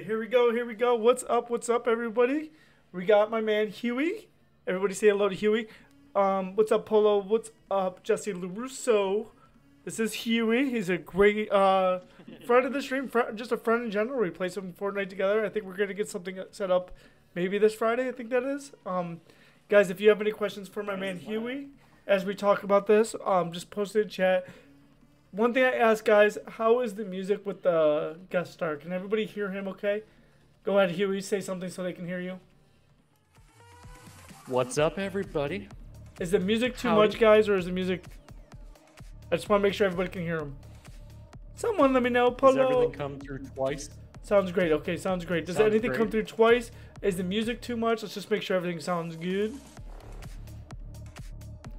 here we go, here we go. What's up, everybody? We got my man Huey. Everybody say hello to Huey. What's up, Polo? What's up, Jesse LaRusso? This is Huey. He's a great friend of the stream, just a friend in general. We play some Fortnite together. I think we're gonna get something set up maybe this Friday. I think that is. Guys, if you have any questions for my man Huey, as we talk about this, just post it in chat. One thing I ask, guys, how is the music with the guest star? Can everybody hear him okay? Go ahead, Huey, say something so they can hear you. What's up, everybody? Is the music too much, guys, or is the music... I just want to make sure everybody can hear him. Someone let me know, Polo. Does everything come through twice? Sounds great. Okay, sounds great. Does anything come through twice? Is the music too much? Let's just make sure everything sounds good.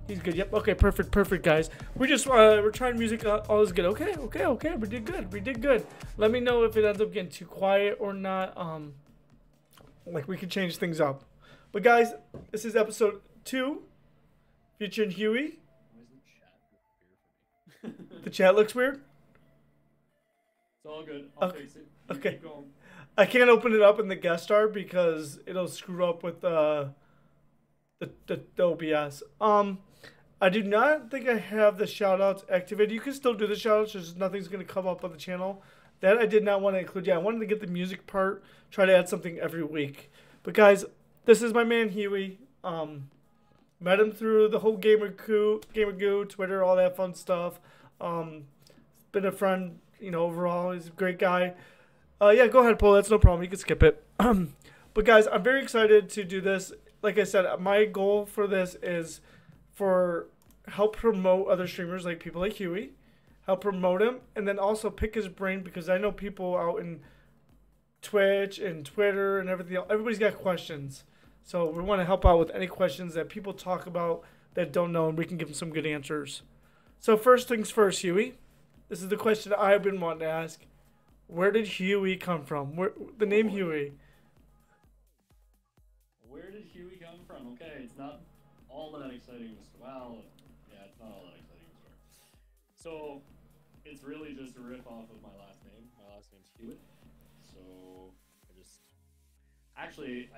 He's good. Yep. Okay. Perfect, guys. We're trying music. All is good. Okay. We did good. Let me know if it ends up getting too quiet or not. Like we could change things up. But guys, this is episode 2, featuring Huey. The chat looks weird. It's all good. Okay. Keep going. I can't open it up in the guest star because it'll screw up with the OBS. I do not think I have the shoutouts activated. You can still do the shoutouts, just nothing's going to come up on the channel. That I did not want to include. Yeah, I wanted to get the music part, try to add something every week. But guys, this is my man Huey. Met him through the whole Gamer Goo, Twitter, all that fun stuff. Been a friend, you know, overall. He's a great guy. Yeah, go ahead, Paul. That's no problem. You can skip it. But guys, I'm very excited to do this. Like I said, my goal for this is for help promote other streamers like people like Huey, help promote him, and then also pick his brain because I know people out in Twitch and Twitter and everything else, everybody's got questions. So we want to help out with any questions that people talk about that don't know, and we can give them some good answers. So first things first, Huey. This is the question I've been wanting to ask. Where did Huey come from? The name Huey. Where did Huey come from? Okay, it's not all that exciting. Well, yeah, it's not all that exciting. So, it's really just a riff off of my last name. My last name's Hewitt. So, actually,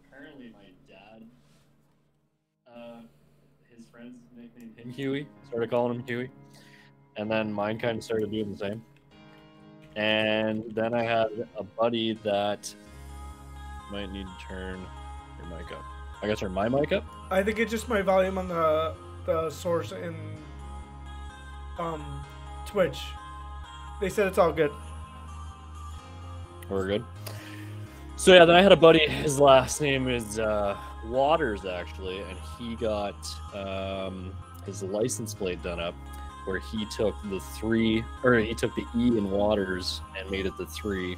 apparently my dad, his friends nicknamed him Huey. Started calling him Huey. And then mine kind of started doing the same. And then I had a buddy that might need to turn your mic up. I gotta turn my mic up? I think it's just my volume on the source in Twitch. They said it's all good. We're good. So yeah, then I had a buddy, his last name is Waters actually, and he got his license plate done up where he took the E in Waters and made it the 3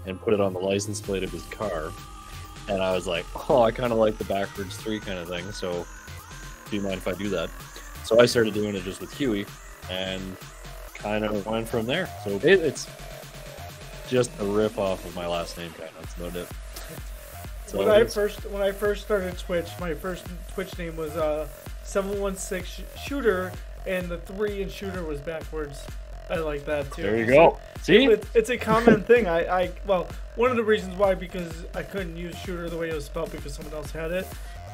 and put it on the license plate of his car. And I was like, oh, I kind of like the backwards 3 kind of thing, so do you mind if I do that? So I started doing it just with Huey and kind of went from there. So it's just a rip off of my last name, kind of. That's about it. So when I first started Twitch, my first Twitch name was 716 Shooter, and the 3 in Shooter was backwards. I like that too. There you go. See, it's a common thing. Well, one of the reasons why, because I couldn't use Shooter the way it was spelled because someone else had it.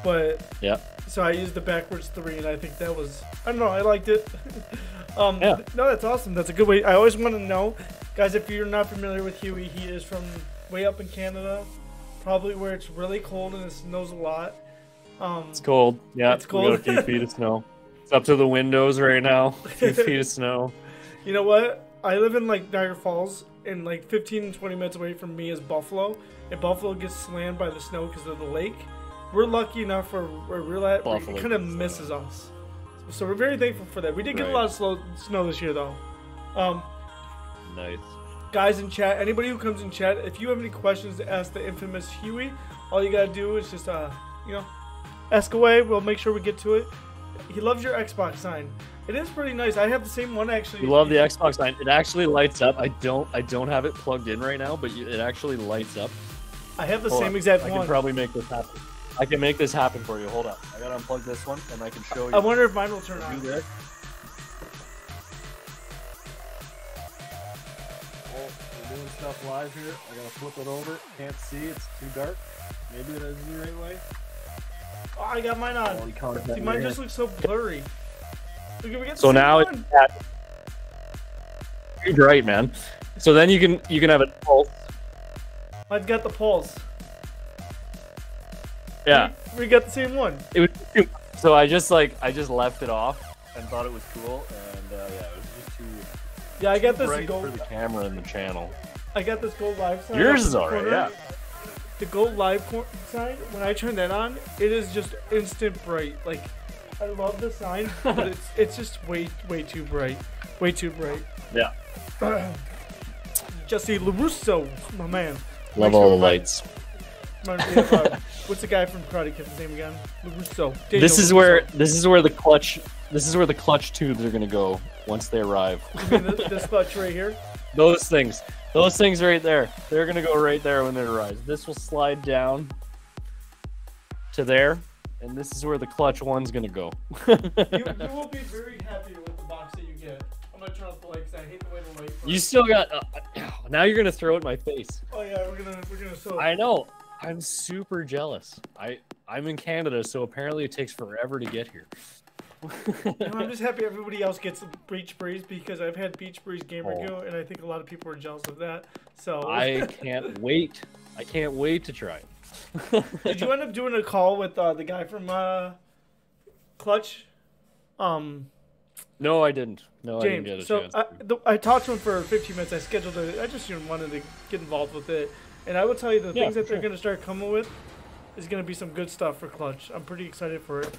But yeah, so I used the backwards 3, and I think that was, I don't know, I liked it. Yeah. No, that's awesome. That's a good way. I always want to know, guys, if you're not familiar with Huey, he is from way up in Canada, probably where it's really cold and it snows a lot. It's cold. Yeah, it's cold. We got a few feet of snow. It's up to the windows right now. A few feet of snow. You know what? I live in like Niagara Falls, and like 15 and 20 minutes away from me is Buffalo, and Buffalo gets slammed by the snow because of the lake. We're lucky enough where we're at, it kind of misses us. So we're very thankful for that. We did get a lot of snow this year, though. Nice. Guys in chat, anybody who comes in chat, if you have any questions to ask the infamous Huey, all you gotta do is just, you know, ask away. We'll make sure we get to it. He loves your Xbox sign. It is pretty nice. I have the same one actually. You love the Xbox sign. It actually lights up. I don't have it plugged in right now, but it actually lights up. I have the same exact one. I can probably make this happen. I can make this happen for you. Hold on. I gotta unplug this one, and I can show you. I wonder if mine will turn on. stuff live here. I gotta flip it over. Can't see. It's too dark. Maybe it is the right way. Oh, I got mine on. See, mine just looks so blurry. Look, we get so now it's too bright, man. So then you can have a pulse. I've got the pulse. Yeah. We got the same one. It was so I just left it off and thought it was cool, and yeah, it was just too. Yeah, I got this gold for the camera and the channel. I got this gold live sign. Yours is alright, yeah. The gold live sign, when I turn that on, it is just instant bright. Like, I love the sign, but it's just way too bright. Way too bright. Yeah. Jesse LaRusso, my man. Love all the lights. What's the guy from Karate Kid's name again? LaRusso. This is where the clutch tubes are gonna go once they arrive. You mean this clutch right here? Those things right there. They're gonna go right there when it arrives. This will slide down to there, and this is where the clutch one's gonna go. you will be very happy with the box that you get. I'm gonna turn off the light because I hate the way the light. You still got. Now you're gonna throw it in my face. Oh yeah, we're gonna sew. I know. I'm super jealous. I'm in Canada, so apparently it takes forever to get here. I'm just happy everybody else gets Beach Breeze because I've had Beach Breeze Gamer Go, and I think a lot of people are jealous of that. So I can't wait. I can't wait to try it. Did you end up doing a call with the guy from Clutch? No, I didn't. No, James. I didn't get a chance. I talked to him for 15 minutes. I scheduled it. I just wanted to get involved with it. And I will tell you the things that they're going to start coming with is going to be some good stuff for Clutch. I'm pretty excited for it.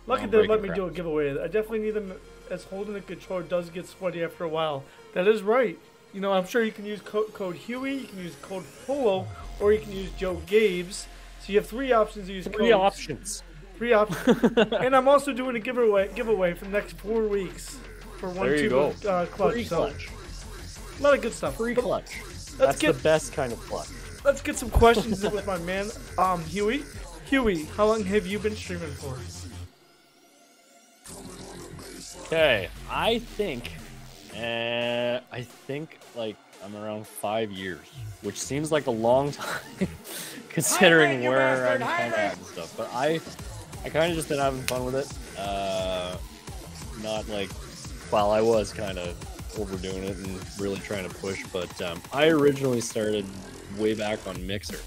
Lucky they let me do a giveaway. I definitely need them, as holding the controller does get sweaty after a while. That is right. You know, I'm sure you can use code Huey, you can use code Polo, or you can use Joegabez. So you have 3 options to use codes. 3 options. 3 options. And I'm also doing a giveaway for the next 4 weeks for one tube of Clutch. Free Clutch. A lot of good stuff. Free Clutch. That's the best kind of clutch. Let's get some questions in with my man, Huey. Huey, how long have you been streaming for? Okay, I think like I'm around 5 years, which seems like a long time considering where I'm kind of at and stuff. But I kind of just been having fun with it. Not like, well, I was kind of overdoing it and really trying to push, but I originally started way back on Mixer,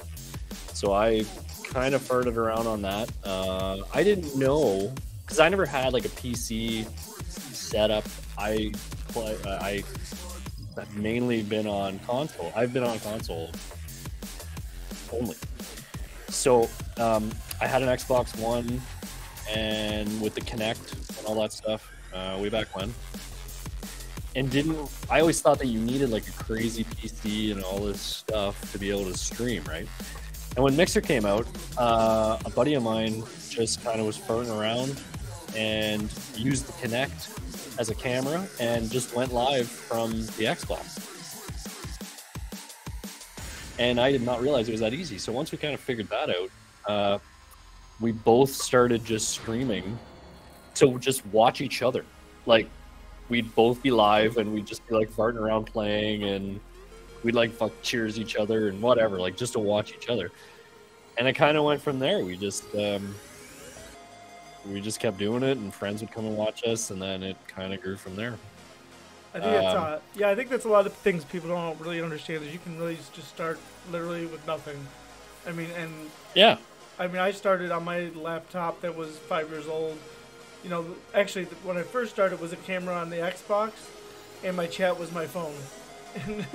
so I kind of farted around on that. I didn't know because I never had like a PC setup. I've mainly been on console. I've been on console only. So I had an Xbox One and with the Kinect and all that stuff way back when. And I always thought that you needed like a crazy PC and all this stuff to be able to stream, right? And when Mixer came out, a buddy of mine just kind of was farting around and used the Kinect as a camera and just went live from the Xbox. And I did not realize it was that easy. So once we kind of figured that out, we both started just streaming to just watch each other. Like, we'd both be live and we'd just be like farting around playing and we'd like cheers each other and whatever, like just to watch each other. And it kind of went from there. We just kept doing it and friends would come and watch us and then it kind of grew from there. I think I think that's a lot of things people don't really understand is you can really just start literally with nothing. I mean, and yeah. I mean, I started on my laptop that was 5 years old. You know, actually, when I first started, it was a camera on the Xbox, and my chat was my phone. And,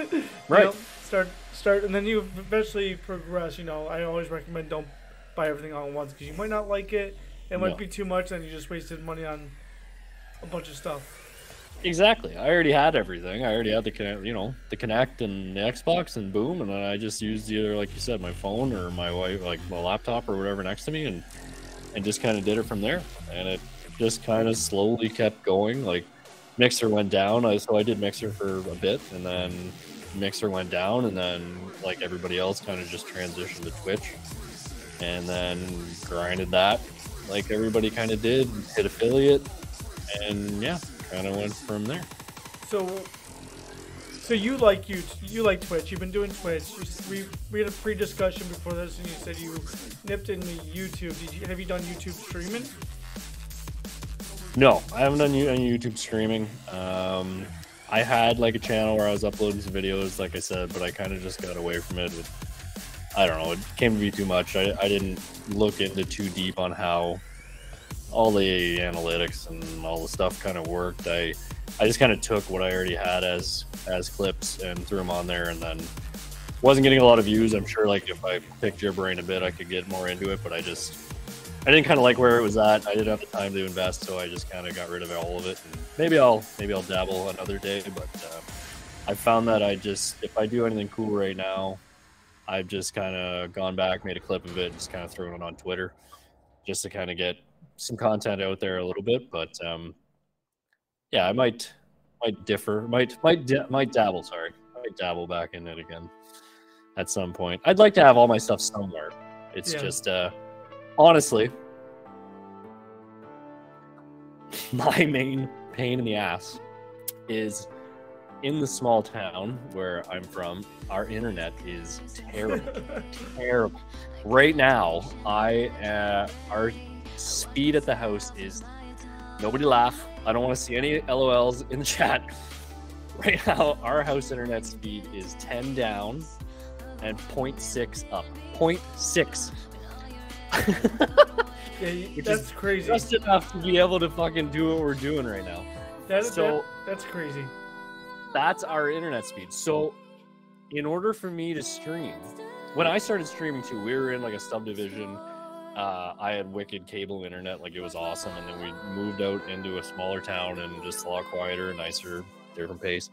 right. You know, start, and then you eventually progress. You know, I always recommend don't buy everything all at once because you might not like it. It might be too much, and you just wasted money on a bunch of stuff. Exactly. I already had everything. I already had the Kinect and the Xbox, and boom, and then I just used either, like you said, my phone or my wife, like my laptop or whatever next to me, and just kind of did it from there. And it just kind of slowly kept going. Like Mixer went down, so I did Mixer for a bit, and then Mixer went down, and then like everybody else kind of just transitioned to Twitch, and then grinded that like everybody kind of did, hit affiliate, and yeah, kind of went from there. So So you like Twitch. You've been doing Twitch. We had a pre-discussion before this, and you said you nipped into YouTube. Have you done YouTube streaming? No, I haven't done any YouTube streaming. I had like a channel where I was uploading some videos, like I said, but I kind of just got away from it. I don't know. It came to be too much. I didn't look into too deep on how all the analytics and all the stuff kind of worked. I just kind of took what I already had as clips and threw them on there, and then wasn't getting a lot of views. I'm sure like if I picked your brain a bit, I could get more into it, but I didn't kind of like where it was at. I didn't have the time to invest, so I just kind of got rid of all of it. And maybe I'll dabble another day, but I found that if I do anything cool right now, I've just kind of gone back, made a clip of it, and just kind of thrown it on Twitter, just to kind of get some content out there a little bit. But yeah, I might dabble. Sorry, I might dabble back in it again at some point. I'd like to have all my stuff somewhere. It's just honestly, my main pain in the ass is in the small town where I'm from. Our internet is terrible, terrible. Right now, our speed at the house is nobody laugh. I don't want to see any LOLs in the chat. Right now, our house internet speed is 10 down and 0.6 up. 0.6. Yeah, that's crazy. Just enough to be able to fucking do what we're doing right now. That's crazy. That's our internet speed. So in order for me to stream, when I started streaming too, we were in like a subdivision. I had wicked cable internet, like it was awesome. And then we moved out into a smaller town and just a lot quieter, nicer, different pace.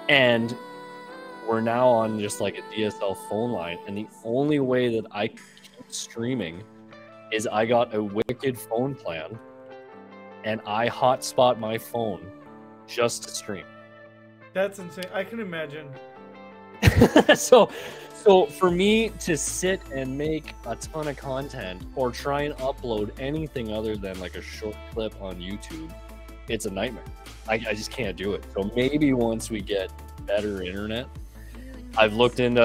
And we're now on just like a DSL phone line. And the only way that I keep streaming is I got a wicked phone plan and I hotspot my phone just to stream. That's insane. I can imagine. So for me to sit and make a ton of content or try and upload anything other than like a short clip on YouTube, it's a nightmare. I just can't do it. So maybe once we get better internet, I've looked into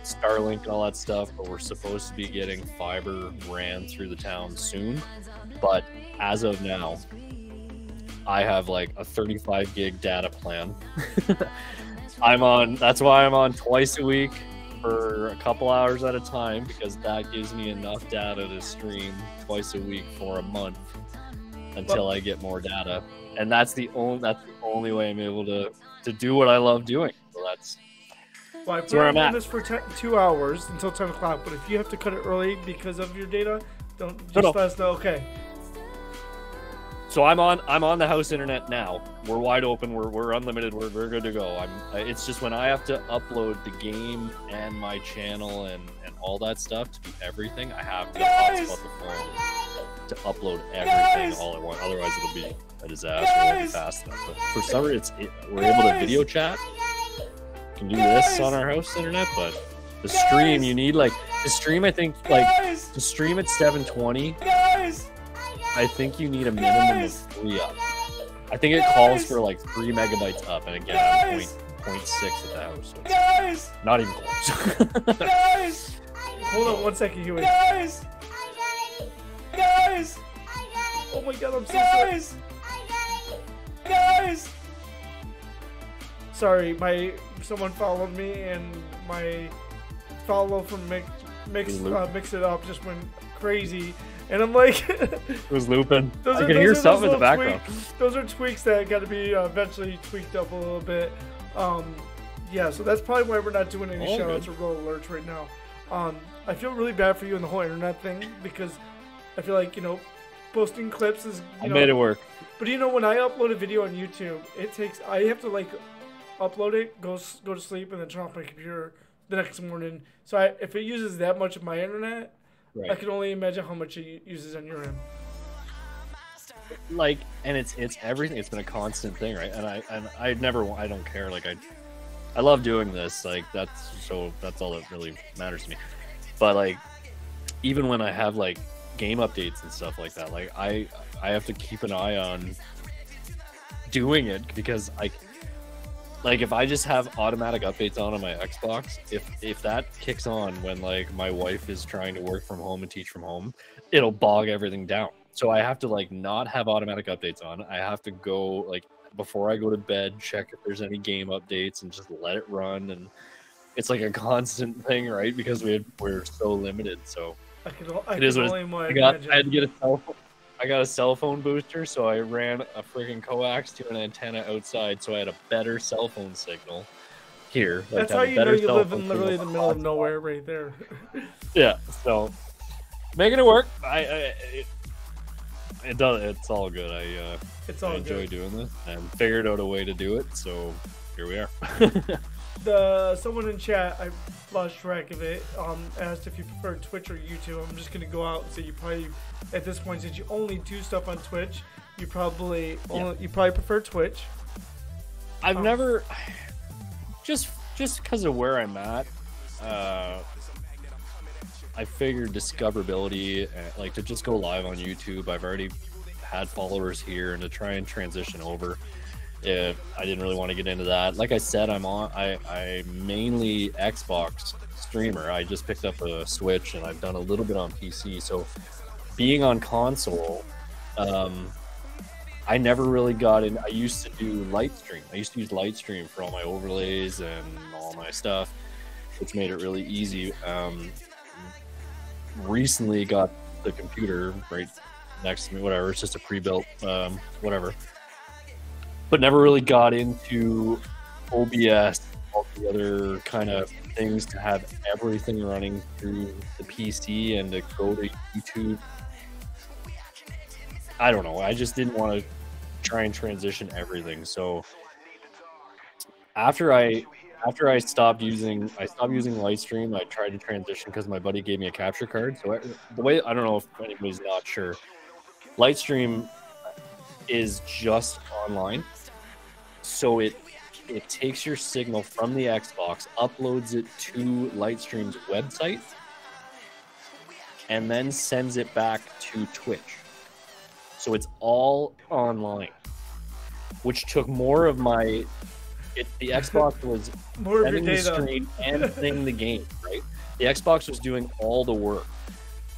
Starlink and all that stuff, but we're supposed to be getting fiber ran through the town soon. But as of now, I have like a 35 gig data plan. That's why I'm on twice a week for a couple hours at a time, because that gives me enough data to stream twice a week for a month until I get more data. And that's the only way I'm able to do what I love doing. So that's where I'm at. This for 2 hours until 10 o'clock, but if you have to cut it early because of your data, let us know. Okay. So I'm on the house internet now. We're wide open. We're unlimited. We're good to go. It's just when I have to upload the game and my channel and all that stuff to do everything, I have to hotspot the phone to upload everything all at once. Otherwise, it'll be a disaster. It won't be fast enough. But for some reason, we're able to video chat. We can do this on our house internet, but the stream you need the stream. I think to stream at 720. I think you need a minimum of 3 up. I think it calls for like 3 megabytes up, and again, I'm 0.6 at the house. So not even close. Guys! Hold on 1 second, Huey. Guys! Oh my god, I'm so sorry. Guys! Sorry, someone followed me, and my follow from Mix It Up just went crazy. And I'm like, it was looping. I can hear something in the background. Those are tweaks that got to be eventually tweaked up a little bit. Yeah, so that's probably why we're not doing any shoutouts or real alerts right now. I feel really bad for you in the whole internet thing, because I feel like, posting clips is, I made it work. But when I upload a video on YouTube, I have to upload it, go to sleep, and then turn off my computer the next morning. So if it uses that much of my internet, right, I can only imagine how much it uses on your end. And it's everything. It's been a constant thing, right? And I don't care. I love doing this. That's all that really matters to me. But even when I have game updates and stuff like that, I have to keep an eye on doing it, because like if I just have automatic updates on my Xbox, if that kicks on when like my wife is trying to work from home and teach from home, it'll bog everything down. So I have to like not have automatic updates on. I have to go like before I go to bed, check if there's any game updates and just let it run. And it's like a constant thing, right? Because we're so limited. So I had to get a cell phone. I got a cell phone booster, so I ran a friggin' coax to an antenna outside, so I had a better cell phone signal here. Like, that's how you know you live in literally the middle of nowhere, right there. Yeah, so making it work. It does. It's all good. I enjoy doing this and figured out a way to do it. So here we are. Someone in chat, I lost track of it, asked if you prefer Twitch or YouTube. I'm just gonna go out and say you probably, at this point, since you only do stuff on Twitch, you probably prefer Twitch. I've never, just because of where I'm at, I figured discoverability, like to just go live on YouTube. I've already had followers here, and to try and transition over, I didn't really want to get into that. Like I said, I'm mainly Xbox streamer. I just picked up a Switch, and I've done a little bit on PC. So being on console, I never really got in. I used to do Lightstream. I used to use Lightstream for all my overlays and all my stuff, which made it really easy. Recently got the computer right next to me, whatever. It's just a pre-built, whatever. But never really got into OBS, all the other kind of things to have everything running through the PC and to go to YouTube. I don't know. I just didn't want to try and transition everything. So after I stopped using Lightstream, I tried to transition because my buddy gave me a capture card. So the way, I don't know if anybody's not sure, Lightstream is just online. So it takes your signal from the Xbox, uploads it to Lightstream's website, and then sends it back to Twitch. So it's all online, which took more of my... the Xbox was sending the stream and playing the game, right? The Xbox was doing all the work.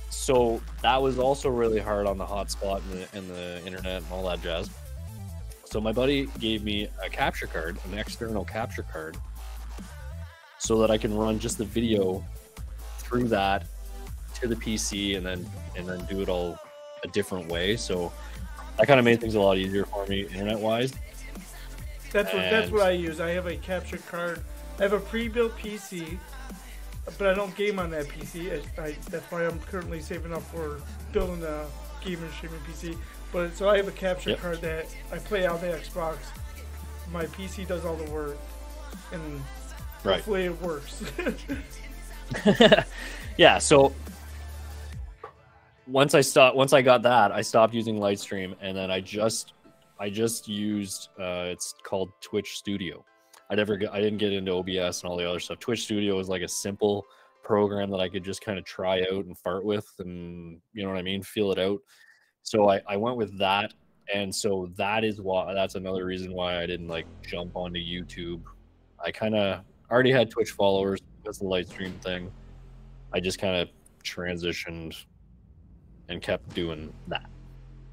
So that was also really hard on the hotspot and the internet and all that jazz. So my buddy gave me a capture card, an external capture card, so that I can run just the video through that to the PC and then do it all a different way. So that kind of made things a lot easier for me internet-wise. That's what I use. I have a capture card. I have a pre-built PC, but I don't game on that PC. That's why I'm currently saving up for building a gaming streaming PC. But so I have a capture card that I play on the Xbox. My PC does all the work, and hopefully it works. Yeah. So once I got that, I stopped using Lightstream, and then I just used it's called Twitch Studio. I didn't get into OBS and all the other stuff. Twitch Studio is like a simple program that I could just kind of try out and fart with, and you know what I mean, feel it out. So I went with that, and so that's another reason why I didn't like jump onto YouTube. I kind of already had Twitch followers because of the Lightstream thing. I just kind of transitioned and kept doing that.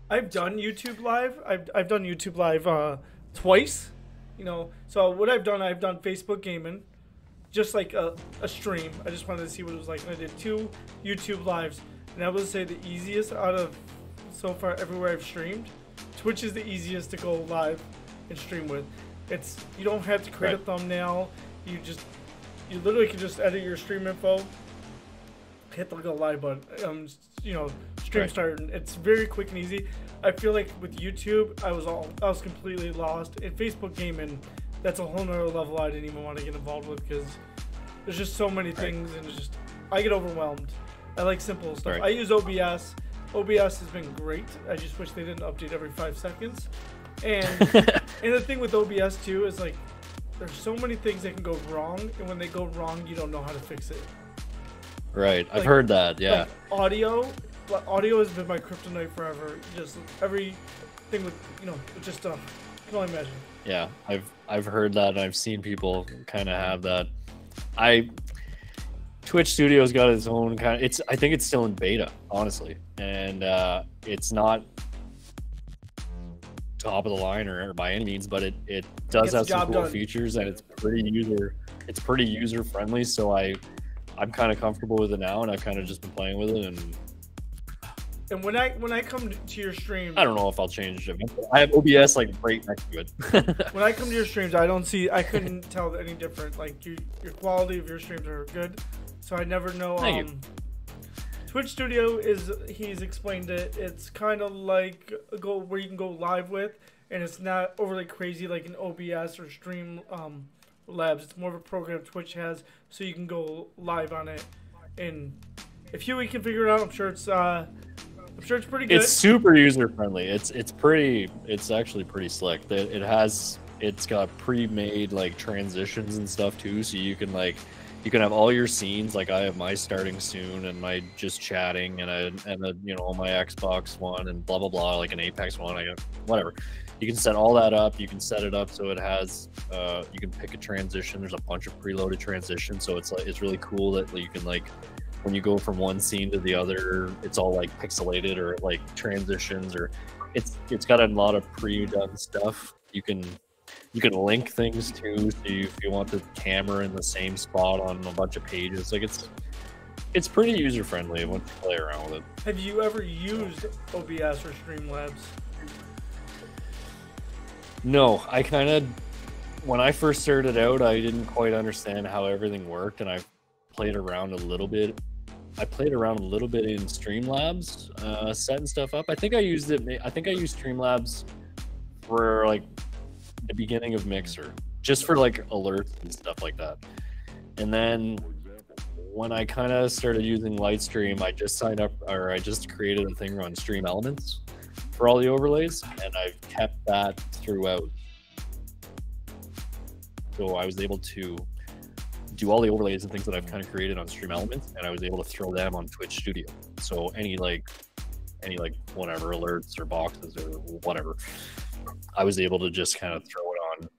I've done YouTube Live. I've done YouTube Live twice. You know, so what I've done Facebook gaming, just like a stream. I just wanted to see what it was like. And I did 2 YouTube Lives, and I would say the easiest out of so far everywhere I've streamed, Twitch is the easiest to go live and stream with. You don't have to create a thumbnail. You literally can just edit your stream info, hit the go live button. Stream start, and it's very quick and easy. I feel like with YouTube, I was completely lost. In Facebook gaming, that's a whole nother level I didn't even want to get involved with because there's just so many things, and I get overwhelmed. I like simple stuff. I use OBS. OBS has been great. I just wish they didn't update every 5 seconds. And and the thing with OBS too is like there's so many things that can go wrong, and when they go wrong, you don't know how to fix it. Right, I've heard that. Yeah. Like audio has been my kryptonite forever. Just everything with just can only imagine. Yeah, I've heard that, and I've seen people kind of have that. Twitch Studio's got its own kind of. I think it's still in beta, honestly, and it's not top of the line or by any means, but it does have some cool features, and it's pretty user friendly. So I'm kind of comfortable with it now, and I've kind of just been playing with it. And when I come to your streams, I don't know if I'll change it. I have OBS like right next to it. When I come to your streams, I couldn't tell any different. Like your quality of your streams are good, so I never know. Twitch Studio he's explained it. It's kind of like where you can go live with, and it's not overly crazy like an OBS or Stream Labs. It's more of a program Twitch has, so you can go live on it. And if Huey can figure it out, I'm sure it's pretty good. It's super user friendly. It's actually pretty slick. It's got pre-made like transitions and stuff too, so you can have all your scenes. Like I have my starting soon and my just chatting and my Xbox one and blah blah blah, like an Apex one, whatever. You can set all that up. You can set it up so it has you can pick a transition. There's a bunch of preloaded transitions, so it's really cool that you can when you go from one scene to the other, it's all like pixelated or like transitions, or it's got a lot of pre-done stuff. You can link things too, so if you want the camera in the same spot on a bunch of pages, like it's pretty user friendly once you play around with it. Have you ever used OBS or Streamlabs? No, when I first started out, I didn't quite understand how everything worked, and I played around a little bit. I played around a little bit in Streamlabs, setting stuff up. I think I used Streamlabs for like the beginning of Mixer, just for like alerts and stuff like that. And then when I kind of started using Lightstream, I just created a thing on Stream Elements for all the overlays, and I've kept that throughout. So I was able to do all the overlays and things that I've kind of created on Stream Elements, and I was able to throw them on Twitch Studio. So any whatever alerts or boxes or whatever, I was able to just kind of throw it on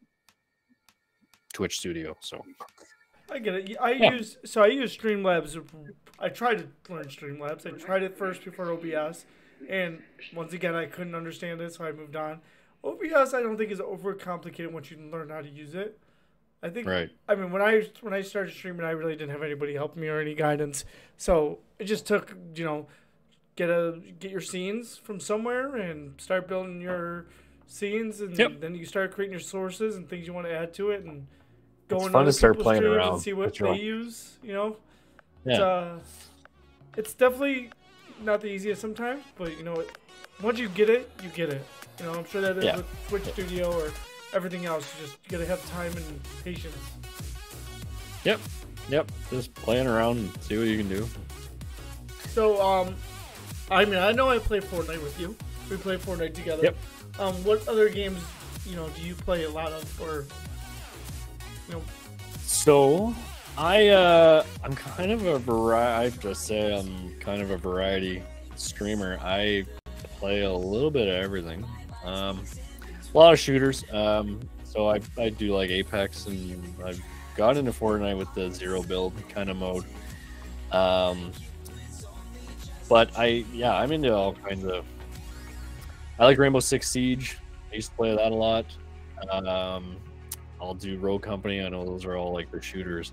Twitch Studio. So I get it. I use Streamlabs. I tried to learn Streamlabs. I tried it first before OBS, and once again I couldn't understand it, so I moved on. OBS I don't think is overcomplicated once you learn how to use it. I think. Right. I mean, when I started streaming, I really didn't have anybody help me or any guidance. So it just took, get your scenes from somewhere and start building your scenes, and then you start creating your sources and things you want to add to it, and going it's fun to start playing around and see what they use. Yeah. It's definitely not the easiest sometimes, but once you get it, you get it. I'm sure that is with Twitch Studio or everything else. You gotta have time and patience. Yep. Just playing around and see what you can do. So, I know I play Fortnite with you. We play Fortnite together. Yep. What other games, do you play a lot of, or So, I'm kind of a variety streamer. I play a little bit of everything. A lot of shooters. So I do like Apex, and I've got into Fortnite with the zero build kind of mode. But I'm into all kinds of. I like Rainbow Six Siege. I used to play that a lot. I'll do Rogue Company. I know those are all like the shooters.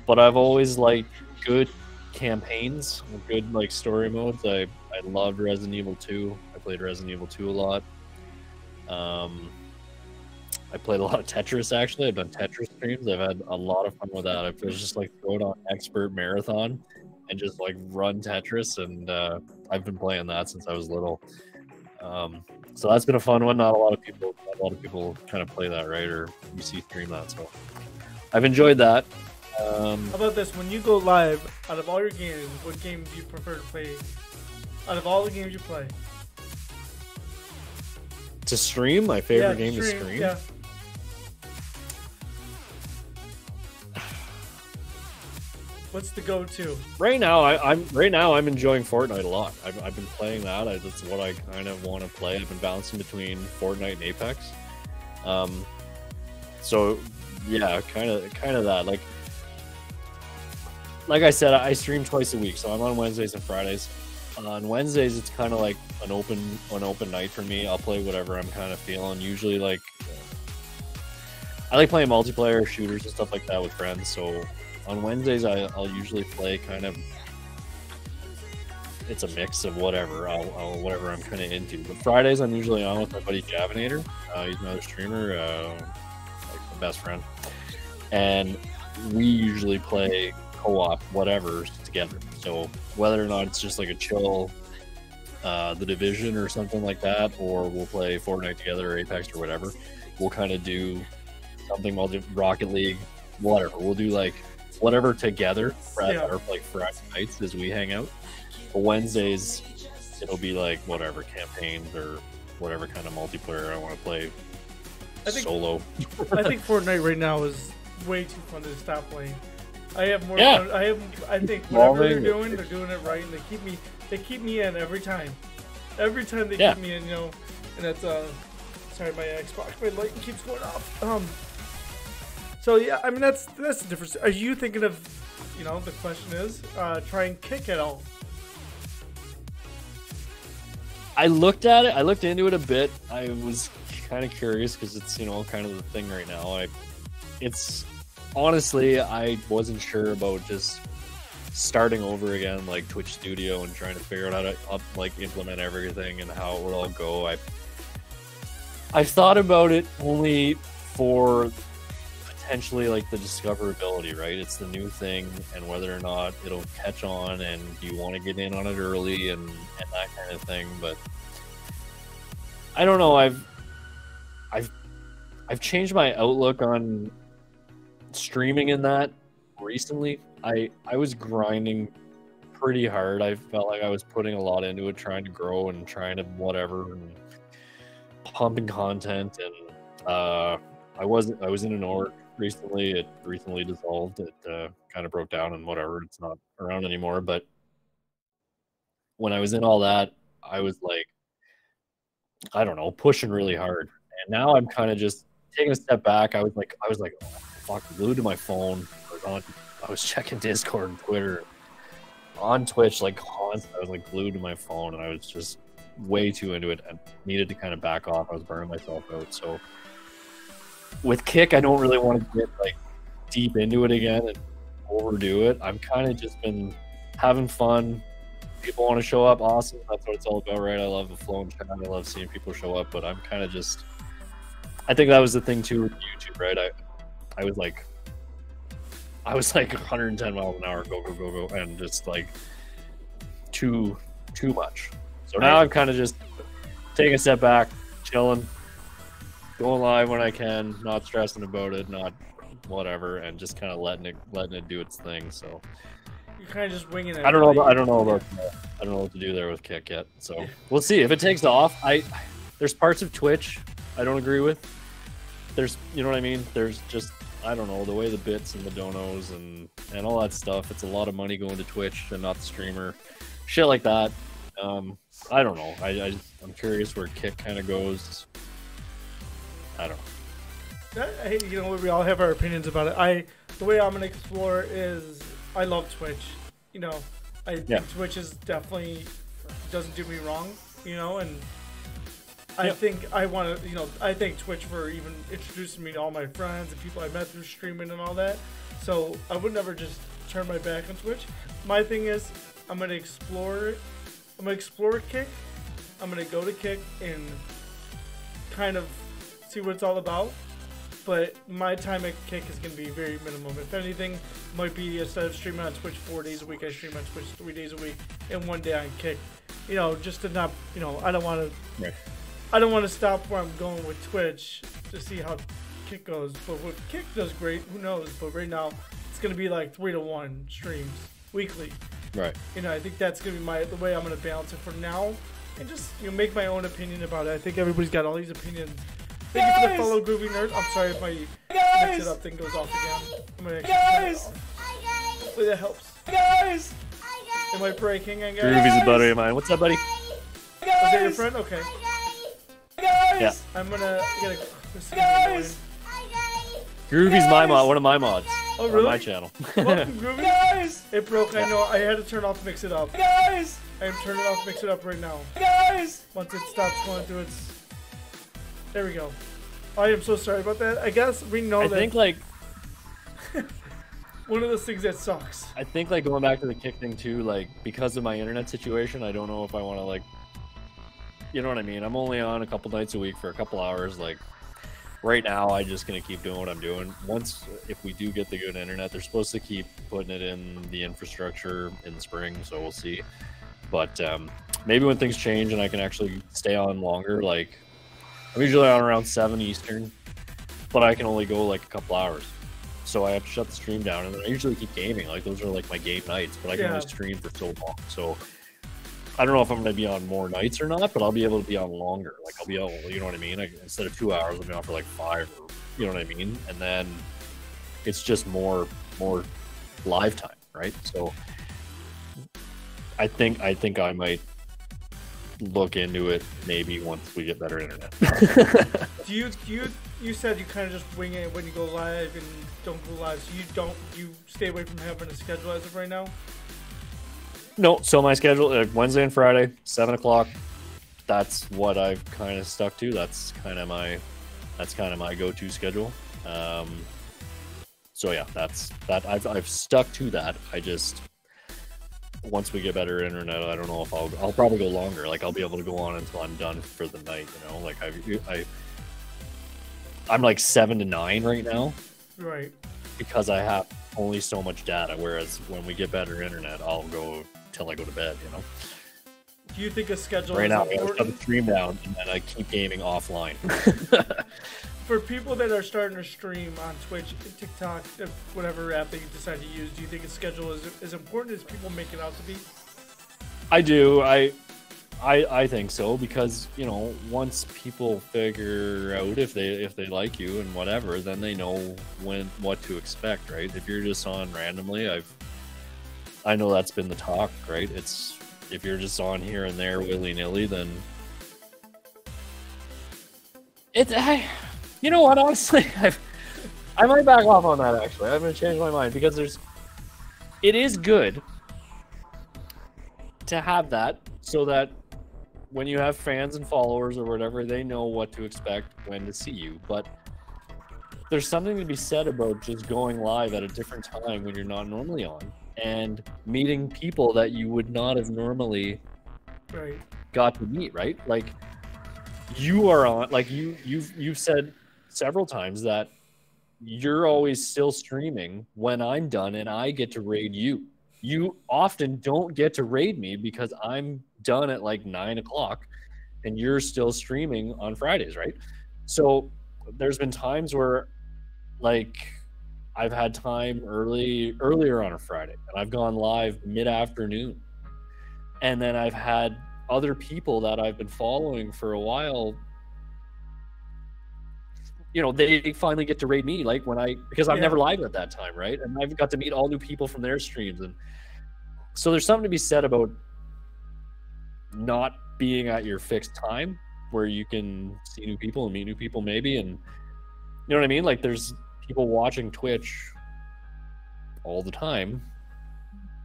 But I've always liked good campaigns, good like story modes. I loved Resident Evil 2. I played Resident Evil 2 a lot. I played a lot of Tetris, actually. I've done Tetris streams. I've had a lot of fun with that. I was just like throw it on Expert Marathon and just like run Tetris, and I've been playing that since I was little. So that's been a fun one. Not a lot of people kind of play that, right? Or you see stream that. So I've enjoyed that. How about this? When you go live, out of all your games, what game do you prefer to play? Out of all the games you play, to stream, my favorite game to stream. Yeah. What's the go-to? Right now, I'm enjoying Fortnite a lot. I've been playing that. That's what I kind of want to play. I've been bouncing between Fortnite and Apex. So yeah, kind of that. Like I said, I stream twice a week, so I'm on Wednesdays and Fridays. On Wednesdays, it's kind of like an open night for me. I'll play whatever I'm kind of feeling. Usually, like I like playing multiplayer shooters and stuff like that with friends. So on Wednesdays, I'll usually play kind of. It's a mix of whatever whatever I'm kind of into. But Fridays, I'm usually on with my buddy Javinator. He's another streamer, like my best friend, and we usually play co-op whatever together. So whether or not it's just like a chill the Division or something like that, or we'll play Fortnite together or Apex or whatever, we'll kind of do something Rocket League, whatever. We'll do like whatever together or like Friday nights as we hang out. But Wednesdays it'll be like whatever campaigns or whatever kind of multiplayer I want to play solo. I think Fortnite right now is way too fun to stop playing. I have more fun. I think whatever they're doing it right, and they keep me in every time. Every time they keep me in, you know. And that's sorry, my Xbox, my light keeps going off. So yeah, I mean that's the difference. Are you thinking of, you know, the question is, trying Kick at all? I looked at it. I looked into it a bit. I was kind of curious because it's, you know, kind of the thing right now. It's honestly, I wasn't sure about just starting over again, like Twitch Studio, and trying to figure out how to like implement everything and how it would all go. I've thought about it only for potentially like the discoverability, right? It's the new thing, and whether or not it'll catch on, and do you want to get in on it early and that kind of thing. But I don't know. I've changed my outlook on streaming in that recently. I was grinding pretty hard. I felt like I was putting a lot into it, trying to grow and trying to whatever and pumping content, and I was in an org recently. It recently dissolved. It kind of broke down and whatever. It's not around anymore. But when I was in all that, I was like, I don't know, pushing really hard. And now I'm kind of just taking a step back. I was like, oh, fuck, glued to my phone. I was checking Discord and Twitter, on Twitch, like constant. I was like glued to my phone, and I was just way too into it. I needed to kind of back off. I was burning myself out. So with Kick, I don't really want to get like deep into it again and overdo it. I've kind of just been having fun. People want to show up, awesome. That's what it's all about, right? I love the flow and chat. I love seeing people show up, but I'm kind of just, I think that was the thing too with YouTube, right? I was like 110 miles an hour, go, and just like too much. So now I'm kind of just taking a step back, chilling, going live when I can, not stressing about it, not whatever, and just kind of letting it do its thing. So you're kind of just winging it. I don't know what to do there with Kick yet. So we'll see if it takes off. There's parts of Twitch I don't agree with. There's, you know what I mean? There's just, I don't know, the way the bits and the donos and all that stuff. It's a lot of money going to Twitch and not the streamer. Shit like that. I don't know. I'm curious where Kick kind of goes. I don't know. You know, we all have our opinions about it. The way I'm going to explore is I love Twitch. You know, I think Twitch is definitely doesn't do me wrong, you know, and I think I want to, you know, I thank Twitch for even introducing me to all my friends and people I met through streaming and all that. So I would never just turn my back on Twitch. My thing is, I'm going to explore it. I'm going to explore Kick. I'm going to go to Kick and kind of see what it's all about. But my time at Kick is going to be very minimum. If anything, might be instead of streaming on Twitch 4 days a week, I stream on Twitch 3 days a week and 1 day on Kick. You know, just to not, you know, I don't want to... Right. I don't want to stop where I'm going with Twitch to see how Kick goes. But what Kick does great, who knows? But right now, it's going to be like 3-to-1 streams weekly. Right. You know, I think that's going to be the way I'm going to balance it from now. And just, you know, make my own opinion about it. I think everybody's got all these opinions. Thank you for the follow, Groovy Nerd. I'm sorry if my mix it up thing goes off again. I'm going to turn it off. Hopefully that helps. Guys! Am I breaking, I guess? Groovy's a buddy of mine. What's up, buddy? Was that your friend? Okay. Yeah. I'm gonna get a... Groovy's my mod, one of my mods. Oh, really? On my channel. Welcome, Groovy. It broke. I know. I had to turn off to mix it up. I am turning it off to mix it up right now. Once it stops going through its... There we go. I am so sorry about that. I guess we know that... I think, like... one of those things that sucks. I think, like, going back to the kick thing, too, like, because of my internet situation, I don't know if I want to, like... You know what I mean? I'm only on a couple nights a week for a couple hours, like... Right now, I'm just going to keep doing what I'm doing. Once, if we do get the good internet, they're supposed to keep putting it in the infrastructure in the spring, so we'll see. But maybe when things change and I can actually stay on longer, like, I'm usually on around 7 Eastern, but I can only go, like, a couple hours. So I have to shut the stream down, and then I usually keep gaming. Like, those are, like, my game nights, but I can only stream for so long. So I don't know if I'm going to be on more nights or not, but I'll be able to be on longer. Like, I'll be able, you know what I mean? Instead of 2 hours, I'll be on for like 5, or, you know what I mean? And then it's just more live time, right? So I think I might look into it maybe once we get better internet. You said you kind of just wing it when you go live and don't go live, so you stay away from having a schedule as of right now? No, so my schedule, Wednesday and Friday, 7 o'clock. That's what I've kind of stuck to. That's kind of my go-to schedule. So yeah, I've stuck to that. I just, once we get better internet, I don't know if I'll probably go longer. Like, I'll be able to go on until I'm done for the night. You know, like I'm like 7 to 9 right now. Right. Because I have only so much data. Whereas when we get better internet, I'll go till I go to bed, you know. Do you think a schedule right is now important? I shut the stream down and then I keep gaming offline. For people that are starting to stream on Twitch, TikTok, whatever app that you decide to use, do you think a schedule is as important as people make it out to be? I do. I think so, because, you know, once people figure out if they like you and whatever, then they know what to expect, right? If you're just on randomly, I know that's been the talk, right? It's, if you're just on here and there willy-nilly, then you know what, honestly, I might back off on that. Actually, I'm gonna change my mind, because it is good to have that, so that when you have fans and followers or whatever, they know what to expect when to see you. But there's something to be said about just going live at a different time when you're not normally on, and meeting people that you would not have normally got to meet, right? Like, you are on, like, you've said several times that you're always still streaming when I'm done and I get to raid you. You often don't get to raid me because I'm done at like 9 o'clock and you're still streaming on Fridays, right? So there's been times where, like, I've had time earlier on a Friday, and I've gone live mid-afternoon. And then I've had other people that I've been following for a while, you know, they finally get to raid me, like, because I'm never live at that time, right? And I've got to meet all new people from their streams. And so there's something to be said about not being at your fixed time where you can see new people and meet new people maybe. And you know what I mean? Like, there's people watching Twitch all the time,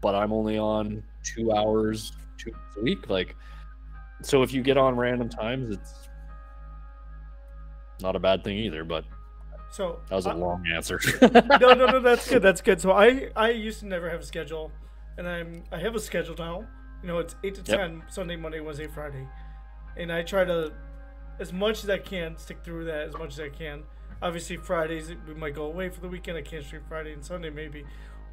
but I'm only on 2 hours, 2 days a week. Like, so if you get on random times, it's not a bad thing either. But so that was a long answer. No, that's good. So I used to never have a schedule, and I have a schedule now. You know, it's 8 to 10, Sunday, Monday, Wednesday, Friday, and I try to, as much as I can, stick through that as much as I can. Obviously, Fridays we might go away for the weekend. I can't stream Friday and Sunday maybe,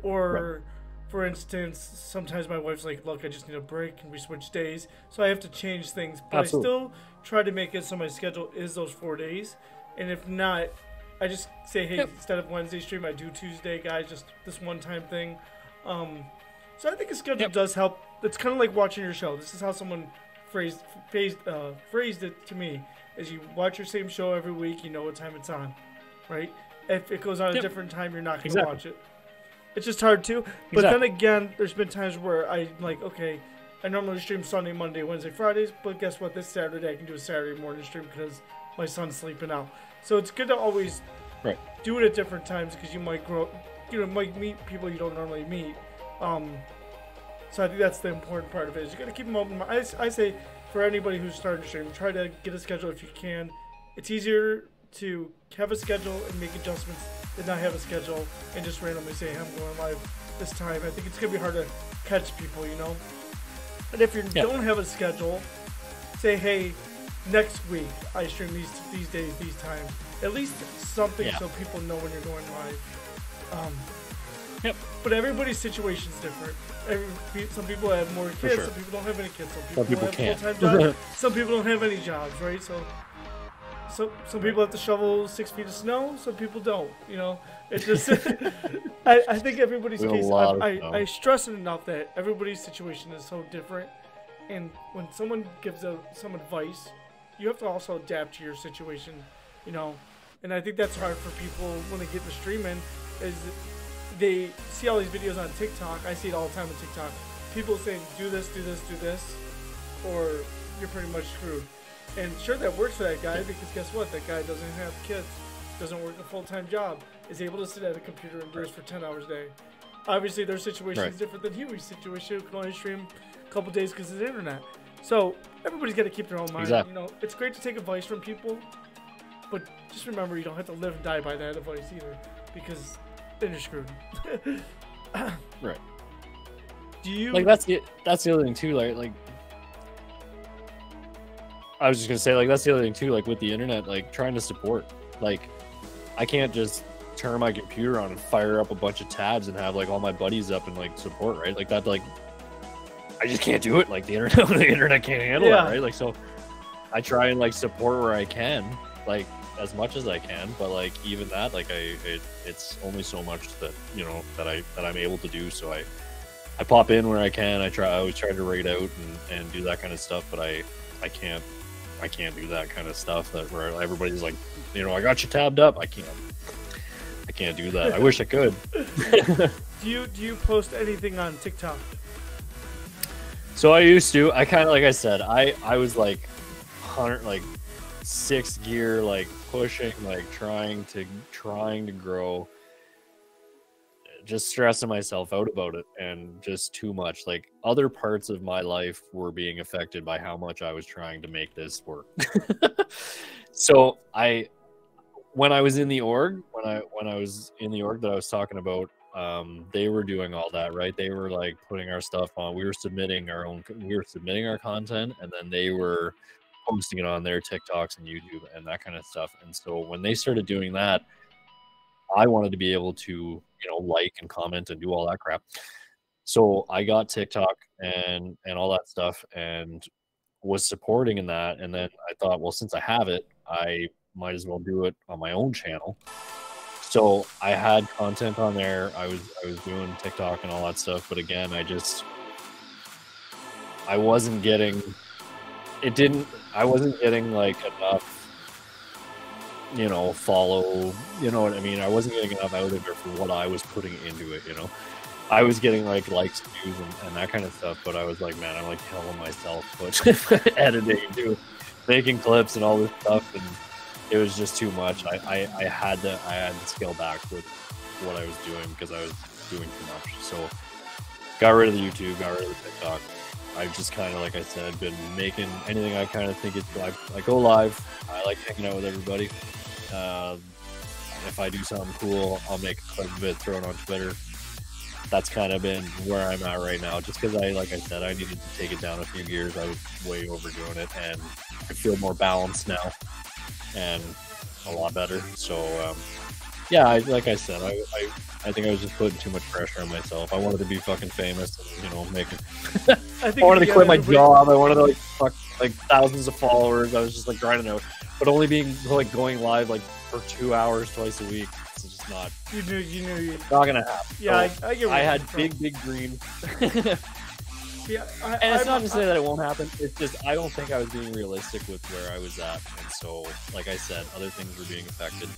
or for instance, sometimes my wife's like, "Look, I just need a break. Can we switch days?" So I have to change things, but Absolutely. I still try to make it so my schedule is those 4 days, and if not, I just say, "Hey, instead of Wednesday stream, I do Tuesday, guys. Just this one-time thing." So I think a schedule does help. It's kind of like watching your show. This is how someone phrased it to me. Is you watch your same show every week, you know what time it's on, right? If it goes on a different time, you're not going to watch it. It's just hard to. But then again, there's been times where I'm like, okay, I normally stream Sunday, Monday, Wednesday, Fridays, but guess what? This Saturday I can do a Saturday morning stream because my son's sleeping out. So it's good to always do it at different times because you might might meet people you don't normally meet. So I think that's the important part of it. Is you got to keep them open. I say for anybody who's starting to stream, try to get a schedule if you can. It's easier to have a schedule and make adjustments than not have a schedule and just randomly say, hey, I'm going live this time. I think it's going to be hard to catch people, you know? And if you don't have a schedule, say, hey, next week I stream these days, these times. At least something so people know when you're going live. But everybody's situation is different. Some people have more kids, some people don't have any kids, some people have full-time jobs, some people don't have any jobs, right? So some people have to shovel 6 feet of snow, some people don't, you know? It's just, I think everybody's case, I stress it enough that everybody's situation is so different, and when someone gives some advice, you have to also adapt to your situation, you know? And I think that's hard for people when they get into streaming, is they see all these videos on TikTok. I see it all the time on TikTok. People saying, do this, do this, do this, or you're pretty much screwed. And sure, that works for that guy, because guess what? That guy doesn't have kids, doesn't work a full-time job, is able to sit at a computer and do this for 10 hours a day. Obviously, their situation is different than Huey's situation, who can only stream a couple days because of the internet. So everybody's got to keep their own mind. You know, it's great to take advice from people, but just remember, you don't have to live and die by that advice either, because then you're screwed. Do you like that's the other thing too, like I was just gonna say, like, that's the other thing too, like with the internet, like trying to support, like I can't just turn my computer on and fire up a bunch of tabs and have like all my buddies up and like support, right? Like that, like I just can't do it. Like the internet can't handle that, right? Like, so I try and like support where I can, like as much as I can, but like even that, like it's only so much that, you know, that I'm able to do. So I pop in where I can. I always try to rate out and do that kind of stuff, but I can't do that kind of stuff that where everybody's like, you know, I got you tabbed up. I can't do that. I wish I could. Do you post anything on TikTok? So I used to. I kind of, like I said, I was like 6th gear, like pushing, like trying to grow, just stressing myself out about it, and just too much. Like other parts of my life were being affected by how much I was trying to make this work. So when I was in the org, when I was in the org that I was talking about, they were doing all that, right? They were like putting our stuff on. We were submitting our content, and then they were posting it on their TikToks and YouTube and that kind of stuff. And so when they started doing that, I wanted to be able to, you know, like and comment and do all that crap. So I got TikTok and all that stuff and was supporting in that. And then I thought, well, since I have it, I might as well do it on my own channel. So I had content on there. I was doing TikTok and all that stuff. But again, I wasn't getting like enough, you know, follow, you know what I mean? I wasn't getting enough out of it for what I was putting into it, you know? I was getting like likes, views, and that kind of stuff, but I was like, man, I'm like killing myself, but editing, making clips and all this stuff, and it was just too much. I had to scale back with what I was doing because I was doing too much. So got rid of the YouTube, got rid of the TikTok. I've just kind of, like I said, been making anything I kind of think it's, I go live. I like hanging out with everybody. If I do something cool, I'll make a clip of it, throw it on Twitter. That's kind of been where I'm at right now, just because like I said, I needed to take it down a few gears. I was way overdoing it, and I feel more balanced now and a lot better. So, yeah, like I said, I think I was just putting too much pressure on myself. I wanted to be fucking famous, and, you know, make it. I wanted to quit my job. I wanted to like thousands of followers. I was just like grinding out, but only being like going live like for 2 hours twice a week. It's just not. You knew. It's not gonna happen. Yeah, so I get. I had big dreams. Yeah, And it's not to say that it won't happen. It's just I don't think I was being realistic with where I was at, and so, like I said, other things were being affected.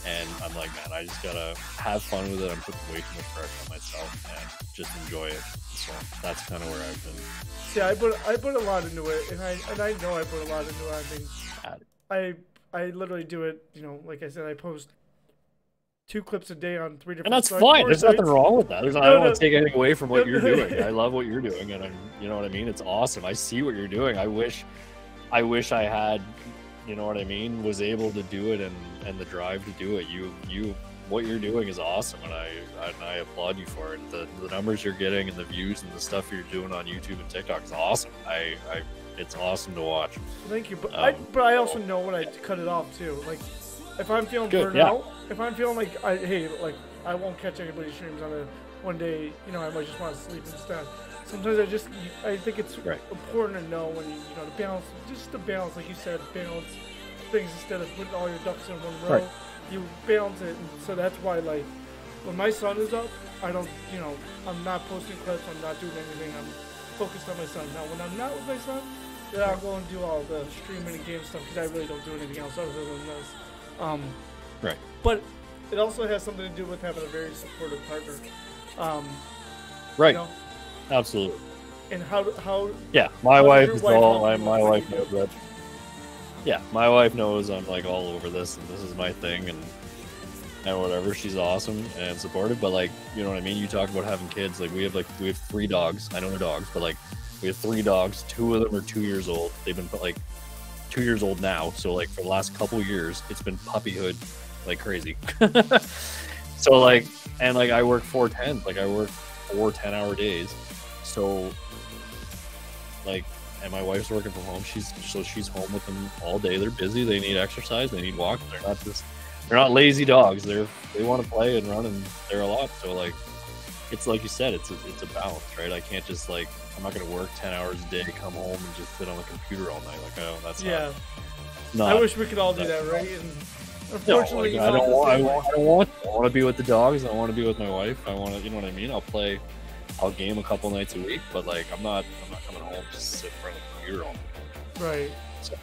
And I'm like, man, I just gotta have fun with it. I'm putting way too much pressure on myself and just enjoy it. So that's kind of where I've been. See, I put a lot into it, and I know I put a lot into it. I literally do it. You know, like I said, I post 2 clips a day on 3 different. And that's fine. There's nothing wrong with that. I don't want to take anything away from what you're doing. I love what you're doing, and you know what I mean. It's awesome. I see what you're doing. I wish I had, you know what I mean, was able to do it and the drive to do it. What you're doing is awesome, and I applaud you for it. The numbers you're getting and the views and the stuff you're doing on YouTube and TikTok is awesome. It's awesome to watch. Thank you, but I also know when I cut it off too. Like, if I'm feeling burned out, if I'm feeling like I won't catch anybody's streams on a one day, you know, I might just want to sleep instead. Sometimes I think it's important to know when you know, to balance, just to balance, like you said, balance things instead of putting all your ducks in one row. Right. You balance it, and so that's why, like, when my son is up, I don't, you know, I'm not posting clips, I'm not doing anything, I'm focused on my son. Now, when I'm not with my son, then I'll go and do all the streaming and game stuff, because I really don't do anything else other than this. Right. But it also has something to do with having a very supportive partner. Right. You know? Absolutely. And how yeah, my wife is all my wife knows that. Yeah, my wife knows I'm like all over this, and this is my thing, and whatever. She's awesome and supportive, but like, you know what I mean. You talk about having kids. Like we have 3 dogs. I know they're dogs, but like we have 3 dogs. 2 of them are 2 years old. They've been like 2 years old now. So like for the last couple of years, it's been puppyhood like crazy. So like, and like I work 4 10s. Like I work 4 10-hour days. So like. And my wife's working from home. She's home with them all day. They're busy. They need exercise. They need walks. They're not lazy dogs. They want to play and run, and they're a lot. So like, it's like you said, it's a balance, right? I can't just like, I'm not going to work 10 hours a day, come home and just sit on the computer all night. Like, oh, that's not. I wish we could all do that, right? And unfortunately, no, like, I want to be with the dogs. I want to be with my wife. I want to, you know what I mean? I'll game a couple nights a week, but like I'm not coming home just sit in front of the computer all night. Right. So,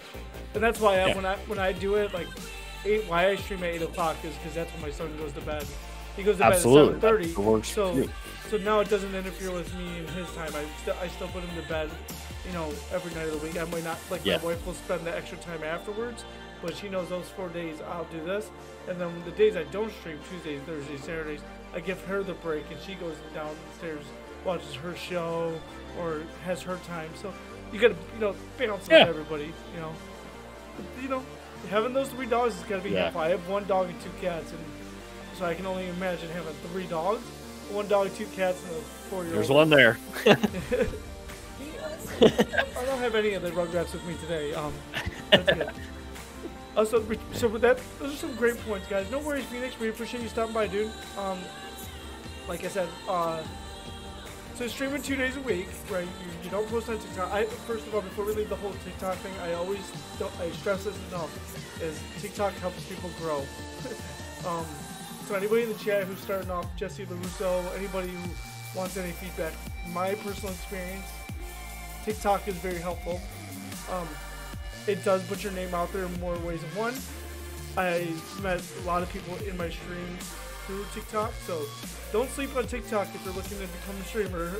and that's why when I do it, like why I stream at 8 o'clock is because that's when my son goes to bed. He goes to bed at 7:30. So now it doesn't interfere with me and his time. I still put him to bed, you know, every night of the week. I might not, like, my wife will spend the extra time afterwards, but she knows those 4 days I'll do this. And then the days I don't stream, Tuesdays, Thursdays, Saturdays, I give her the break, and she goes downstairs, watches her show, or has her time. So you gotta, you know, balance with everybody, you know. But, you know, having those 3 dogs is gotta be helpful. I have 1 dog and 2 cats, and so I can only imagine having 3 dogs, 1 dog, 2 cats, and a 4-year-old. There's one there. I don't have any of the Rugrats with me today. That's good. So with that, those are some great points, guys. No worries, Phoenix. We appreciate you stopping by, dude. Like I said, so streaming 2 days a week, right? You don't post on TikTok. First of all, before we leave the whole TikTok thing, I stress this enough, is TikTok helps people grow. So anybody in the chat who's starting off, Jesse LaRusso, anybody who wants any feedback, my personal experience, TikTok is very helpful. It does put your name out there in more ways than one. I met a lot of people in my streams through TikTok, so don't sleep on TikTok if you're looking to become a streamer.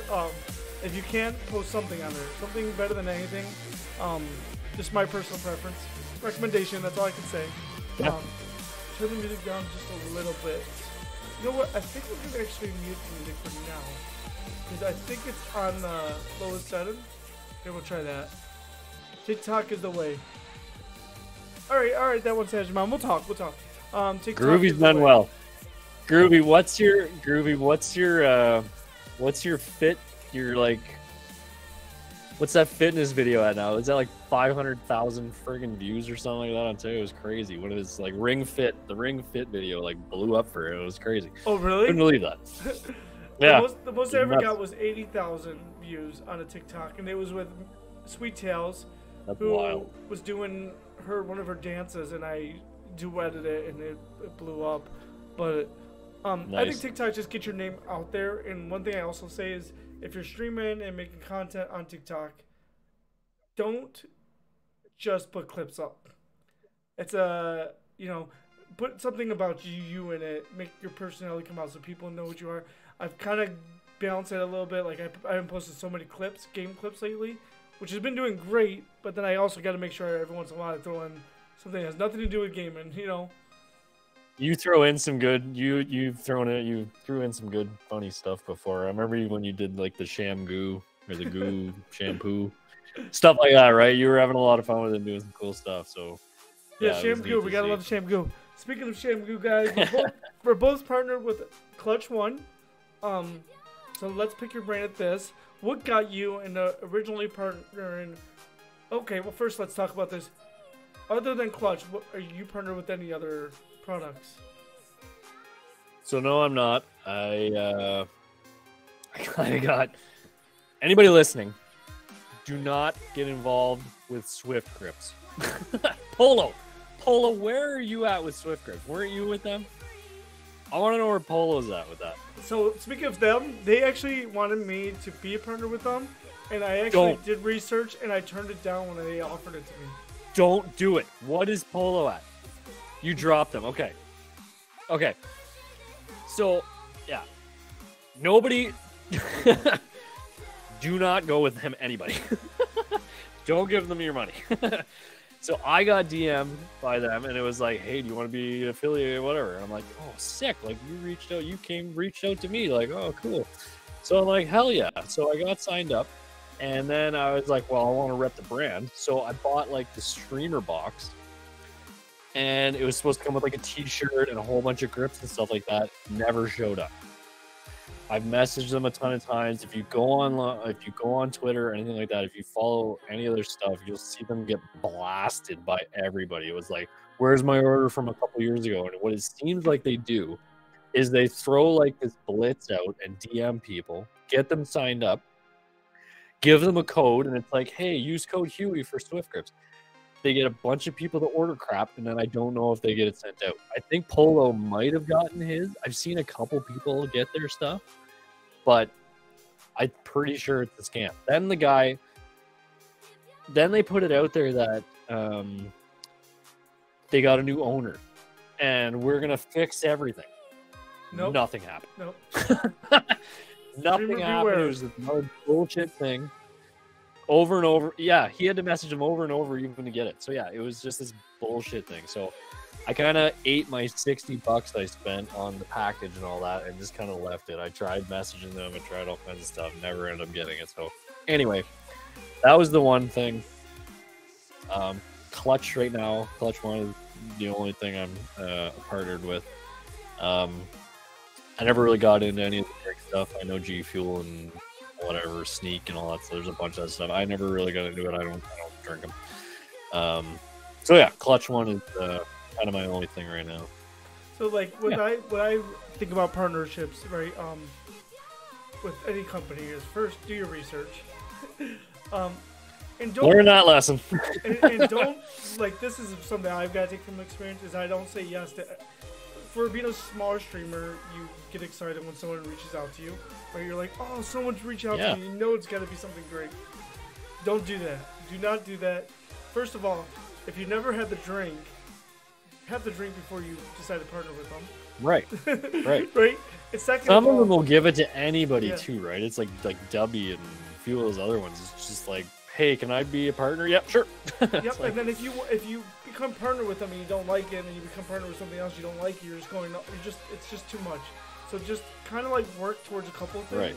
If you can, post something on there. Something better than anything. Just my personal preference. Recommendation, that's all I can say. Yeah. Turn the music down just a little bit. You know what? I think we're going to actually mute the music for now. Because I think it's on lowest setting. Okay, we'll try that. TikTok is the way. Alright, that one says, Mom. We'll talk. TikTok Groovy's done well. Groovy, what's your fit? You're like, what's that fitness video at now? Is that like 500,000 friggin' views or something like that? I'll tell you, it was crazy. One of his like the Ring Fit video like blew up for it. It was crazy. Oh, really? Couldn't believe that. Yeah. The most I ever got was 80,000 views on a TikTok, and it was with Sweet Tails, who was doing one of her dances, and I duetted it, and it blew up. But nice. I think TikTok just gets your name out there, and one thing I also say is if you're streaming and making content on TikTok, don't just put clips up. It's a, put something about you in it. Make your personality come out so people know what you are. I've kind of balanced it a little bit. Like I haven't posted so many clips, game clips lately, which has been doing great. But then I also got to make sure every once in a while I throw in something that has nothing to do with gaming. You throw in some good. You threw in some good funny stuff before. I remember when you did like the sham goo or the goo shampoo stuff like that, right? You were having a lot of fun with it, doing some cool stuff. So yeah, sham goo. We gotta love the sham goo. Speaking of sham goo, guys, we're both partnered with Clutch One. So let's pick your brain at this. What got you into originally partnering? Okay, well first let's talk about this. Other than Clutch, are you partnered with any other products? So no, I'm not. I kind of got anybody listening. Do not get involved with Swift grips. Polo, where are you at with Swift grips? Weren't you with them? I want to know where Polo's at with that. So speaking of them, they actually wanted me to be a partner with them, and I actually did research, and I turned it down when they offered it to me. Don't do it. What is Polo at? You dropped them. Okay. So, yeah. Nobody... Do not go with them, anybody. Don't give them your money. So I got DM'd by them, and it was like, hey, do you want to be affiliated, whatever? And I'm like, oh, sick. Like, you reached out to me. Like, oh, cool. So I'm like, hell yeah. So I got signed up, and then I was like, well, I want to rep the brand. So I bought, like, the streamer box, and it was supposed to come with, like, a t-shirt and a whole bunch of grips and stuff like that. Never showed up. I've messaged them a ton of times. If you go on Twitter or anything like that, if you follow any other stuff, you'll see them get blasted by everybody. It was like, where's my order from a couple years ago? And what it seems like they do is they throw like this blitz out and DM people, get them signed up, give them a code, and it's like, hey, use code Huey for Swift grips. They get a bunch of people to order crap, and then I don't know if they get it sent out. I think Polo might have gotten his. I've seen a couple people get their stuff, but I'm pretty sure it's a scam. Then they put it out there that they got a new owner, and we're going to fix everything. Nope. Nothing happened. Nope. Nothing happened. It was another bullshit thing. Over and over. Yeah, he had to message him over and over even to get it. So yeah, it was just this bullshit thing. So I kind of ate my $60 I spent on the package and all that and just kind of left it. I tried messaging them and tried all kinds of stuff. Never ended up getting it. So anyway, that was the one thing. Clutch right now. Clutch One is the only thing I'm partnered with. I never really got into any of the big stuff. I know G Fuel and whatever, Sneak and all that. So there's a bunch of that stuff. I never really got into it. I don't drink them. So yeah, Clutch One is kind of my only thing right now. So like when I think about partnerships, right? With any company, is first do your research. And don't learn that lesson. and don't, like, this is something I've got to take from experience, is I don't say yes to. For being a smaller streamer, you get excited when someone reaches out to you, or you're like, oh, someone's reached out to me. You know it's got to be something great. Don't do that. Do not do that. First of all, if you never had the drink, have the drink before you decide to partner with them. Right. Right. And second, some of them will give it to anybody too, right? It's like W and a few of those other ones. It's just like, hey, can I be a partner? Yep, sure. Yep. Like, and then if you become partner with them and you don't like it, and you become partner with something else you don't like, you're just going. It's just too much. So just kind of like work towards a couple of things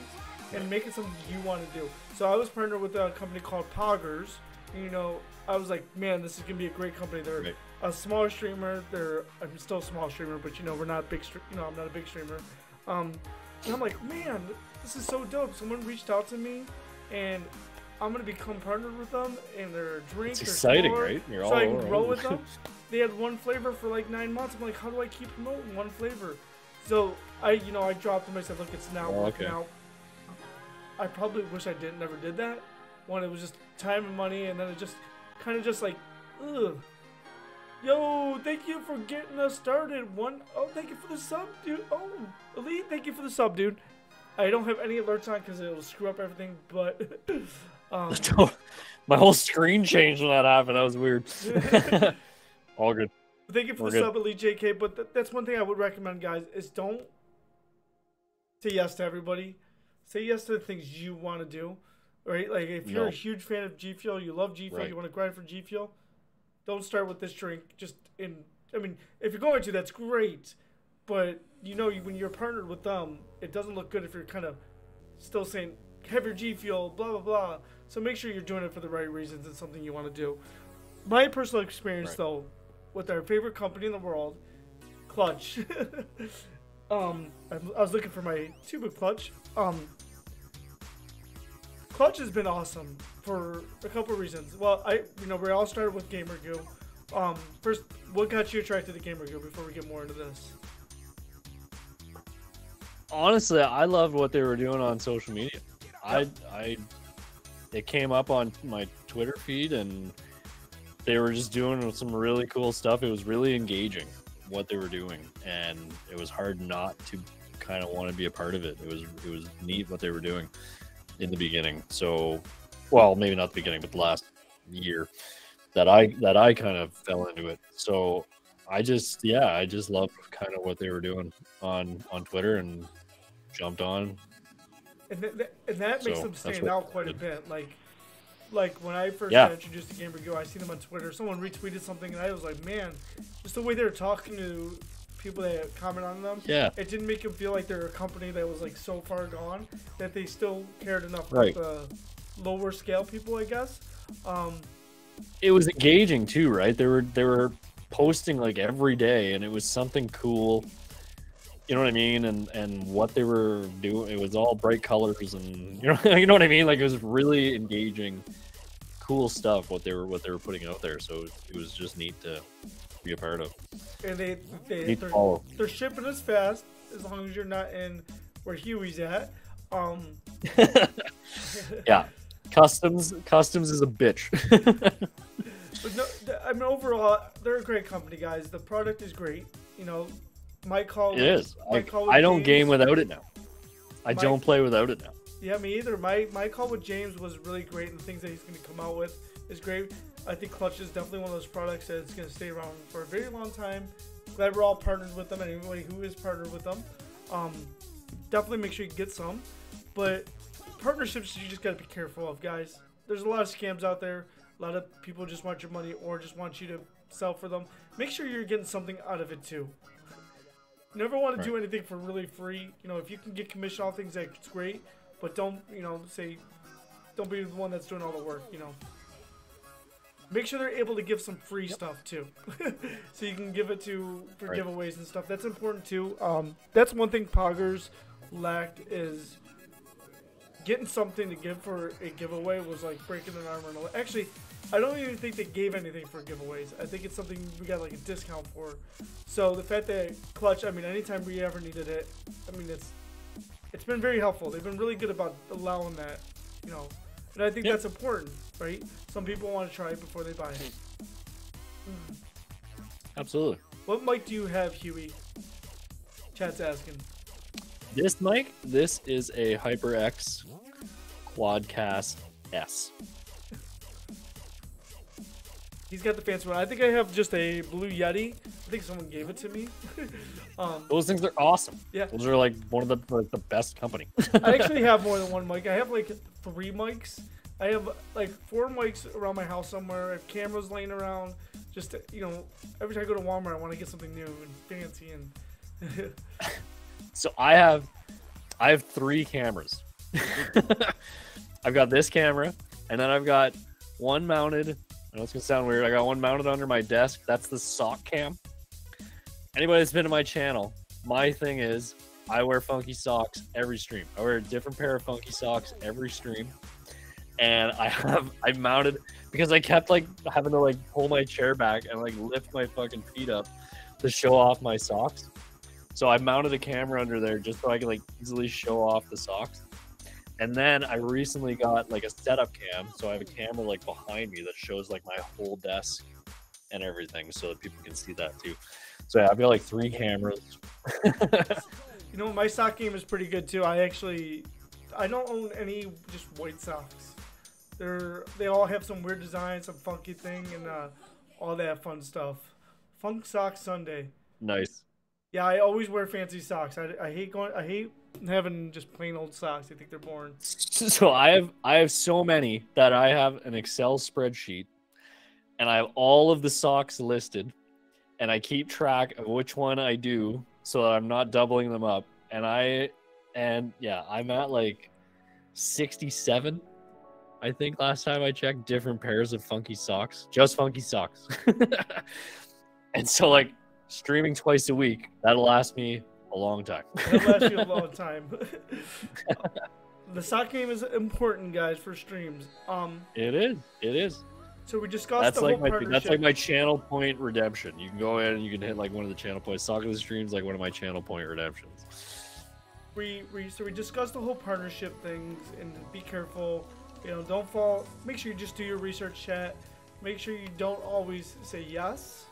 and make it something you want to do. So I was partnered with a company called Poggers. You know, I was like, man, this is gonna be a great company. They're a smaller streamer. I'm still a small streamer, but you know, we're not big. I'm not a big streamer. And I'm like, man, this is so dope. Someone reached out to me, and I'm gonna become partnered with them, and their drink. It's exciting, store, right? You're so all I can grow with them. They had one flavor for like 9 months. I'm like, how do I keep promoting one flavor? So I dropped them. I said, look, it's now working out. I probably wish I never did that. One, it was just time and money, and then it just kind of just like, ugh. Yo, thank you for getting us started. Oh, thank you for the sub, dude. Oh, Elite, thank you for the sub, dude. I don't have any alerts on because it'll screw up everything. But my whole screen changed when that happened. That was weird. All good. Thank you for the sub, Elite JK. But that's one thing I would recommend, guys, is don't say yes to everybody. Say yes to the things you want to do, right? Like if you're a huge fan of G Fuel, you love G Fuel, you want to grind for G Fuel, don't start with this drink. I mean, if you're going to, that's great. But you know, when you're partnered with them, it doesn't look good if you're kind of still saying, have your G Fuel, blah, blah, blah. So make sure you're doing it for the right reasons and something you want to do. My personal experience, though, with our favorite company in the world, Clutch. I was looking for my tuba clutch. Clutch has been awesome for a couple of reasons. Well, we all started with Gamer Goo. First, what got you attracted to Gamer Goo before we get more into this? Honestly, I loved what they were doing on social media. It came up on my Twitter feed, and they were just doing some really cool stuff. It was really engaging what they were doing, and it was hard not to kind of want to be a part of it. It was neat what they were doing in the beginning. So, well, maybe not the beginning, but the last year that I kind of fell into it. So I just loved kind of what they were doing on Twitter and jumped on. And that makes them stand out quite a bit. Like when I first got introduced to Gamer Goo, I seen them on Twitter. Someone retweeted something, and I was like, man, just the way they were talking to people that comment on them, it didn't make them feel like they're a company that was like so far gone that they still cared enough with the lower scale people, I guess. It was engaging too, right? They were posting like every day, and it was something cool. You know what I mean? And what they were doing, it was all bright colors, and you know what I mean? Like it was really engaging, cool stuff what they were putting out there. So it was just neat to be a part of. And they're shipping us fast as long as you're not in where Huey's at. Yeah, customs is a bitch. But no, I mean overall, they're a great company, guys. The product is great. You know. My call is. I don't game without it now. I don't play without it now. Yeah, me either. My call with James was really great, and the things that he's going to come out with is great. I think Clutch is definitely one of those products that's going to stay around for a very long time. Glad we're all partnered with them, and anybody who is partnered with them. Definitely make sure you get some. But partnerships, you just got to be careful of, guys. There's a lot of scams out there. A lot of people just want your money or just want you to sell for them. Make sure you're getting something out of it, too. You never want to do anything for really free. You know, if you can get commission off things, that's great. But don't be the one that's doing all the work, you know. Make sure they're able to give some free stuff, too. So you can give it for giveaways and stuff. That's important, too. That's one thing Poggers lacked is getting something to give for a giveaway was like breaking an arm or no. Actually, I don't even think they gave anything for giveaways. I think it's something we got like a discount for. So the fact that Clutch, I mean, anytime we ever needed it, I mean, it's been very helpful. They've been really good about allowing that, you know. And I think that's important, right? Some people want to try it before they buy it. Absolutely. What mic do you have, Huey? Chat's asking. This mic, this is a HyperX Quadcast S. He's got the fancy one. I think I have just a Blue Yeti. I think someone gave it to me. Those things are awesome. Yeah. Those are like one of the best company. I actually have more than one mic. I have like 3 mics. I have like 4 mics around my house somewhere. I have cameras laying around. Just, you know, every time I go to Walmart, I want to get something new and fancy. And So I have 3 cameras. I've got this camera, and then I've got one mounted. I know it's gonna sound weird. I got one mounted under my desk. That's the sock cam. Anybody that's been to my channel, my thing is I wear funky socks every stream. I wear a different pair of funky socks every stream. And I mounted because I kept like having to like pull my chair back and like lift my fucking feet up to show off my socks. So I mounted a camera under there just so I could like easily show off the socks. And then I recently got like a setup cam, so I have a camera like behind me that shows like my whole desk and everything, so that people can see that too. So yeah, I've got like 3 cameras. You know, my sock game is pretty good too. I don't own any just white socks. They all have some weird design, some funky thing, and all that fun stuff. Funk Sock Sunday. Nice. Yeah, I always wear fancy socks. I hate having just plain old socks. I think they're boring. So I have so many that I have an Excel spreadsheet, and I have all of the socks listed, and I keep track of which one I do so that I'm not doubling them up. And yeah, I'm at like 67. I think last time I checked, different pairs of funky socks, just funky socks. And so like streaming twice a week, that'll last me a long time. That'll last you a long time. The sock game is important, guys, for streams. It is. So we discussed That's the like whole my partnership. that's like my channel point redemption. You can go in and you can hit like one of the channel points. Soccer the streams like one of my channel point redemptions. We discussed the whole partnership things, and be careful. You know, don't fall. Make sure you just do your research, chat. Make sure you don't always say yes.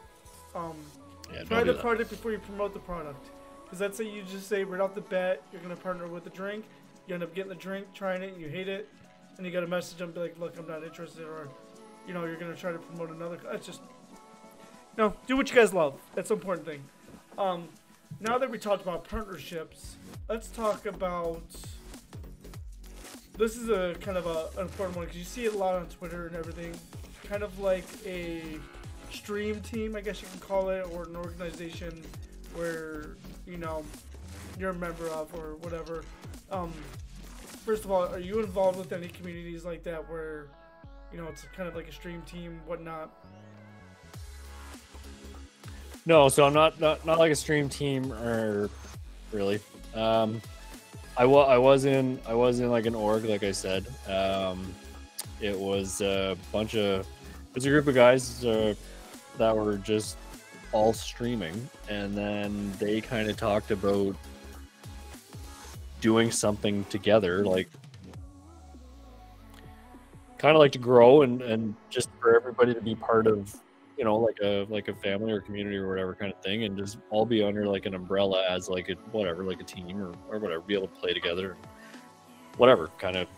Try the product before you promote the product. Because let's say you just say right off the bat you're gonna partner with the drink. You end up getting the drink, trying it, and you hate it, and you got a message them be like, "Look, I'm not interested," or you know, you're gonna try to promote another. That's just, do what you guys love. That's the important thing. Now that we talked about partnerships, let's talk about. This is a kind of an important one because you see it a lot on Twitter and everything. Kind of like a stream team, I guess you can call it, or an organization where you're a member of or whatever. First of all, are you involved with any communities like that where it's kind of like a stream team, whatnot? No, so I'm not like a stream team or really. I was in like an org, like I said. It was a group of guys that were just all streaming, and then they kind of talked about doing something together, like kind of like to grow and just for everybody to be part of, like a family or community or whatever kind of thing, and just all be under like an umbrella as like a team or whatever, be able to play together and whatever kind of.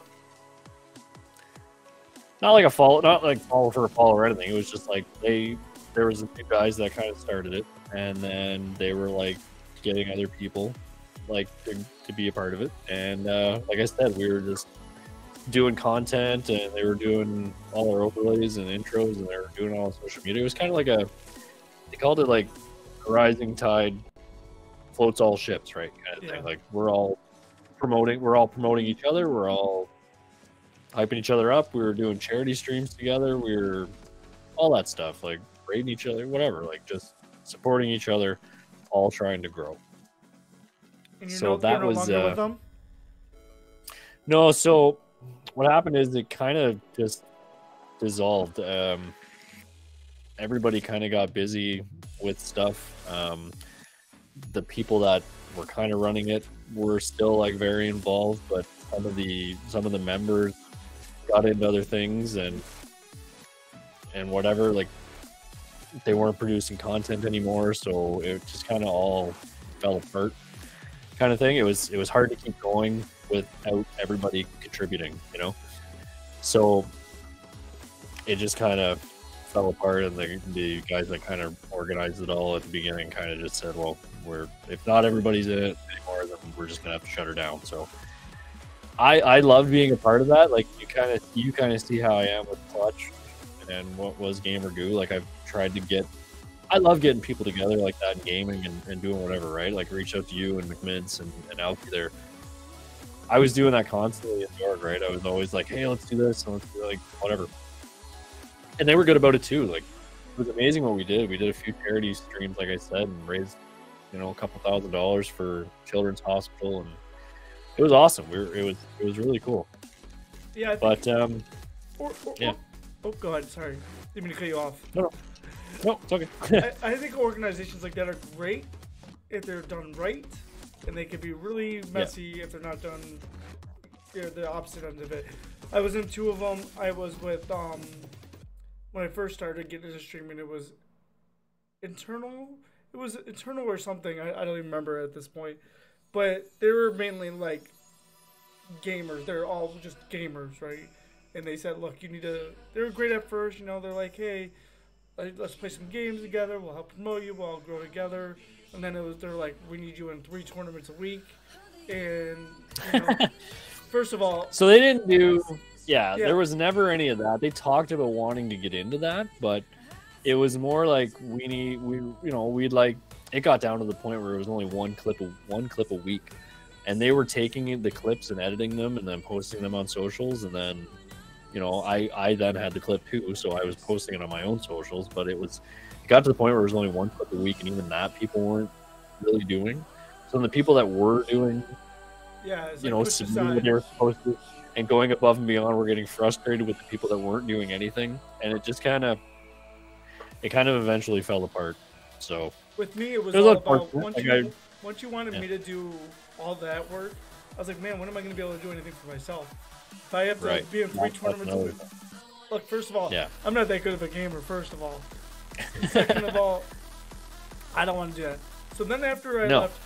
Not like follow for a follow or anything. It was just like there was a few guys that kind of started it, and then they were like getting other people like to be a part of it. And like I said, we were just doing content, and they were doing all our overlays and intros, and they were doing all on social media. It was kind of like they called it like a rising tide floats all ships, right? Kind of thing. Like we're all promoting each other. We're all hyping each other up. We were doing charity streams together. We were all that stuff, like rating each other, whatever, like just supporting each other, all trying to grow. And so that was with them? No. So what happened is it kind of just dissolved. Everybody kind of got busy with stuff. The people that were kind of running it were still like very involved, but some of the members got into other things and whatever, like they weren't producing content anymore, so it just kind of all fell apart kind of thing. It was hard to keep going without everybody contributing, so it just kind of fell apart, and the guys that kind of organized it all at the beginning kind of just said, well, if not everybody's in it anymore, then we're just gonna have to shut her down. So I love being a part of that. Like you kind of see how I am with Clutch and what was Gamer Goo. Like I love getting people together like that in gaming and doing whatever, right? Like reach out to you and McMints and Alfie there. I was doing that constantly in the org, right? I was always like, hey, let's do this, and let's do like whatever. And they were good about it too. Like it was amazing what we did. We did a few charity streams, like I said, and raised a couple $1,000s for Children's Hospital, and it was awesome. It was really cool. Yeah, yeah. Oh, go ahead. Sorry, didn't mean to cut you off. No, it's okay. I think organizations like that are great if they're done right, and they can be really messy if they're not done. The opposite end of it. I was in two of them. I was with when I first started getting into streaming. It was internal. It was internal or something. I don't even remember at this point. but they were mainly like gamers. They're all just gamers, right? And they said, look, you need to. They were great at first, you know. They're like, hey, let's play some games together. We'll help promote you. We'll all grow together. And then they're like, we need you in 3 tournaments a week. And you know, first of all, so they didn't do. Yeah, there was never any of that. They talked about wanting to get into that, but it was more like we'd like. It got down to the point where it was only one clip a week, and they were taking the clips and editing them and then posting them on socials, and then. You know, I then had the clip too, so I was posting it on my own socials, but it got to the point where it was only one clip a week, and even that people weren't really doing. So the people that were doing, submitting what they were supposed to and going above and beyond were getting frustrated with the people that weren't doing anything, and it just kind of eventually fell apart. So with me, it was all about once you wanted me to do all that work, I was like, man, when am I going to be able to do anything for myself? If I have to be in 3 tournaments a week. Look, first of all, I'm not that good of a gamer, first of all. Second of all, I don't want to do that. So then after I left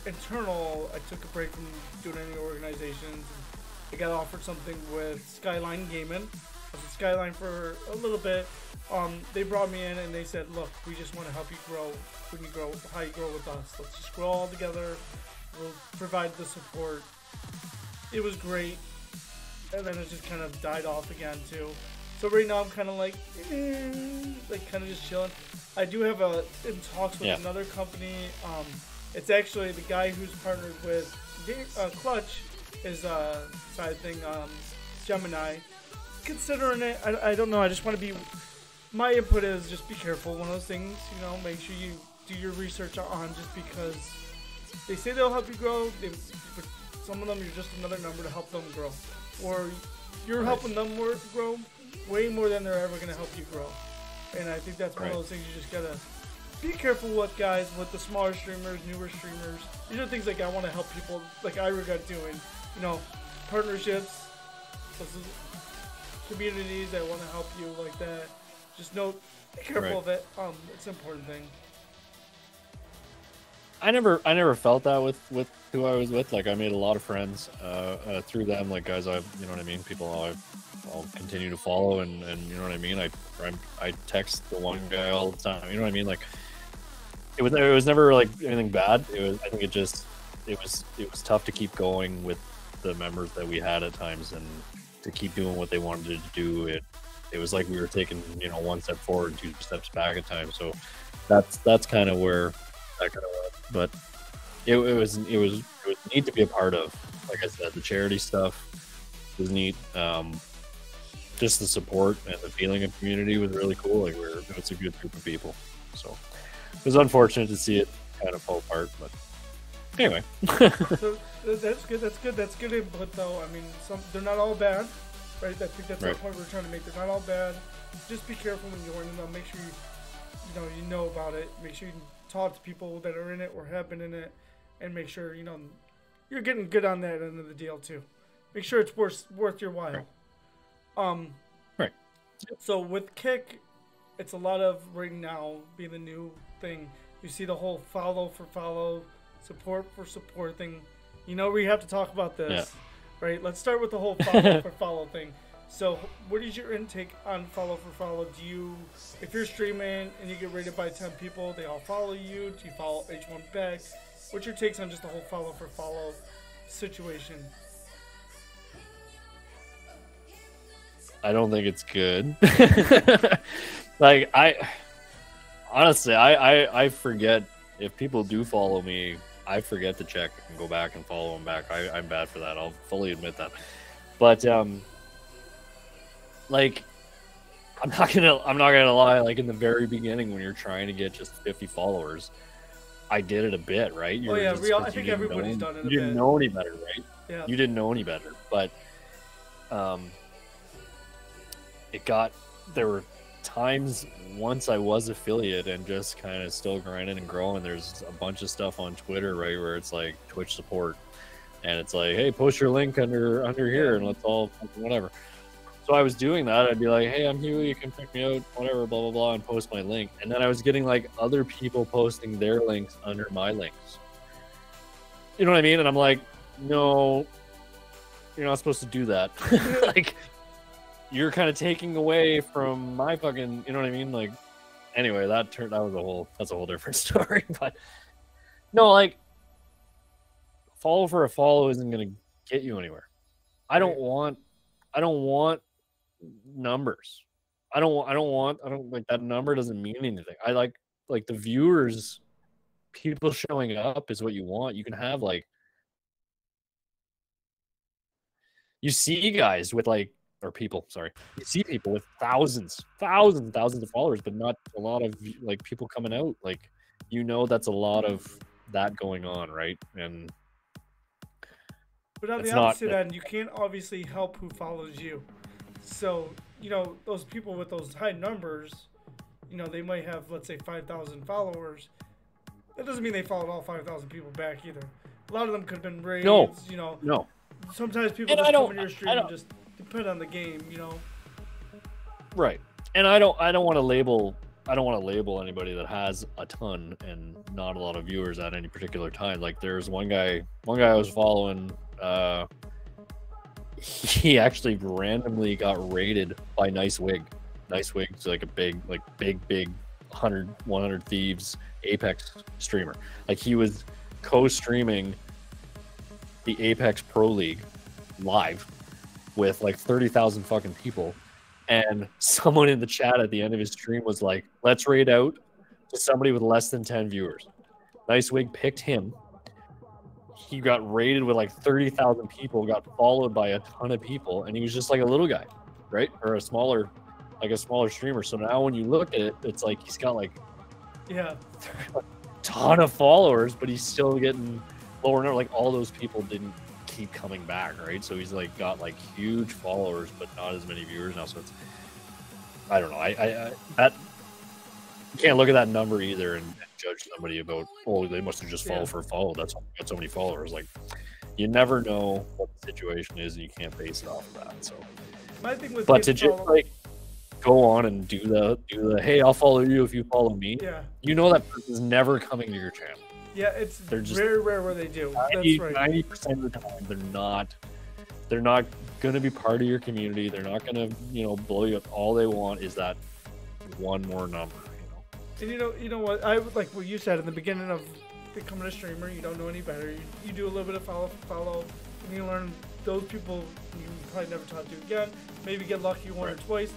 Internal, I took a break from doing any organizations. I got offered something with Skyline Gaming. I was at Skyline for a little bit. They brought me in and they said, look, we just want to help you grow when you grow, how you grow with us. Let's just grow all together. We'll provide the support. It was great. And then it just kind of died off again too. So right now I'm kind of like kind of just chilling. I do have in talks with another company. It's actually the guy who's partnered with Clutch, his side thing, Gemini. Considering it, I don't know. I just want to be. My input is just be careful. One of those things, you know. Make sure you do your research on just because they say they'll help you grow. But some of them, you're just another number to help them grow. Or you're helping them grow way more than they're ever going to help you grow. And I think that's one of those things you just got to be careful with, guys, with the smaller streamers, newer streamers. These are things like I want to help people, like I regret doing. You know, partnerships, communities that want to help you like that. Just be careful of it. It's an important thing. I never felt that with who I was with. Like I made a lot of friends through them, like guys you know what I mean, people I'll continue to follow and you know what I mean. I text the one guy all the time, you know what I mean. Like it was never like anything bad. I think it was tough to keep going with the members that we had at times and to keep doing what they wanted to do. It was like we were taking, you know, 1 step forward and 2 steps back at times. So that's kind of where that kind of went. But it was neat to be a part of. Like I said, the charity stuff was neat. Just the support and the feeling of community was really cool. Like it was a good group of people. So it was unfortunate to see it kind of fall apart, but anyway. So that's good. That's good input, though. I mean, they're not all bad, right? I think that's the point we're trying to make. They're not all bad. Just be careful when you're joining them. Make sure you know about it. Make sure you talk to people that are in it or have been in it, and make sure you're getting good on that end of the deal too. Make sure it's worth your while. Right. So with Kick, it's a lot of right now being the new thing. You see the whole follow for follow, support for support thing. You know we have to talk about this, right? Let's start with the whole follow for follow thing. So what is your intake on follow for follow? If you're streaming and you get rated by 10 people, they all follow you? Do you follow H1 back? What's your takes on just the whole follow for follow situation? I don't think it's good. Like honestly, I forget if people do follow me. I forget to check and go back and follow them back. I'm bad for that. I'll fully admit that. But like I'm not gonna lie. Like in the very beginning, when you're trying to get just 50 followers, I did it a bit, right? I think everybody's done it. You didn't know any better, right? Yeah. You didn't know any better, but there were times once I was affiliate and just kind of still grinding and growing. There's a bunch of stuff on Twitter, right, where it's like Twitch support, and it's like, hey, post your link under here, and let's all whatever. So I was doing that. I'd be like, hey, I'm Huey, you can pick me out, whatever, blah blah blah, and post my link. And then I was getting like other people posting their links under my links, You know what I mean? And I'm like, no, you're not supposed to do that. Like, you're kind of taking away from my fucking, you know what I mean? Like, anyway, that's a whole different story. But no, like, follow for a follow isn't gonna get you anywhere. I don't want numbers. I don't like that number doesn't mean anything. I like the viewers, people showing up is what you want. You can have like, you see guys with like, or people, sorry, you see people with thousands of followers, but not a lot of like people coming out. Like, you know, that's a lot of that going on, right? And but on the opposite end, you can't obviously help who follows you. So, you know, those people with those high numbers, you know, they might have, let's say, 5,000 followers. That doesn't mean they followed all 5,000 people back either. A lot of them could have been raids, you know. No. Sometimes people just come in your stream and just depend on the game, you know. Right. And I don't want to label anybody that has a ton and not a lot of viewers at any particular time. Like, there's one guy I was following, he actually randomly got raided by Nice Wig. Nice Wig's like a big 100 Thieves Apex streamer. Like, he was co-streaming the Apex Pro League live with like 30,000 fucking people, and someone in the chat at the end of his stream was like, let's raid out to somebody with less than 10 viewers. Nice Wig picked him. He got raided with like 30,000 people, got followed by a ton of people, and he was just like a little guy, right? Or a smaller streamer. So now when you look at it, it's like he's got like a ton of followers, but he's still getting lower number. Like, all those people didn't keep coming back, right? So he's like got like huge followers, but not as many viewers now. So it's, I don't know. I you can't look at that number either and judge somebody about, oh, they must have just followed for a follow. That's why they got so many followers. Like, you never know what the situation is, and you can't base it off of that. So, my thing with but to just like go on and do the hey, I'll follow you if you follow me. Yeah. You know that person's never coming to your channel. Yeah, it's very rare where they do. That's right. 90% of the time, they're not gonna be part of your community. They're not gonna, you know, blow you up. All they want is that one more number. And you know what? I would like what you said in the beginning of becoming a streamer. You don't know any better. You do a little bit of follow, and you learn those people you probably never talk to again. Maybe get lucky one or twice.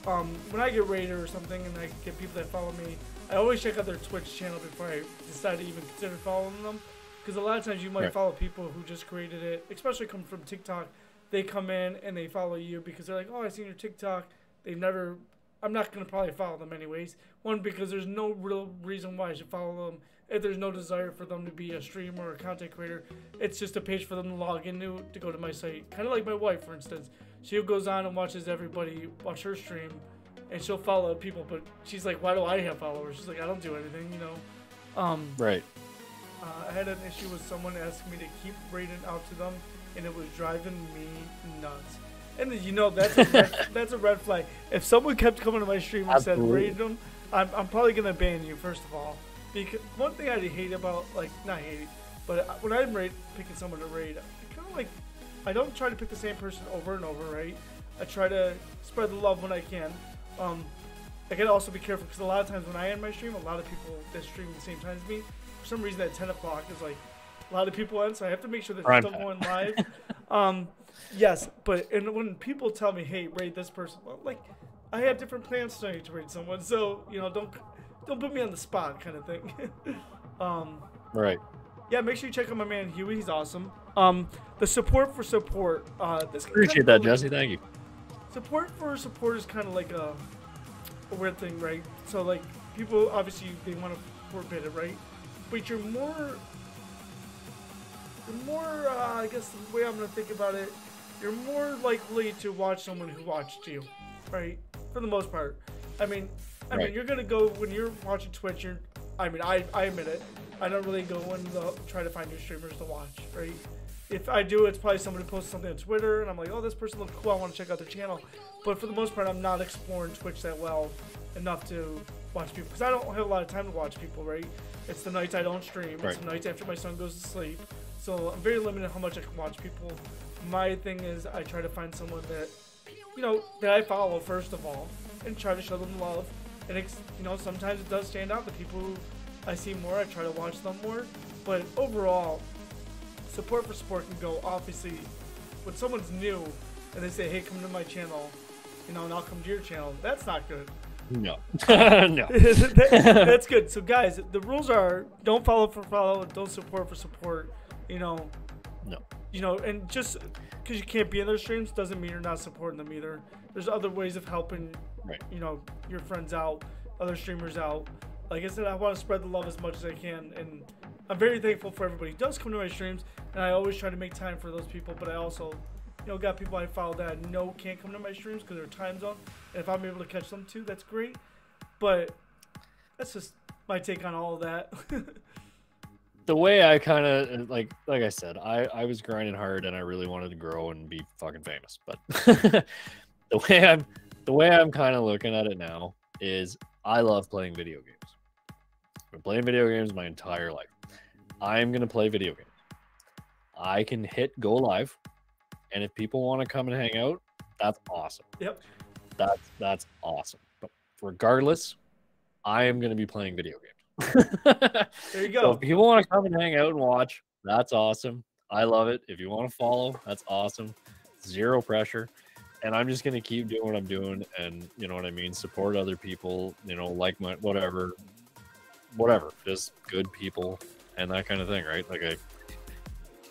When I get raided or something, and I get people that follow me, I always check out their Twitch channel before I decide to even consider following them. Because a lot of times you might follow people who just created it, especially coming from TikTok. They come in and they follow you because they're like, oh, I seen your TikTok. I'm not going to probably follow them anyways. One, because there's no real reason why I should follow them if there's no desire for them to be a streamer or a content creator. It's just a page for them to log into to go to my site. Kind of like my wife, for instance. She goes on and watches everybody watch her stream, and she'll follow people, but she's like, why do I have followers? She's like, I don't do anything, you know. Right. I had an issue with someone asking me to keep raiding out to them, and it was driving me nuts. And you know, that's a red flag. If someone kept coming to my stream and said raid them, I'm probably gonna ban you, first of all. Because one thing I hate about, like, not hate, but when I'm picking someone to raid, I don't try to pick the same person over and over, right? I try to spread the love when I can. I gotta also be careful because a lot of times when I end my stream, a lot of people that stream at the same time as me, for some reason at 10 o'clock is like a lot of people end, so I have to make sure that they're still going live. Yes, but when people tell me, hey, raid this person, well, like, I have different plans tonight to raid someone, so, you know, don't put me on the spot, kind of thing. Right. Yeah, make sure you check out my man Huey. He's awesome. The support for support. Appreciate that, Jesse. Thank you. Support for support is kind of like a weird thing, right? So, like, people obviously they want to forbid it, right? But you're more. I guess the way I'm gonna think about it, you're more likely to watch someone who watched you, right? For the most part. I mean, you're gonna go when you're watching Twitch. I admit it. I don't really go and try to find new streamers to watch, right? If I do, it's probably somebody posted something on Twitter, and I'm like, oh, this person looks cool, I want to check out their channel. But for the most part, I'm not exploring Twitch that well enough to watch people, because I don't have a lot of time to watch people, right? It's the nights I don't stream. It's the nights after my son goes to sleep. So I'm very limited how much I can watch people. My thing is I try to find someone that, that I follow first of all, and try to show them love. And sometimes it does stand out. The people who I see more, I try to watch them more. But overall, support for sport can go, obviously, when someone's new and they say, hey, come to my channel, and I'll come to your channel, that's not good. No. No. That's good. So, guys, the rules are don't follow for follow, don't support for support, No. And just because you can't be in their streams doesn't mean you're not supporting them either. There's other ways of helping, right. Your friends out, other streamers out. Like I said, I want to spread the love as much as I can, and I'm very thankful for everybody who does come to my streams, and I always try to make time for those people, but I also, got people I follow that I know can't come to my streams because they're time zone, and if I'm able to catch them too, that's great, but that's just my take on all of that. The way I kind of, like I said, I was grinding hard, and I really wanted to grow and be fucking famous, but the way I'm kind of looking at it now is I love playing video games. I've been playing video games my entire life. I'm going to play video games. I can hit go live, and if people want to come and hang out, that's awesome. Yep. That's awesome. But regardless, I am going to be playing video games. There you go. So if people want to come and hang out and watch, that's awesome. I love it. If you want to follow, that's awesome. Zero pressure. And I'm just going to keep doing what I'm doing, and you know what I mean, support other people, like my whatever, just good people and that kind of thing, right? Like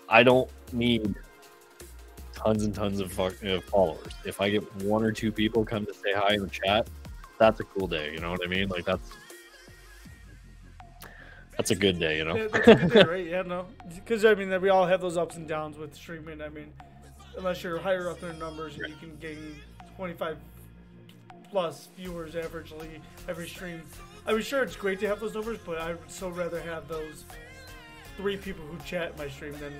I don't need tons and tons of followers. If I get one or two people come to say hi in the chat, that's a cool day. You know what I mean? Like that's a good day, Yeah, that's a good day, right? Yeah, no, because I mean, we all have those ups and downs with streaming. I mean, unless you're higher up in numbers and you can gain 25 plus viewers averagely every stream. I mean, sure, it's great to have those numbers, but I would so rather have those 3 people who chat my stream than,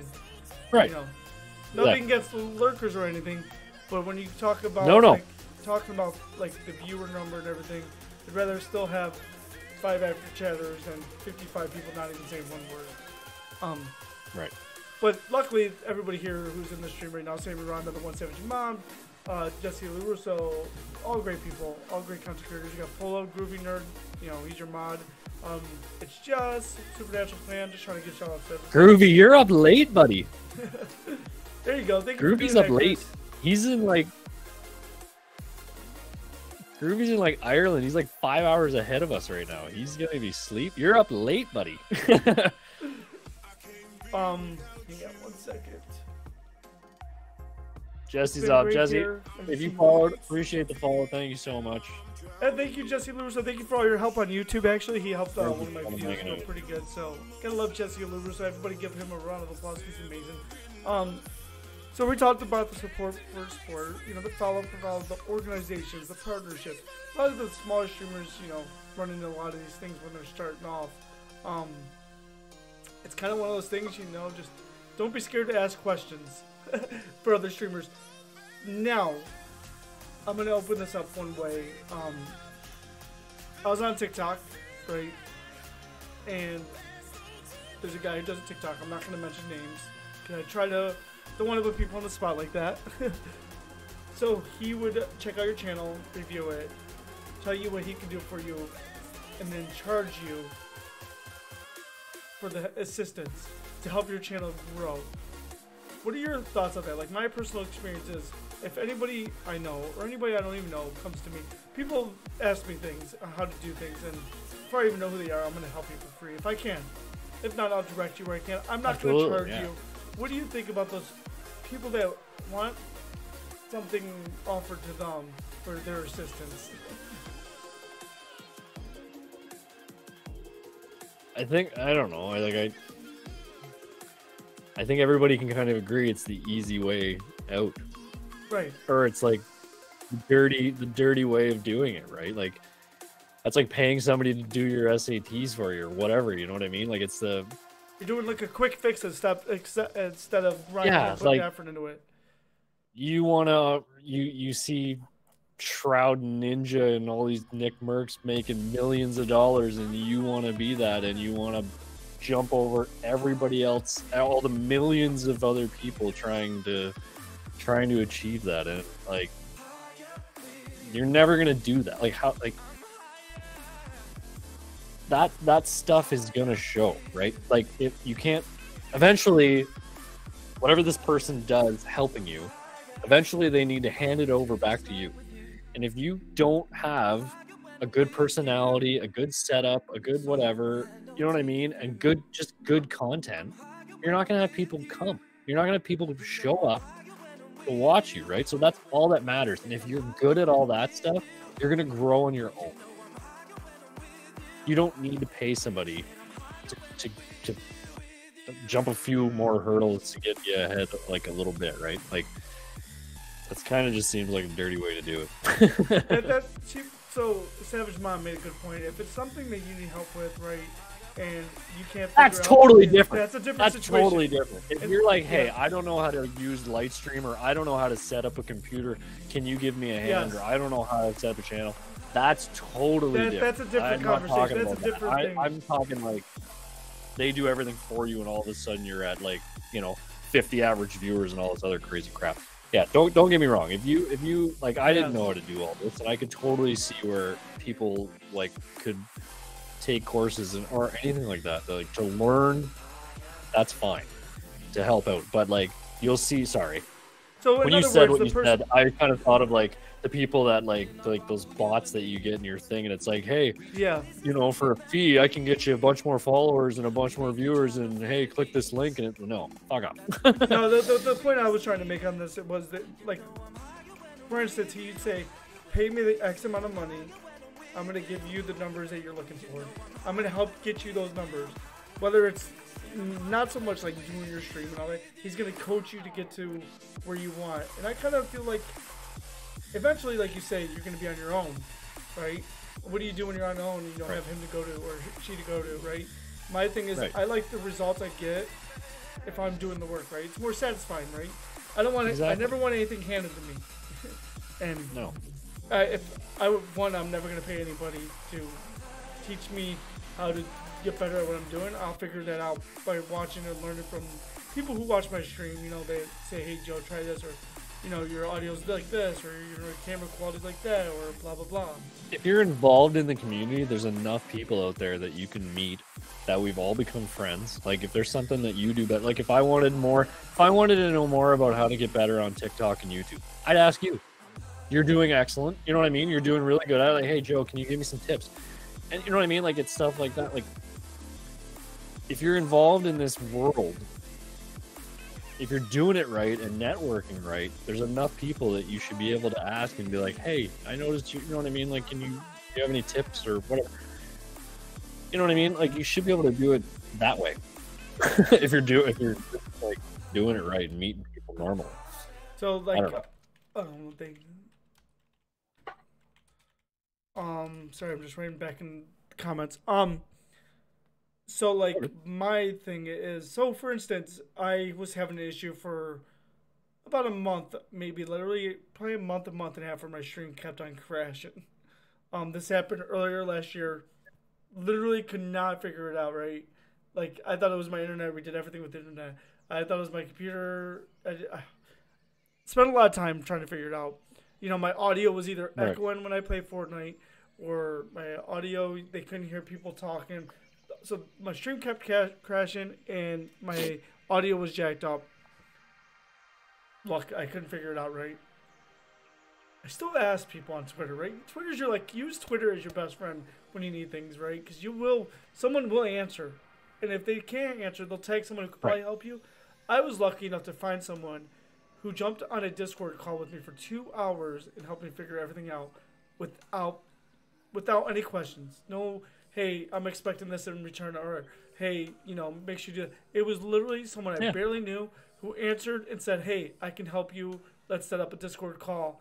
right. Nothing against the lurkers or anything, but when you talk about talking about like the viewer number and everything, I'd rather still have 5 active chatters than 55 people not even saying one word. Right. But luckily, everybody here who's in the stream right now, Sammy Ronda, the 117 Mom, Jesse LaRusso, all great people, all great content creators. You got Polo, Groovy Nerd, he's your mod. It's just Supernatural Plan, just trying to get shout outs to everybody. Groovy, you're up late, buddy. There you go. Thank Groovy's you up late. He's in Groovy's in Ireland. He's 5 hours ahead of us right now. He's gonna be asleep. You're up late, buddy. Hang on 1 second. Jesse's up. Jesse, if you followed, appreciate the follow. Thank you so much. And thank you, Jesse LaRusso. Thank you for all your help on YouTube. Actually, he helped one of my videos go pretty good. So, gotta love Jesse LaRusso. Everybody give him a round of applause. He's amazing. So we talked about the support for sport. The follow for the organizations, the partnerships. A lot of the smaller streamers, run into a lot of these things when they're starting off. It's kind of one of those things, just don't be scared to ask questions for other streamers. Now, I'm going to open this up one way. I was on TikTok, right? And there's a guy who does a TikTok. I'm not going to mention names. Because I try to don't want to put people on the spot like that. So he would check out your channel, review it, tell you what he can do for you, and then charge you for the assistance to help your channel grow. What are your thoughts on that? Like, my personal experience is, if anybody I know, or anybody I don't even know, comes to me, people ask me things, how to do things, and before I even know who they are, I'm going to help you for free if I can. If not, I'll direct you where I can. I'm not going to charge you. What do you think about those people that want something offered to them for their assistance? I don't know. I think everybody can kind of agree it's the easy way out. Right. Or it's the dirty way of doing it, right? That's like paying somebody to do your SATs for you or whatever, you know what I mean? You're doing a quick fix instead of grinding and putting effort into it. You see Shroud Ninja and all these Nick Mercs making millions of dollars, and you want to be that, and you want to jump over everybody else, all the millions of other people trying to achieve that, and like you're never gonna do that. Like how like that stuff is gonna show, right? Like if you can't eventually whatever this person does helping you, eventually they need to hand it over back to you. And if you don't have a good personality, a good setup, a good whatever, you know what I mean, and just good content, you're not gonna have people come. You're not gonna have people show up to watch you, right? So that's all that matters. And if you're good at all that stuff, you're gonna grow on your own. You don't need to pay somebody to jump a few more hurdles to get you ahead like a little bit, right? Like that's kind of just seems like a dirty way to do it. So Savage Mom made a good point. If it's something that you need help with, right, and you can't, that's totally different. That's a different situation. That's totally different. If you're like, hey, I don't know how to use Lightstream, or I don't know how to set up a computer, can you give me a hand? Or I don't know how to set up a channel. That's totally different. That's a different conversation. That's a different thing. I'm talking like they do everything for you, and all of a sudden you're at like 50 average viewers and all this other crazy crap. Yeah, don't get me wrong. If you like, I didn't know how to do all this, and I could totally see where people like could take courses or anything like that, like to learn. That's fine to help out, but like you'll see. Sorry. So when you said what you said, I kind of thought of like the people that like those bots that you get in your thing, and it's like, hey, for a fee, I can get you a bunch more followers and a bunch more viewers, and hey, click this link, and no, fuck off. No, the point I was trying to make on this was that, like, for instance, he'd say, pay me the X amount of money, I'm gonna give you the numbers that you're looking for. I'm gonna help get you those numbers, whether it's not so much like doing your stream and all that. He's gonna coach you to get to where you want, and I kind of feel like eventually, like you say, you're going to be on your own, right? What do you do when you're on your own and you don't have him to go to or she to go to, right? My thing is, I like the results I get if I'm doing the work, right? It's more satisfying, right? I don't want I never want anything handed to me. And no, I'm never going to pay anybody to teach me how to get better at what I'm doing. I'll figure that out by watching and learning from people who watch my stream. They say, hey, Joe, try this, or your audio's like this, or your camera quality's like that, or blah, blah, blah. If you're involved in the community, there's enough people out there that you can meet that we've all become friends. Like, if there's something that you do, but like, if I wanted to know more about how to get better on TikTok and YouTube, I'd ask you. You're doing excellent. You know what I mean? You're doing really good. I'm like, hey, Joe, can you give me some tips? And you know what I mean? Like, it's stuff like that. Like, if you're involved in this world, if you're doing it right and networking right, there's enough people that you should be able to ask and be like, hey, I noticed you know what I mean? Like, do you have any tips or whatever? You know what I mean? Like, you should be able to do it that way. if you're like doing it right and meeting people normally. So like, sorry, I'm just writing back in the comments. So, like, my thing is, so, for instance, I was having an issue for about a month, maybe literally, probably a month and a half, where my stream kept on crashing. This happened earlier last year. Literally could not figure it out, right? Like, I thought it was my internet. We did everything with the internet. I thought it was my computer. I spent a lot of time trying to figure it out. My audio was either echoing when I play Fortnite, or my audio, they couldn't hear people talking. So my stream kept crashing, and my audio was jacked up. Look, I couldn't figure it out, right? I still ask people on Twitter, right? Twitter's use Twitter as your best friend when you need things, right? Because someone will answer. And if they can't answer, they'll tag someone who could probably help you. I was lucky enough to find someone who jumped on a Discord call with me for 2 hours and helped me figure everything out without any questions. No, hey, I'm expecting this in return, or hey, make sure you do it. It was literally someone I barely knew who answered and said, hey, I can help you. Let's set up a Discord call.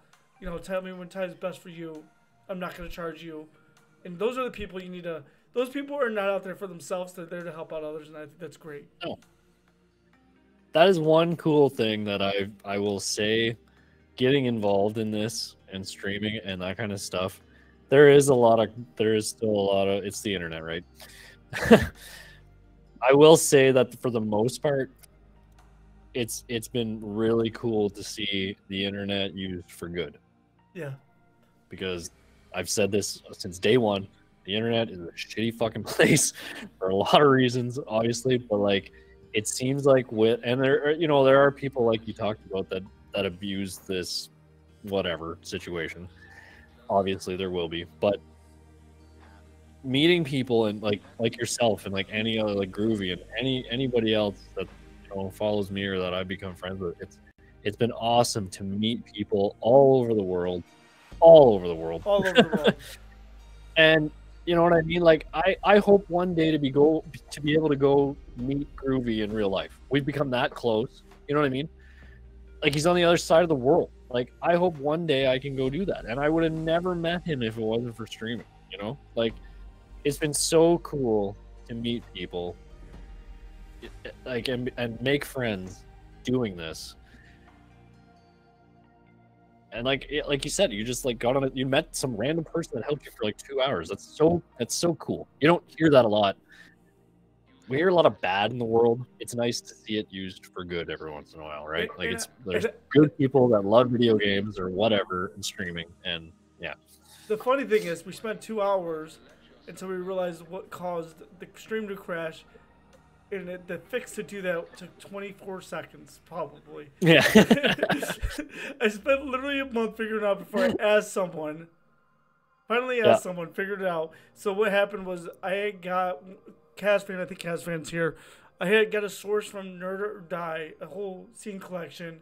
Tell me when time is best for you. I'm not going to charge you. And those are the people you need to... Those people are not out there for themselves. They're there to help out others, and I think that's great. No. That is one cool thing that I will say, getting involved in this and streaming and that kind of stuff. There is still a lot of, it's the internet, right? I will say that for the most part, it's been really cool to see the internet used for good. Yeah. Because I've said this since day one. The internet is a shitty fucking place for a lot of reasons, obviously, but like it seems like there are people like you talked about that abuse this whatever situation. Obviously there will be, but meeting people and like yourself and like any other like Groovy and anybody else that follows me or that I've become friends with, it's been awesome to meet people all over the world. All over the world. And you know what I mean? Like I hope one day to be able to go meet Groovy in real life. We've become that close. You know what I mean? Like he's on the other side of the world. Like I hope one day I can go do that. And I would have never met him if it wasn't for streaming, you know? Like it's been so cool to meet people like and make friends doing this. And like you said, you just like got on it. You met some random person that helped you for like 2 hours. That's so cool. You don't hear that a lot. We hear a lot of bad in the world. It's nice to see it used for good every once in a while, right? Like there's good people that love video games or whatever and streaming, and yeah. The funny thing is, we spent 2 hours until we realized what caused the stream to crash. And the fix to do that took 24 seconds, probably. Yeah. I spent literally a month figuring it out before I asked someone. Finally asked someone, figured it out. So what happened was I got Casfan, I think Casfan's here. I had got a source from Nerd or Die, a whole scene collection,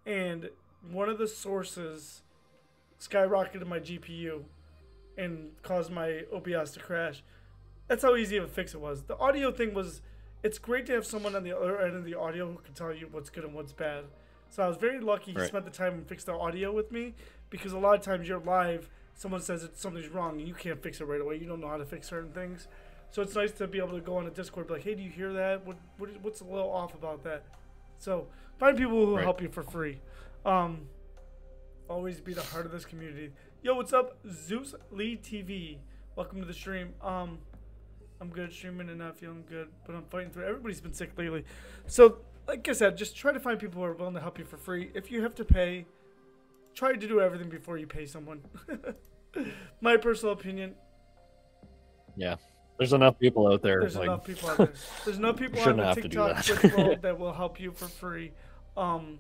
and one of the sources skyrocketed my GPU and caused my OBS to crash. That's how easy of a fix it was. The audio thing was... It's great to have someone on the other end of the audio who can tell you what's good and what's bad. So I was very lucky he spent the time and fixed the audio with me, because a lot of times you're live, someone says something's wrong and you can't fix it right away. You don't know how to fix certain things. So it's nice to be able to go on a Discord and be like, hey, do you hear that? What's a little off about that? So find people who will help you for free. Always be the heart of this community. Yo, what's up? Zeus Lee TV. Welcome to the stream. I'm good at streaming and not feeling good, but I'm fighting through it. Everybody's been sick lately. So, like I said, just try to find people who are willing to help you for free. If you have to pay, try to do everything before you pay someone. My personal opinion. Yeah. There's enough people out there. There's enough people out there. There's enough people on the TikTok Twitch world that will help you for free. Now,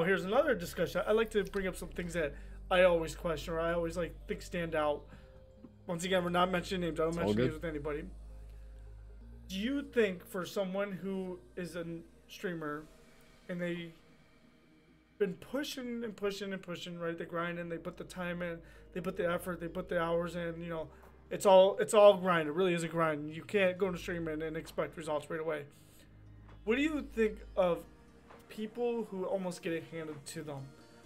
here's another discussion. I like to bring up some things that I always question or I always think stand out. Once again, we're not mentioning names. I don't mention names with anybody. Do you think for someone who is a streamer and they've been pushing and pushing and pushing, right? They grind and they put the time in, they put the effort, they put the hours in, you know, it's all grind. It really is a grind. You can't go to streaming and expect results right away. What do you think of people who almost get it handed to them?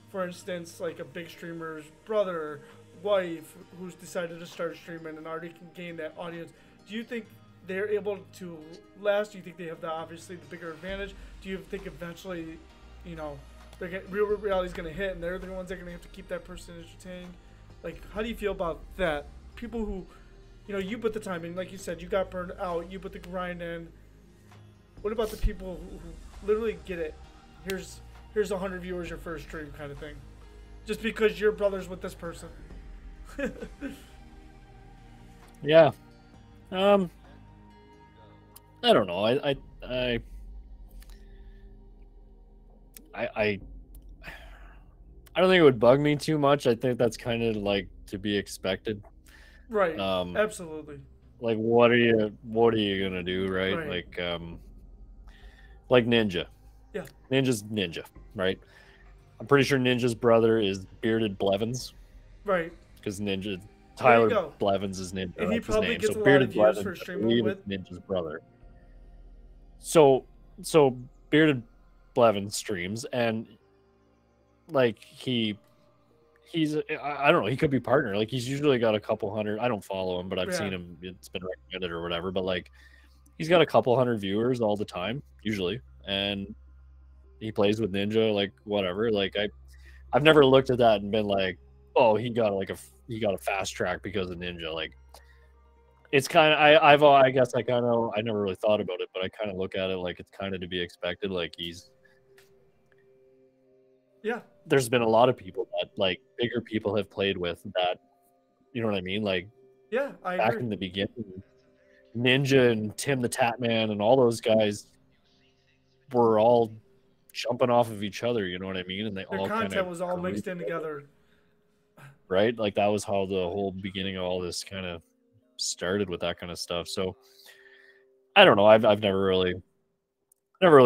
For instance, like a big streamer's brother, wife who's decided to start streaming and already can gain that audience. Do you think they're able to last? Do you think they have obviously the bigger advantage? Do you think eventually, you know, real reality's going to hit and they're the ones that are going to have to keep that person entertained? Like, how do you feel about that? People who, you know, you put the time in, like you said, you got burned out, you put the grind in. What about the people who literally get it? Here's 100 viewers your first stream kind of thing. Just because you're brothers with this person. Yeah. I don't know. I don't think it would bug me too much. I think that's kind of like to be expected. Right. Absolutely. Like what are you gonna do, right? Like Ninja. Yeah. Ninja's Ninja, right? I'm pretty sure Ninja's brother is Bearded Blevins. Right. Because Tyler Blevins is Ninja. And he probably gets so a Bearded lot of views Blevins, for streaming with Ninja's brother. So Bearded Blevins streams and like he's I don't know, he could be partner. Like he's usually got a couple hundred. I don't follow him, but I've seen him. It's been recommended or whatever. But like he's got a couple hundred viewers all the time, usually, and he plays with Ninja, like whatever. Like I've never looked at that and been like, oh, he got a fast track because of Ninja. Like it's kind of I guess I never really thought about it, but I kind of look at it like it's kind of to be expected. Like Yeah. There's been a lot of people that like bigger people have played with that, you know what I mean? Like Yeah, I back agree. in the beginning, Ninja and Tim the Tatman and all those guys were all jumping off of each other, you know what I mean? And they Their all kind content of was all grew mixed in together, together. right? Like that was how the whole beginning of all this kind of started with that kind of stuff. So I don't know. I've never really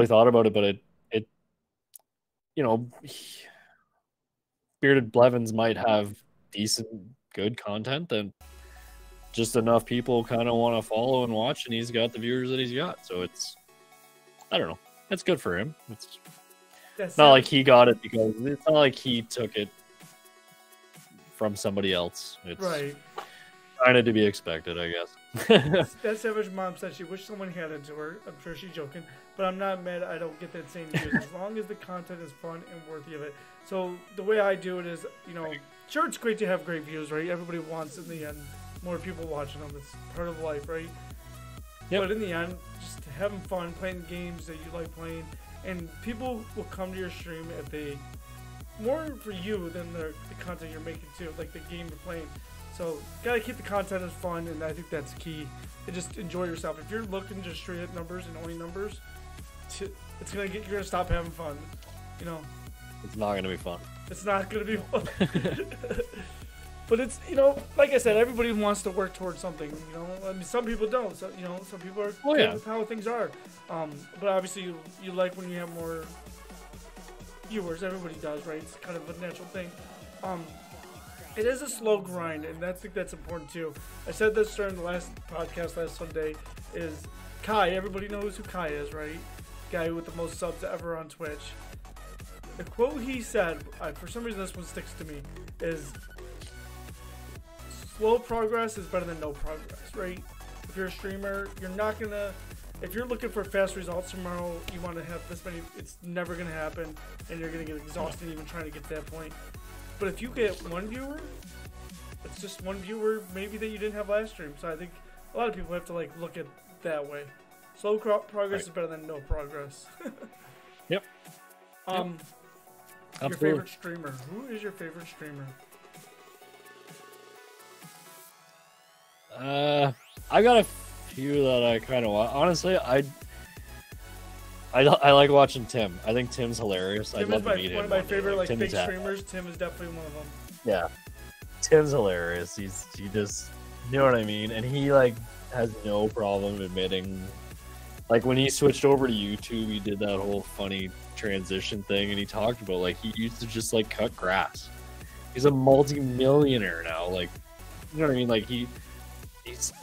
thought about it, but it you know, Bearded Blevins might have decent, good content and just enough people kind of want to follow and watch, and he's got the viewers that he's got. So it's, I don't know. It's good for him. It's not like he got it because it's not like he took it from somebody else. It's Right. kind of to be expected, I guess. That Savage Mom said she wished someone had it to her. I'm sure she's joking, but I'm not mad. I don't get that same views as long as the content is fun and worthy of it. So the way I do it is, you know, sure, it's great to have great views, right? Everybody wants in the end more people watching them. It's part of life, right? Yep. But in the end, just having fun, playing games that you like playing, and people will come to your stream if they more for you than the content you're making too, like the game you're playing. So gotta keep the content as fun, and I think that's key. And just enjoy yourself. If you're looking just straight at numbers and only numbers, it's gonna you're gonna stop having fun. You know, it's not gonna be fun. It's not gonna be fun. But it's, you know, like I said, everybody wants to work towards something. You know, I mean, some people don't. So, you know, some people are good with how things are. But obviously, you like when you have more viewers. Everybody does, right? It's kind of a natural thing. It is a slow grind, and I think that's important too. I said this during the last podcast last Sunday. Is Kai? Everybody knows who Kai is, right? Guy with the most subs ever on Twitch. The quote he said, for some reason this one sticks to me, is slow progress is better than no progress, right? If you're a streamer, you're not gonna, if you're looking for fast results tomorrow, you want to have this many, it's never gonna happen, and you're gonna get exhausted even trying to get to that point. But if you get one viewer, it's just one viewer maybe that you didn't have last stream. So I think a lot of people have to like look at that way. Slow progress is better than no progress. Yep. Your favorite streamer. Who is your favorite streamer? I got a few that I kind of want. Honestly, I like watching Tim. I think Tim's hilarious. Tim I'd love to meet him. One of my favorite like big Tim streamers. Tim is definitely one of them. Yeah, Tim's hilarious. He just, you know what I mean. And he like has no problem admitting, like when he switched over to YouTube, he did that whole funny transition thing, and he talked about like he used to just like cut grass. He's a multi-millionaire now. Like, you know what I mean? Like he's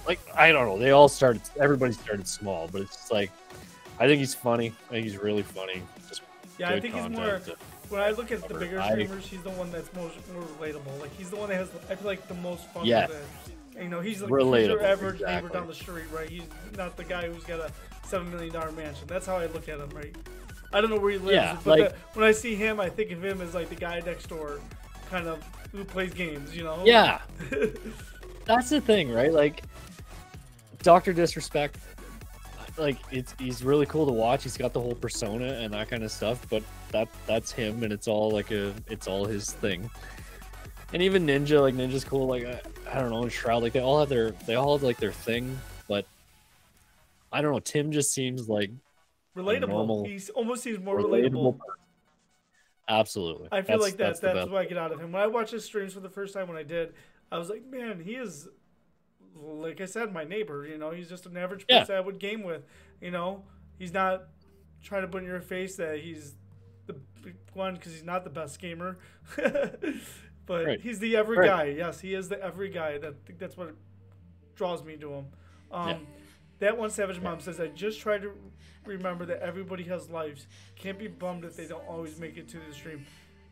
like, I don't know. Everybody started small, but it's just like, I think he's funny. I think he's really funny. Just yeah, I think he's more. When I look at the bigger streamers, he's the one that's more relatable. Like he's the one that has, I feel like, the most fun with it. And, you know, he's like your average neighbor down the street, right? He's not the guy who's got a $7 million mansion. That's how I look at him, right? I don't know where he lives, but like, when I see him, I think of him as like the guy next door, kind of who plays games. You know? Yeah. That's the thing, right? Like, Dr. Disrespect, like he's really cool to watch. He's got the whole persona and that kind of stuff, but that's him, and it's all his thing. And even Ninja, like Ninja's cool. Like I don't know, Shroud, like they all have like their thing, but I don't know. Tim just seems like relatable. He almost seems more relatable. Absolutely. I feel like that's what I get out of him. When I watched his streams for the first time, when I did, I was like, man, he is, like I said, my neighbor. You know, he's just an average person I would game with. You know, he's not trying to put in your face that he's the one, because he's not the best gamer. But he's the every guy. Yes, he is the every guy. I think that's what draws me to him. That one Savage Mom says, I just try to remember that everybody has lives. Can't be bummed if they don't always make it to the stream.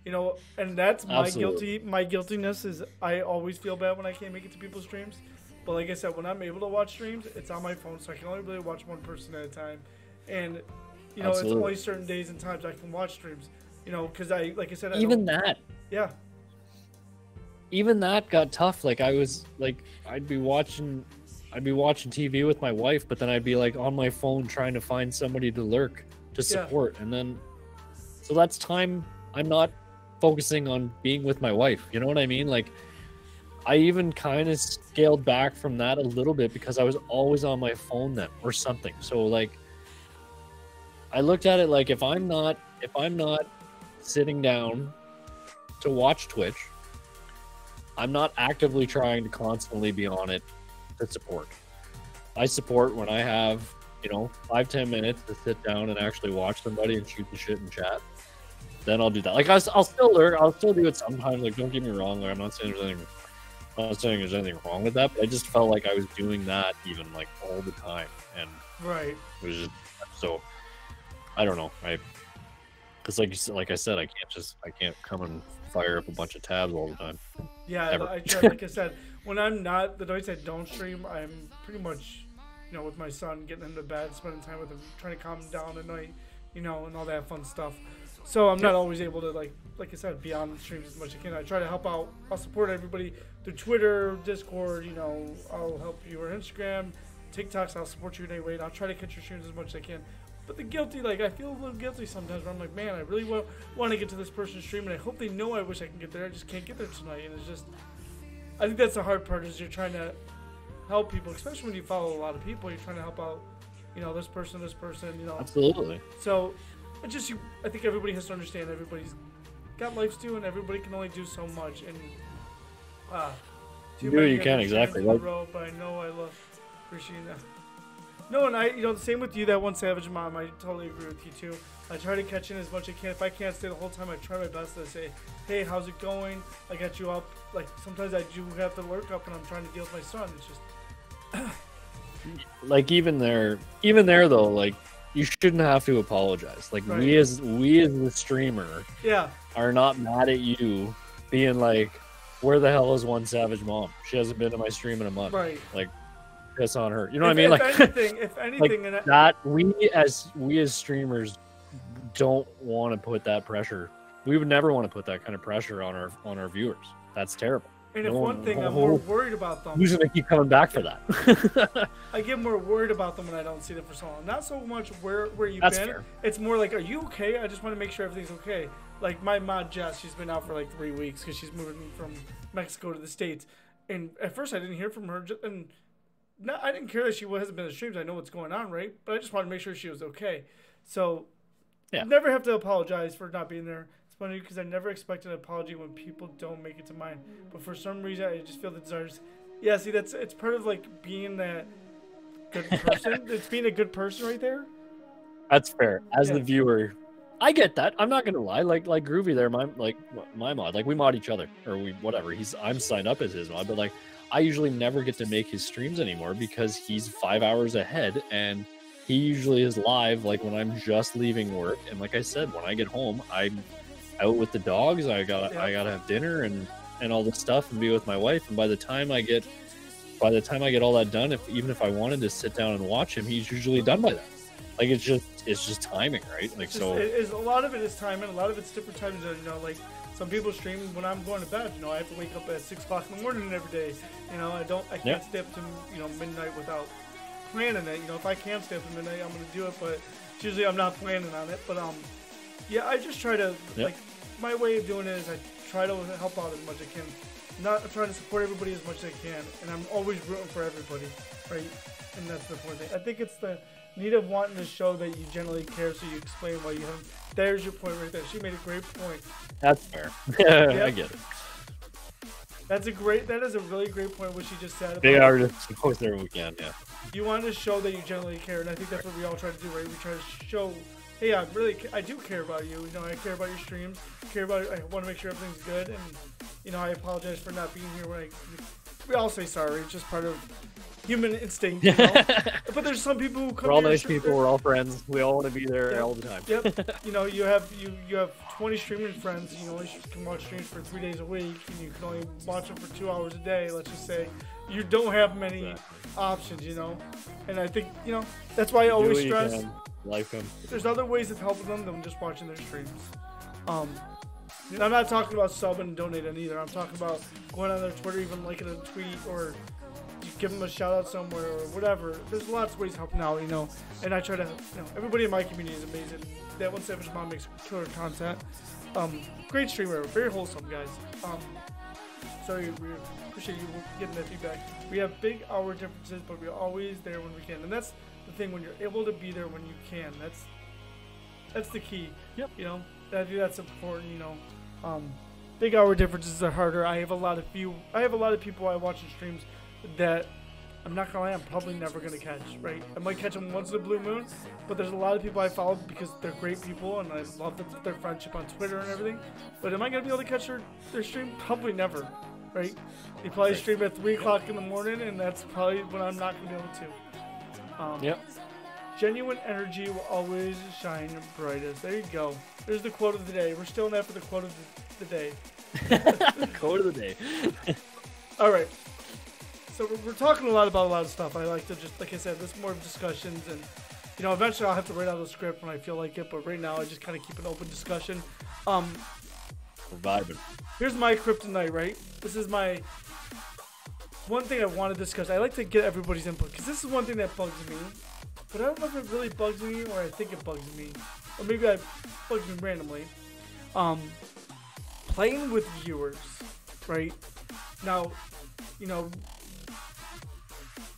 You know, and that's my guiltiness is I always feel bad when I can't make it to people's streams. But like I said, when I'm able to watch streams, it's on my phone, so I can only really watch one person at a time. And, you know, it's only certain days and times I can watch streams. You know, because like I said, even that got tough. Like I was like, I'd be watching I'd be watching TV with my wife, but then I'd be like on my phone trying to find somebody to lurk to support, and then so that's time I'm not focusing on being with my wife. You know what I mean? Like, I even kind of scaled back from that a little bit because I was always on my phone then or something. So like, I looked at it like if I'm not sitting down to watch Twitch, I'm not actively trying to constantly be on it to support. I support when I have, 5-10 minutes to sit down and actually watch somebody and shoot the shit and chat. Then I'll do that. Like I'll still lurk. I'll still do it sometimes. Like, don't get me wrong. Like, I'm not saying there's anything wrong with that, but I just felt like I was doing that even like all the time, and Right. it was just so. I don't know. Because like I said, I can't come and fire up a bunch of tabs all the time. Yeah, Ever. like I said, when I'm not, the nights I don't stream, I'm pretty much, with my son, getting him to bed, spending time with him, trying to calm him down at night, and all that fun stuff. So I'm not always able to, like I said, be on the streams as much as I can. I try to help out. I'll support everybody through Twitter, Discord, I'll help you on Instagram, TikToks, I'll support you in any way, and I'll try to catch your streams as much as I can. But the guilty, I feel a little guilty sometimes where I'm like, man, I really want to get to this person's stream, and I hope they know I wish I can get there. I just can't get there tonight. And it's just, I think that's the hard part, is you're trying to help people, especially when you follow a lot of people. You're trying to help out, this person. Absolutely. So, I think everybody has to understand everybody's got lives to, and everybody can only do so much. And you do what you can, exactly. But I know I appreciate that. No, and the same with you, that one Savage Mom. I totally agree with you too. I try to catch in as much as I can. If I can't stay the whole time, I try my best to say, hey, how's it going? I got you up. Like, sometimes I do have to lurk up, and I'm trying to deal with my son. It's just like even there though, like, you shouldn't have to apologize. Like, right. we as the streamer, are not mad at you being like, where the hell is one Savage Mom? She hasn't been to my stream in a month. Right. Like, piss on her. You know what I mean? If anything, like that we as streamers don't want to put that pressure. We would never want to put that kind of pressure on our viewers. That's terrible. And if one thing, I'm more worried about them. Who's gonna keep coming back for that? I get more worried about them when I don't see them for so long. Not so much where you've That's been. Fair. It's more like, are you okay? I just want to make sure everything's okay. Like my mod Jess, she's been out for like 3 weeks because she's moving from Mexico to the States. And at first I didn't hear from her, and I didn't care that she hasn't been in streams. I know what's going on, right? But I just wanted to make sure she was okay. So, never have to apologize for not being there. It's funny because I never expected an apology when people don't make it to mine. But for some reason, I just feel the desire. Yeah, see, it's part of like being that good person. It's being a good person right there. That's fair. As the viewer, I get that. I'm not gonna lie. Like Groovy there, my mod. Like, we mod each other, or we whatever. I'm signed up as his mod, but like, I usually never get to make his streams anymore because he's 5 hours ahead, and he usually is live like when I'm just leaving work. And like I said, when I get home, I'm out with the dogs. I gotta have dinner and all this stuff and be with my wife. And by the time I get all that done, even if I wanted to sit down and watch him, he's usually done by then. Like, it's just timing, right? Like, a lot of it is timing. A lot of it's different times. Like, some people stream when I'm going to bed. I have to wake up at 6 o'clock in the morning every day. I can't stay up to midnight without planning it. If I can stay up to midnight, I'm gonna do it. But usually I'm not planning on it. But I just try to like, my way of doing it is I try to help out as much as I can. I'm trying to support everybody as much as I can, and I'm always rooting for everybody, right? And that's the important thing. I think it's the need of wanting to show that you generally care, so you explain why you haven't. There's your point right there. She made a great point. That's fair. I get it. That is a really great point, what she just said. They are just support their weekend, yeah. You want to show that you generally care, and I think that's what we all try to do, right? We try to show, hey, I do care about you. I care about your streams. I want to make sure everything's good, and I apologize for not being here. We all say sorry. It's just part of human instinct. But there's some people who come. We're all nice people. We're all friends. We all want to be there all the time. Yep. You have 20 streaming friends. You only can watch streams for 3 days a week, and you can only watch them for 2 hours a day. Let's just say you don't have many options. And I think that's why I always stress. Life comes. There's other ways of helping them than just watching their streams. I'm not talking about subbing and donating either. I'm talking about going on their Twitter, even liking a tweet, or give them a shout out somewhere or whatever. There's lots of ways to help them out, you know. And I try to, you know, everybody in my community is amazing. That One Savage Mom makes killer content. Great streamer, very wholesome, guys. So we appreciate you getting that feedback. We have big hour differences, but we're always there when we can. And that's the thing, when you're able to be there when you can. That's the key. Yep. You know, I think that's important, you know. Big hour differences are harder. I have a lot of people I watch in streams that I'm not gonna lie, I'm probably never gonna catch, right? I might catch them once in a blue moon, but there's a lot of people I follow because they're great people and I love their friendship on Twitter and everything. But am I gonna be able to catch their stream? Probably never, right? They probably stream at 3 o'clock in the morning, and that's probably when I'm not gonna be able to. Yep. Genuine energy will always shine brightest. There you go. There's the quote of the day. We're still in that for the quote of the day. Quote of the day. All right. So we're talking a lot about a lot of stuff. I like to just, like I said, there's more discussions, and you know, eventually I'll have to write out a script when I feel like it. But right now, I just kind of keep an open discussion. We're vibing. Here's my kryptonite. Right. This is my one thing I want to discuss. I like to get everybody's input because this is one thing that bugs me. But I don't know if it really bugs me or I think it bugs me. Or maybe it bugs me randomly. Playing with viewers, right? Now, you know,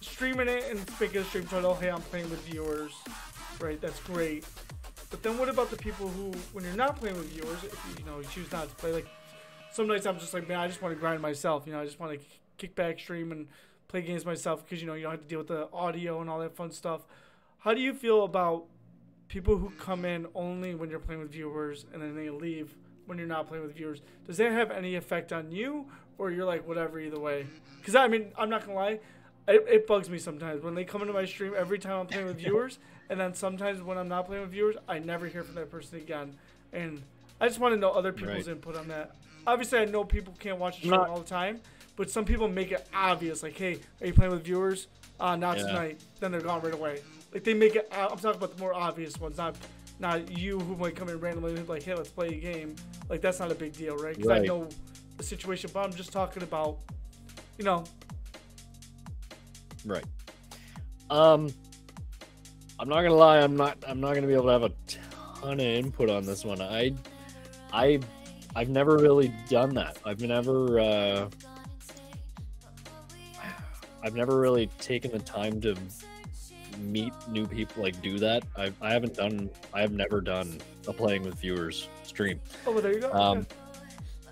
streaming it and making a stream title, hey, I'm playing with viewers, right? That's great. But then what about the people who, when you're not playing with viewers, if you know, you choose not to play, like, some nights I'm just like, man, I just want to grind myself, you know, I just want to kick back, stream, and play games myself because, you know, you don't have to deal with the audio and all that fun stuff. How do you feel about people who come in only when you're playing with viewers and then they leave when you're not playing with viewers? Does that have any effect on you, or you're like, whatever, either way? Because, I mean, I'm not going to lie, it bugs me sometimes when they come into my stream every time I'm playing with viewers, and then sometimes when I'm not playing with viewers, I never hear from that person again. And I just want to know other people's input on that. Obviously, I know people can't watch the stream all the time, but some people make it obvious, like, hey, are you playing with viewers? Not tonight. Then they're gone right away. Like, they make it, I'm talking about the more obvious ones, not you who might come in randomly and like, hey, let's play a game. Like, that's not a big deal, right? Because I know the situation, but I'm just talking about, you know. Right. I'm not gonna lie, I'm not gonna be able to have a ton of input on this one. I've never really done that. I've never really taken the time to meet new people, like do that. I have never done a playing with viewers stream. Oh, well, there you go. Okay.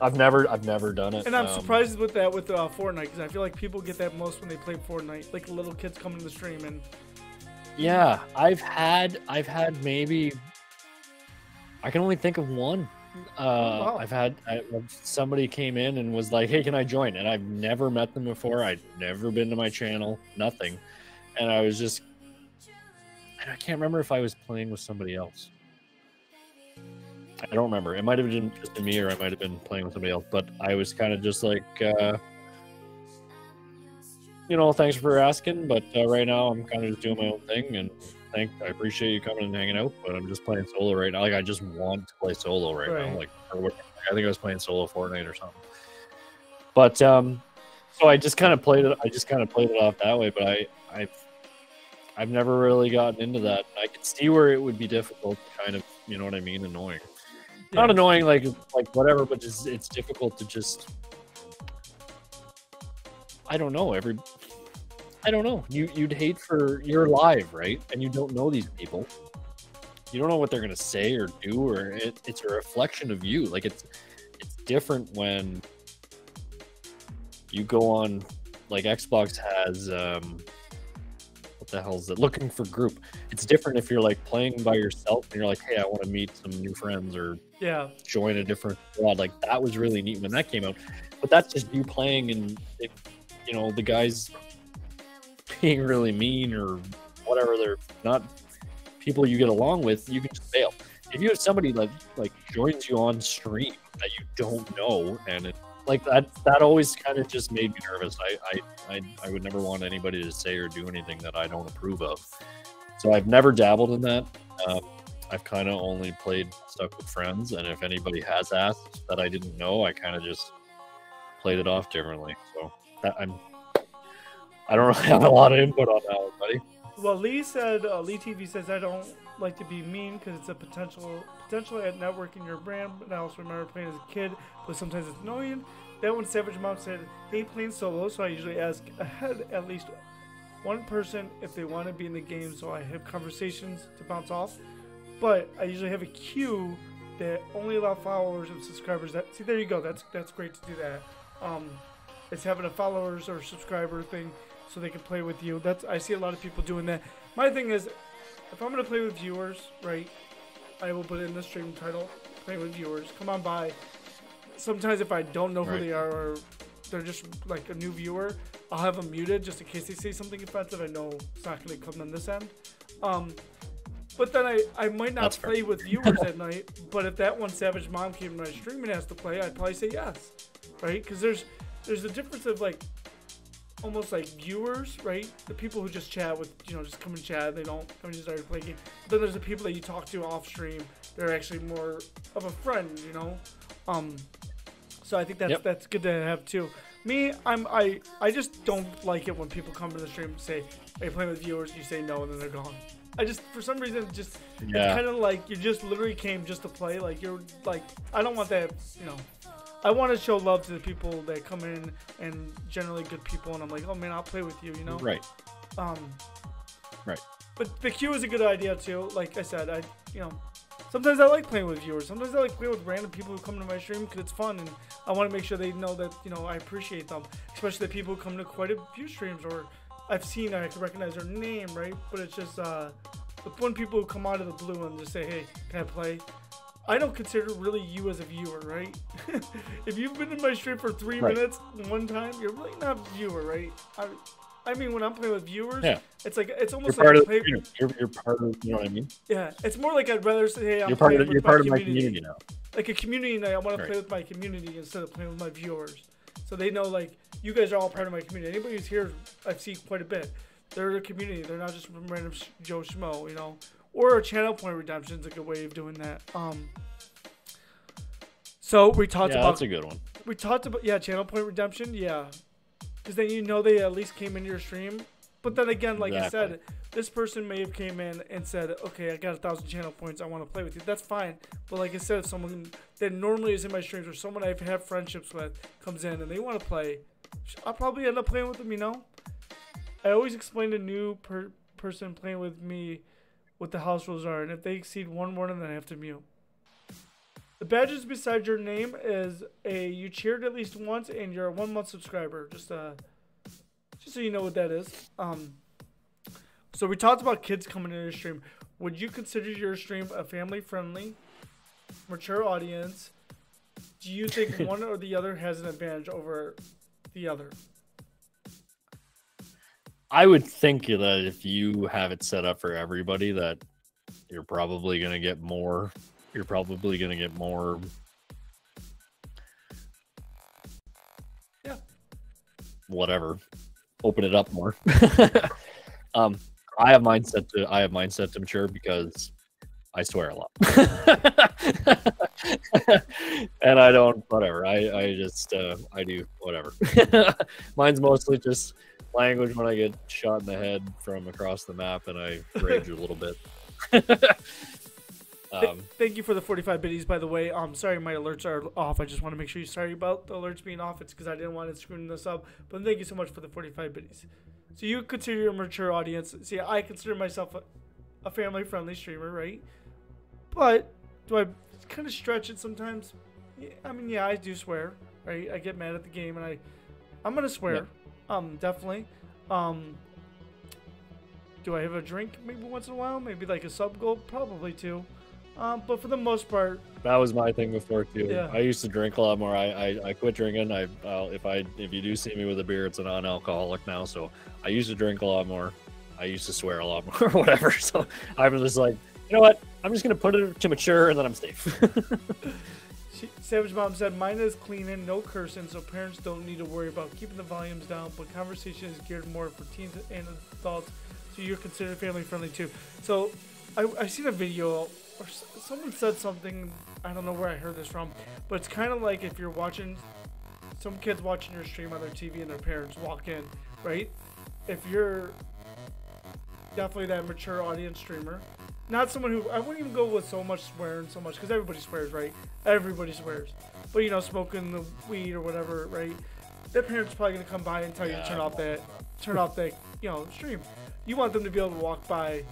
I've never done it. And I'm surprised with that with Fortnite, because I feel like people get that most when they play Fortnite, like little kids coming to the stream. And yeah, I've had maybe, I can only think of one. Wow. I've had somebody came in and was like, hey, can I join? And I've never met them before. I'd never been to my channel, nothing. And I was just, and I can't remember if I was playing with somebody else. I don't remember. It might have been just me, or I might have been playing with somebody else. But I was kind of just like, you know, thanks for asking, but right now I'm kind of just doing my own thing, and I appreciate you coming and hanging out, but I'm just playing solo right now. Like, I just want to play solo right now. Like, I think I was playing solo Fortnite or something. But so I just kind of played it. I just kind of played it off that way. But I've never really gotten into that. I could see where it would be difficult, kind of, you know what I mean, annoying. Yeah. Not annoying, like whatever, but just it's difficult to just. I don't know. I don't know. You'd hate for you're live, right? And you don't know these people. You don't know what they're gonna say or do, or it's a reflection of you. Like it's different when you go on, like Xbox has what the hell is it? Looking for group. It's different if you're like playing by yourself and you're like, hey, I want to meet some new friends or join a different squad. Like that was really neat when that came out. But that's just you playing, and if you know the guys being really mean or whatever, they're not people you get along with, you can just fail. If you have somebody like joins you on stream that you don't know, and it, like that always kind of just made me nervous. I would never want anybody to say or do anything that I don't approve of. So I've never dabbled in that. I've kind of only played stuff with friends, and if anybody has asked that I didn't know, I kind of just played it off differently. So I don't really have a lot of input on that one, buddy. Well, Lee said, Lee TV says, I don't like to be mean because it's a potential at networking your brand, but I also remember playing as a kid, but sometimes it's annoying. Then when Savage Mom said, hate playing solo, so I usually ask ahead at least one person if they want to be in the game, so I have conversations to bounce off. But I usually have a queue that only allow followers and subscribers. See, there you go. That's great to do that. It's having a followers or subscriber thing so they can play with you. I see a lot of people doing that. My thing is, if I'm going to play with viewers, right, I will put in the stream title, play with viewers. Come on by. Sometimes if I don't know who they are or they're just like a new viewer, I'll have them muted just in case they say something offensive. I know it's not going to come on this end. But then I might not play with viewers at night, but if that one Savage Mom came to my stream and asked to play, I'd probably say yes, right? Because there's a difference of like, almost like viewers, right? The people who just chat with, just come and chat, they don't come and desire to play a game. But then there's the people that you talk to off stream, they're actually more of a friend, So I think that's good to have too. Me, I just don't like it when people come to the stream and say, are you playing with viewers? You say no, and then they're gone. For some reason, it's kind of like you just literally came just to play. Like, you're like, I don't want that, I want to show love to the people that come in and generally good people. And I'm like, oh man, I'll play with you, Right. Right. But the queue is a good idea too. Like I said, sometimes I like playing with viewers. Sometimes I like playing with random people who come to my stream because it's fun. And I want to make sure they know that, I appreciate them. Especially the people who come to quite a few streams or I've seen, I can recognize their name, right? But it's just the fun people who come out of the blue and just say, hey, can I play? I don't consider really you as a viewer, right? If you've been in my stream for 3 minutes one time, you're really not a viewer, right? I mean, when I'm playing with viewers, it's like it's almost you're like you're part of, you know what I mean? Yeah, it's more like I'd rather say, hey, you're part of my community now. Like a community night, I want to play with my community instead of playing with my viewers. So they know, like, you guys are all part of my community. Anybody who's here, I've seen quite a bit. They're a community. They're not just random Joe Schmo, Or a channel point redemption is a good way of doing that. So we talked about... that's a good one. We talked about, channel point redemption, because then they at least came into your stream. But then again, like I said, this person may have came in and said, okay, I got 1,000 channel points, I want to play with you. That's fine. But like I said, if someone that normally is in my streams or someone I have friendships with comes in and they want to play, I'll probably end up playing with them, I always explain to new person playing with me what the house rules are. And if they exceed one warning, then I have to mute. The badges beside your name is you cheered at least once and you're a 1 month subscriber. Just so you know what that is. So we talked about kids coming into your stream. Would you consider your stream a family-friendly, mature audience? Do you think one or the other has an advantage over the other? I would think that if you have it set up for everybody, that you're probably going to get more. You're probably going to get more. Yeah. Whatever. Open it up more. I have mine set to mature because I swear a lot. And I don't, whatever. I just I do whatever. Mine's mostly just language when I get shot in the head from across the map and I rage a little bit. Thank you for the 45 biddies, by the way. Sorry my alerts are off. I just want to make sure you're sorry about the alerts being off. It's because I didn't want to screw this up. But thank you so much for the 45 biddies. So you consider your mature audience. See, I consider myself a family-friendly streamer, right? But do I kind of stretch it sometimes? Yeah, I mean, I do swear, right? I get mad at the game, and I'm gonna swear, definitely. Do I have a drink maybe once in a while? Maybe like a sub goal, probably too. But for the most part, that was my thing before too. Yeah. I used to drink a lot more. I quit drinking. If you do see me with a beer, it's a non-alcoholic now. So I used to drink a lot more. I used to swear a lot more, whatever. So I'm just like, you know what? I'm just gonna put it to mature, and then I'm safe. Savage Mom said, mine is clean and no cursing, so parents don't need to worry about keeping the volumes down, but conversation is geared more for teens and adults, so you're considered family friendly too. So I seen a video, or someone said something, I don't know where I heard this from, but it's kind of like if you're watching, some kids watching your stream on their TV and their parents walk in, right? if you're definitely that mature audience streamer, not someone who, I wouldn't even go with so much swearing so much, because everybody swears, right? Everybody swears. But, you know, smoking the weed or whatever, right? Their parents are probably going to come by and tell you to turn off that, you know, stream. You want them to be able to walk by.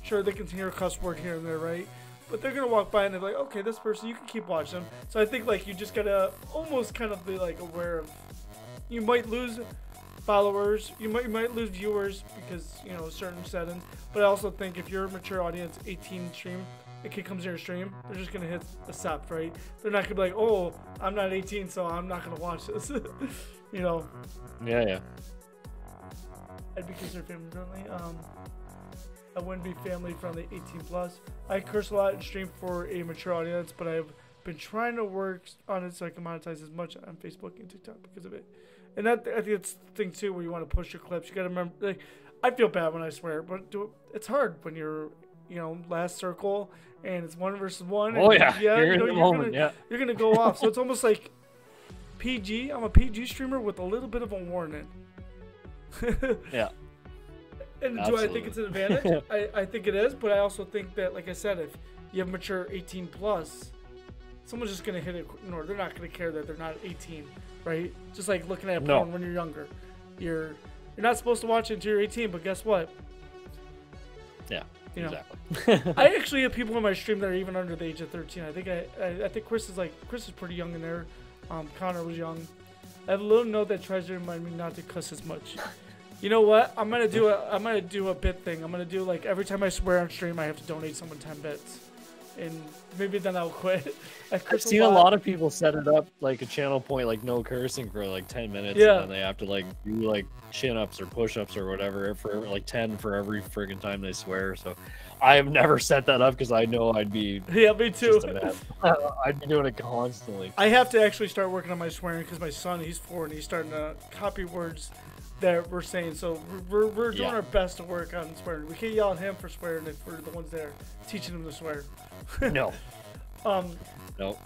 Sure, they can hear a cuss word here and there, right? But they're going to walk by and they're like, okay, this person, you can keep watching them. So I think, like, you just got to almost kind of be, like, aware of, you might lose followers, you might lose viewers because, you know, certain settings. But I also think if you're a mature audience, 18 stream, a kid comes to your stream, they're just going to hit accept, right? They're not going to be like, oh, I'm not 18, so I'm not going to watch this. You know? Yeah. I'd be considered family friendly. I wouldn't be family friendly 18 plus. I curse a lot and stream for a mature audience, but I've been trying to work on it so I can monetize as much on Facebook and TikTok because of it. And that, I think it's the thing too, where you want to push your clips. You got to remember, like, I feel bad when I swear, but it's hard when you're, you know, last circle and it's 1 versus 1. Oh yeah, you're in the moment, you're gonna go off. So it's almost like PG. I'm a PG streamer with a little bit of a warning. Yeah. And do I think it's an advantage? I think it is, but I also think that, like I said, if you have mature 18 plus, someone's just gonna hit it. No, they're not gonna care that they're not 18, right? Just like looking at porn when you're younger, you're not supposed to watch it until you're 18. But guess what? Yeah, you know, exactly. I actually have people in my stream that are even under the age of 13. I think Chris is pretty young in there. Connor was young. I have a little note that tries to remind me not to cuss as much. You know what? I'm gonna do a bit thing. I'm gonna do, like, every time I swear on stream, I have to donate someone 10 bits, and maybe then I'll quit. I've seen a lot of people set it up like a channel point, like no cursing for like 10 minutes, yeah. And then they have to like do like chin-ups or push-ups or whatever for like 10 for every friggin' time they swear. So I have never set that up because I know I'd be me too. I'd be doing it constantly. I have to actually start working on my swearing because my son, he's 4 and he's starting to copy words that we're saying. So we're doing our best to work on swearing. We can't yell at him for swearing if we're the ones there teaching him to swear. No. Nope.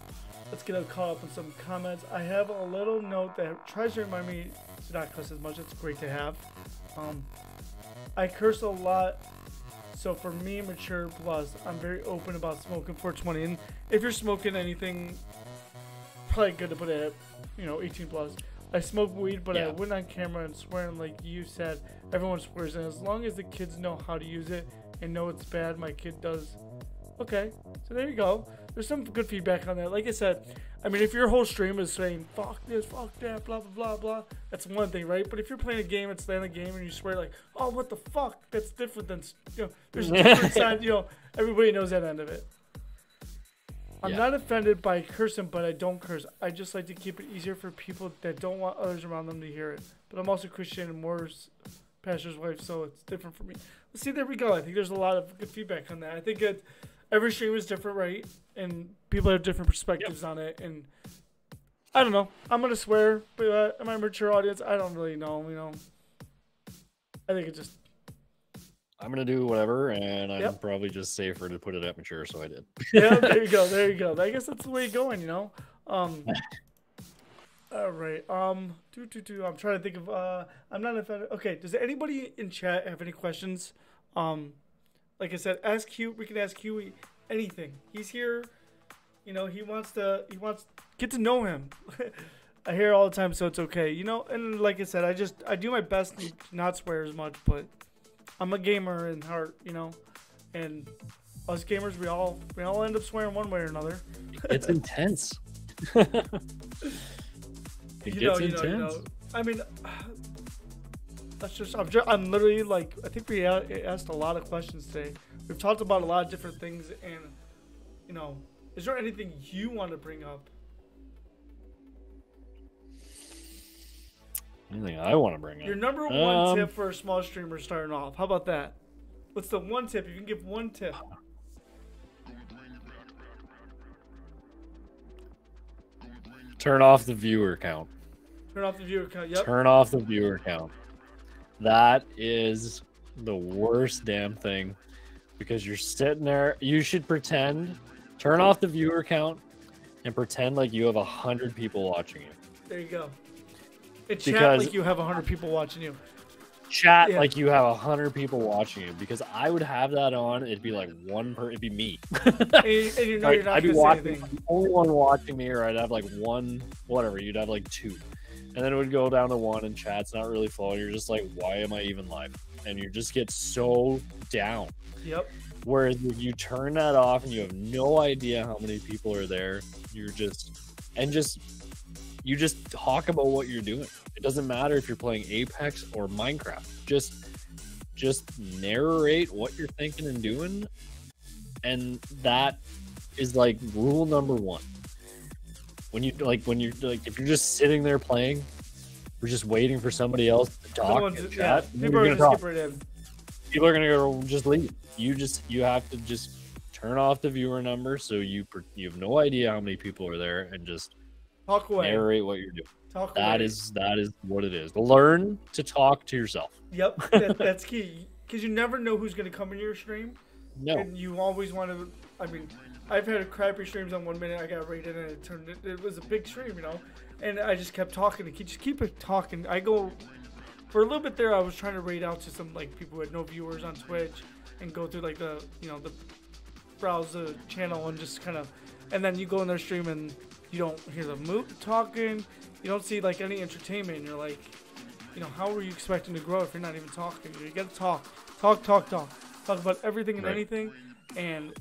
Let's get caught up on some comments. I have a little note that tries to remind me to not cuss as much. It's great to have. I curse a lot. So for me, mature plus, I'm very open about smoking 420. And if you're smoking anything, probably good to put it at, 18 plus. I smoke weed, but I went on camera and swearing like you said. Everyone swears, and as long as the kids know how to use it and know it's bad, my kid does. Okay, so there you go. There's some good feedback on that. Like I said, I mean, if your whole stream is saying, fuck this, fuck that, blah, blah, blah, blah, that's one thing, right? But if you're playing a game, it's playing a game, and you swear like, oh, what the fuck? That's different than, there's a different side, everybody knows that end of it. I'm not offended by cursing, but I don't curse. I just like to keep it easier for people that don't want others around them to hear it. But I'm also Christian and Moore's pastor's wife, so it's different for me. Let's see, there we go. I think there's a lot of good feedback on that. I think every stream is different, right? And people have different perspectives on it. And I don't know. I'm going to swear, but am I a mature audience? I don't really know, I think it just... I'm going to do whatever, and I'm probably just safer to put it at mature, so I did. Yeah, there you go. I guess that's the way you're going, All right. I'm trying to think of... I'm not offended. Okay, does anybody in chat have any questions? Like I said, ask Hugh. We can ask Huey anything. He's here. He wants get to know him. I hear it all the time, so it's okay. And like I said, I do my best to not swear as much, but I'm a gamer in heart, and us gamers, we all end up swearing one way or another. It's intense. It gets intense. I mean, I'm literally like, I think we asked a lot of questions today. We've talked about a lot of different things, and is there anything you want to bring up? Anything I want to bring up? Your number one tip for a small streamer starting off. How about that? What's the one tip? You can give one tip. Turn off the viewer count. Turn off the viewer count. Yep. Turn off the viewer count. That is the worst damn thing, because you're sitting there. You should turn off the viewer count and pretend like you have 100 people watching you. There you go. And chat like you have 100 people watching you. chat Yeah. like you have 100 people watching you, because I would have that on. It'd be like it'd be me. And you know Like, you're not I'd be gonna say watching, anything. the only one watching me, or I'd have like one, whatever. You'd have like two, and then it would go down to one, and chat's not really flowing. You're just like, why am I even live? And you just get so down. Yep. Whereas if you turn that off and you have no idea how many people are there, you just talk about what you're doing. It doesn't matter if you're playing Apex or Minecraft. Just narrate what you're thinking and doing, and that is like rule number one. When you're if you're just sitting there playing, we're just waiting for somebody else to talk and chat. People are gonna skip right in. People are gonna go just leave. You have to just turn off the viewer number, so you have no idea how many people are there, and just Talk away. narrate what you're doing. Talk That away. is what it is. Learn to talk to yourself. Yep, that's key. Because you never know who's gonna come in your stream. No. And you always want to. I mean, I've had crappy streams on 1 minute. I got rated and it was a big stream, you know. And I just kept talking and keep it talking. I go for a little bit there. I was trying to rate out to some like people who had no viewers on Twitch and go through like the browse the channel and just kind of. And then you go in their stream and you don't hear the talking. You don't see like any entertainment. And you're like, you know, how are you expecting to grow if you're not even talking? You gotta talk about everything and anything, and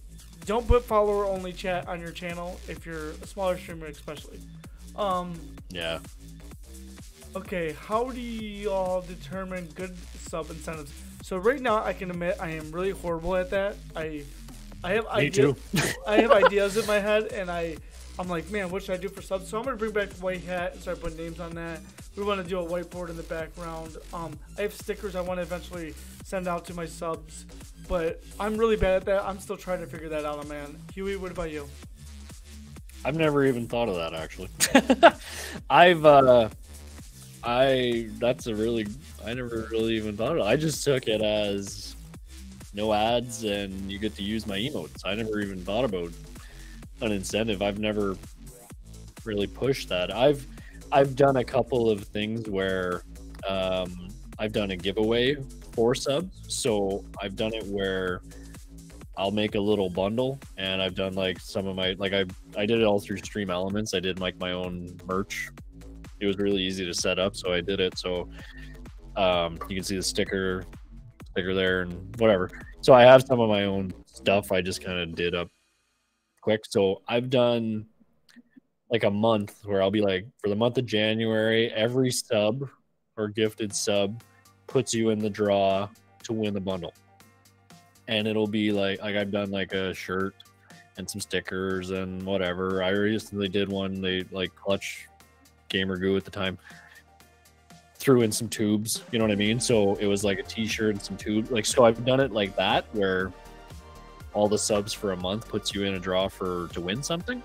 don't put follower only chat on your channel if you're a smaller streamer, especially. Yeah. Okay, how do y'all determine good sub incentives? So right now, I can admit I am really horrible at that. I have ideas. I have ideas in my head, and I'm like, man, what should I do for subs? So I'm gonna bring back the white hat and start putting names on that. We want to do a whiteboard in the background. I have stickers I want to eventually send out to my subs, but I'm really bad at that. I'm still trying to figure that out, man. Huey, what about you? I've never even thought of that, actually. I never really even thought of it. I just took it as no ads and you get to use my emotes. I never even thought about an incentive. I've never really pushed that. I've done a couple of things where I've done a giveaway for subs. So I've done it where I'll make a little bundle, and I've done like some of my, like I did it all through Stream Elements. I did like my own merch. It was really easy to set up, so I did it. So you can see the sticker there and whatever. So I have some of my own stuff I just kind of did up quick. So I've done like a month where I'll be like, for the month of January, every sub or gifted sub puts you in the draw to win the bundle. And it'll be like I've done like a shirt and some stickers and whatever. I recently did one. They like Clutch Gamer Goo at the time threw in some tubes, you know what I mean? So it was like a t-shirt and some tubes. Like, so I've done it like that, where all the subs for a month puts you in a draw to win something.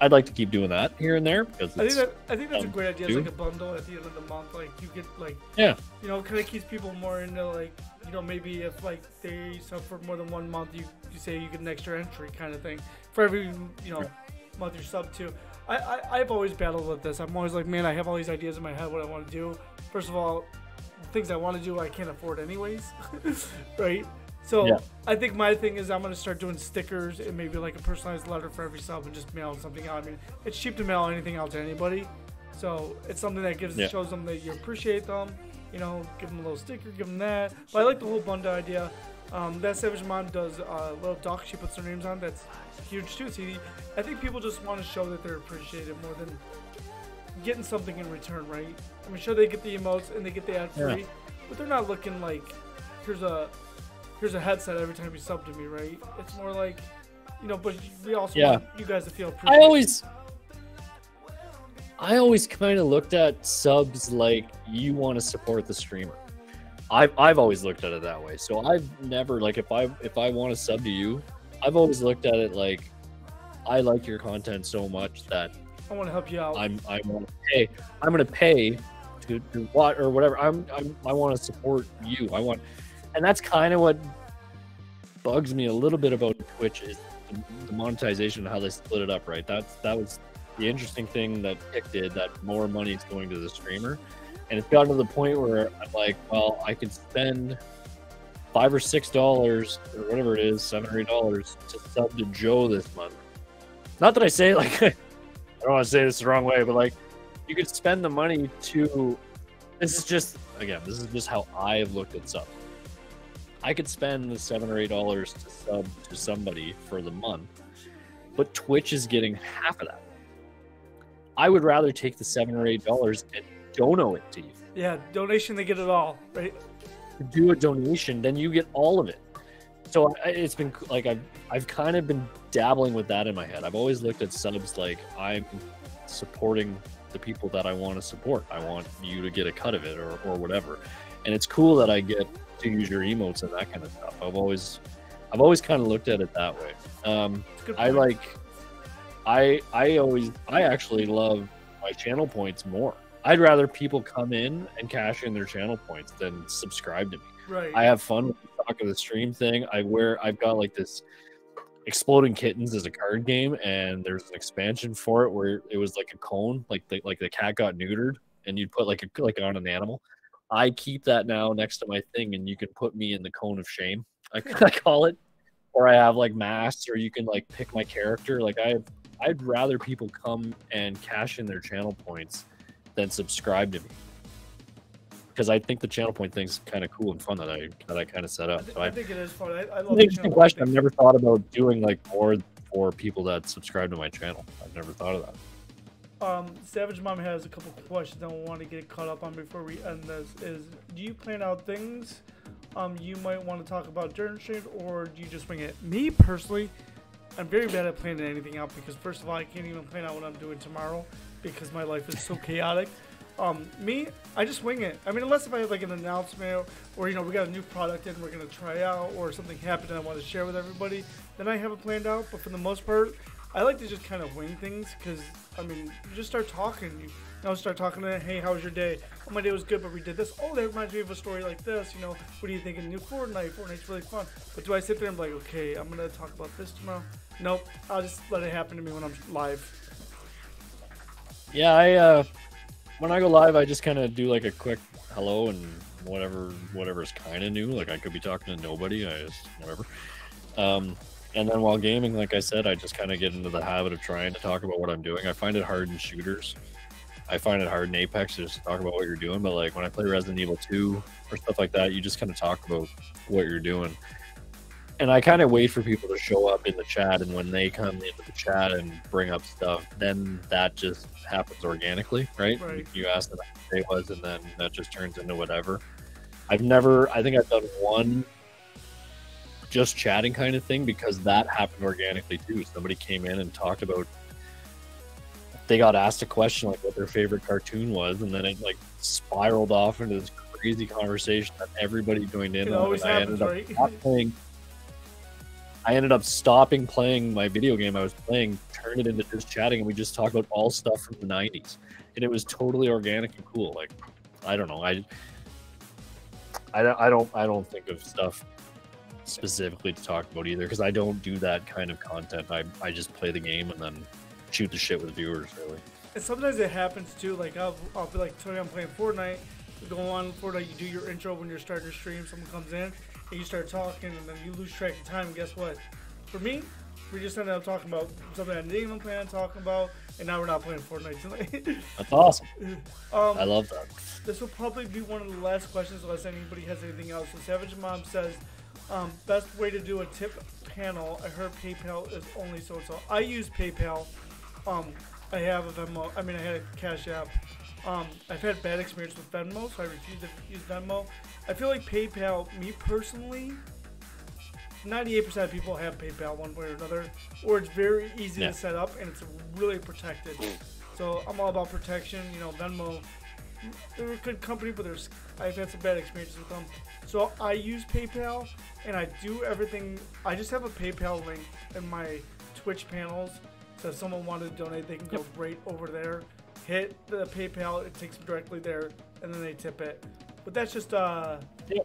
I'd like to keep doing that here and there, because I think that's a great idea. It's like a bundle at the end of the month. Like you get like, yeah, you know, kind of keeps people more into like, you know, maybe if like they sub for more than 1 month, you say you get an extra entry kind of thing for every, you know, month you're sub to. I've always battled with this. I'm always like, man, I have all these ideas in my head what I want to do. First of all, the things I want to do I can't afford anyways, right? So yeah. I think my thing is I'm going to start doing stickers and maybe like a personalized letter for every sub and just mail something out. I mean, it's cheap to mail anything out to anybody. So it's something that shows them that you appreciate them. You know, give them a little sticker, give them that. But I like the whole bundle idea. That Savage Mom does a little doc she puts their names on. That's huge too. See, I think people just want to show that they're appreciated more than getting something in return, right? I mean, sure, they get the emotes and they get the ad free, but they're not looking like here's a headset every time you sub to me, right? It's more like, you know, but we also want you guys to feel appreciated. I always kind of looked at subs like you want to support the streamer. I've always looked at it that way. So I've never, like, if I want to sub to you, I've always looked at it like I like your content so much that I want to help you out. I want to pay. I'm going to pay to what or whatever. I want to support you. And that's kind of what bugs me a little bit about Twitch is the monetization and how they split it up, right? That was the interesting thing that Pick did, that more money is going to the streamer. And it's gotten to the point where I'm like, well, I could spend $5 or $6 or whatever it is, $7 or $8 to sub to Joe this month. Not that I say like I don't want to say this the wrong way, but like you could spend the money to. This is just how I've looked at subs. I could spend the $7 or $8 to sub to somebody for the month, but Twitch is getting half of that. I would rather take the $7 or $8 and dono it to you. Yeah, donation, they get it all, right? Do a donation, then you get all of it. So it's been like I've kind of been dabbling with that in my head. I've always looked at subs like I'm supporting the people that I want to support. I want you to get a cut of it or whatever. And it's cool that I get to use your emotes and that kind of stuff. I've always kind of looked at it that way. I actually love my channel points more. I'd rather people come in and cash in their channel points than subscribe to me. Right. I have fun with the Talk of the Stream thing. I've got like this Exploding Kittens as a card game, and there's an expansion for it where it was like a cone, like the cat got neutered, and you'd put like on an animal. I keep that now next to my thing, and you can put me in the cone of shame, I call it, or I have like masks, or you can like pick my character. Like I'd rather people come and cash in their channel points than subscribe to me, because I think the channel point thing's kind of cool and fun that I kind of set up. I think it is fun. I love an interesting question. I've never thought about doing like more for people that subscribe to my channel. I've never thought of that. Savage Mom has a couple questions I want to get caught up on before we end this. Do you plan out things you might want to talk about during stream, or do you just wing it? Me personally, I'm very bad at planning anything out, because first of all, I can't even plan out what I'm doing tomorrow because my life is so chaotic. I just wing it. I mean, unless if I have like an announcement, or we got a new product and we're gonna try out, or something happened and I want to share with everybody, then I have it planned out. But for the most part, I like to just kind of wing things, because I mean, you just start talking. You start talking to, hey, how was your day? Oh, my day was good, but we did this. Oh, that reminds me of a story like this. What do you think of new Fortnite? Fortnite's really fun. But do I sit there and be like, okay, I'm gonna talk about this tomorrow? Nope. I'll just let it happen to me when I'm live. Yeah, when I go live, I just kind of do like a quick hello and whatever's kind of new. Like I could be talking to nobody. I just whatever. And then while gaming, like I said, I just kind of get into the habit of trying to talk about what I'm doing. I find it hard in shooters. I find it hard in Apex to just talk about what you're doing. But like when I play Resident Evil 2 or stuff like that, you just kind of talk about what you're doing. And I kind of wait for people to show up in the chat, and when they come into the chat and bring up stuff, then that just happens organically, right? You ask them how the day was, and then that just turns into whatever. I think I've done one just chatting kind of thing, because that happened organically too. Somebody came in and talked about, they got asked a question like what their favorite cartoon was, and then it like spiraled off into this crazy conversation that everybody joined in on. I ended up stopping playing my video game I was playing, turned it into just chatting, and we just talked about all stuff from the 90s. And it was totally organic and cool. Like, I don't know. I don't think of stuff specifically to talk about either, because I don't do that kind of content. I just play the game and then shoot the shit with viewers, really. And sometimes it happens too. Like I'll be like, sorry, I'm playing Fortnite. You go on Fortnite, you do your intro when you're starting to stream. Someone comes in, and you start talking, and then you lose track of time. And guess what? For me, we just ended up talking about something I didn't even plan on talking about, and now we're not playing Fortnite tonight. That's awesome. I love that. This will probably be one of the last questions, unless anybody has anything else. So Savage Mom says, best way to do a tip panel. I heard PayPal is only so-and-so. I use PayPal. I have a Venmo. I mean, I had a Cash App. I've had bad experience with Venmo, so I refuse to use Venmo. I feel like PayPal, me personally, 98% of people have PayPal one way or another, or it's very easy to set up, and it's really protected. So I'm all about protection. Venmo, they're a good company, but I've had some bad experiences with them. So I use PayPal, and I do everything. I just have a PayPal link in my Twitch panels, so if someone wanted to donate, they can go right over there, hit the PayPal, it takes them directly there, and then they tip it. But that's just,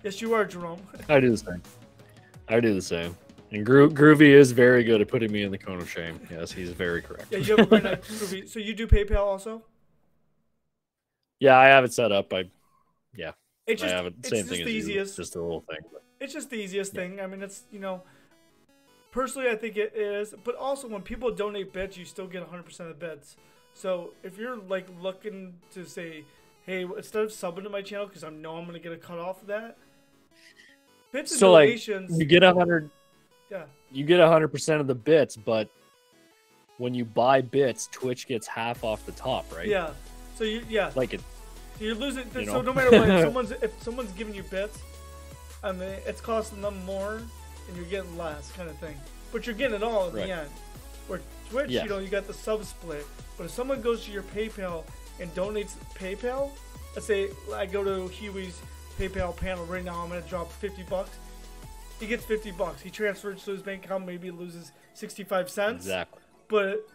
yes, you are, Jerome. I do the same. And Groovy is very good at putting me in the cone of shame. Yes, he's very correct. Yeah, you have a great night, Groovy. So you do PayPal also? Yeah, I have it set up. Yeah, It's I just have it. it's Same just thing the as you. easiest. Just a little thing. But It's just the easiest yeah. thing. I mean, it's personally I think it is, but also when people donate bits, you still get 100% of the bits. So if you're like looking to say, hey, instead of subbing to my channel because I know I'm gonna get a cut off of that, bits and So like donations. you get 100. Yeah. You get 100% of the bits, but when you buy bits, Twitch gets half off the top, right? Yeah. So yeah. Like it. You're losing. You So know? no matter what, if someone's giving you bits, I mean, it's costing them more, and you're getting less, kind of thing. But you're getting it all in the end. Where Twitch, Yeah. you got the sub split. But if someone goes to your PayPal and donates PayPal, let's say I go to Huey's PayPal panel right now, I'm gonna drop $50. He gets $50. He transfers to his bank account, maybe loses 65 cents. Exactly. But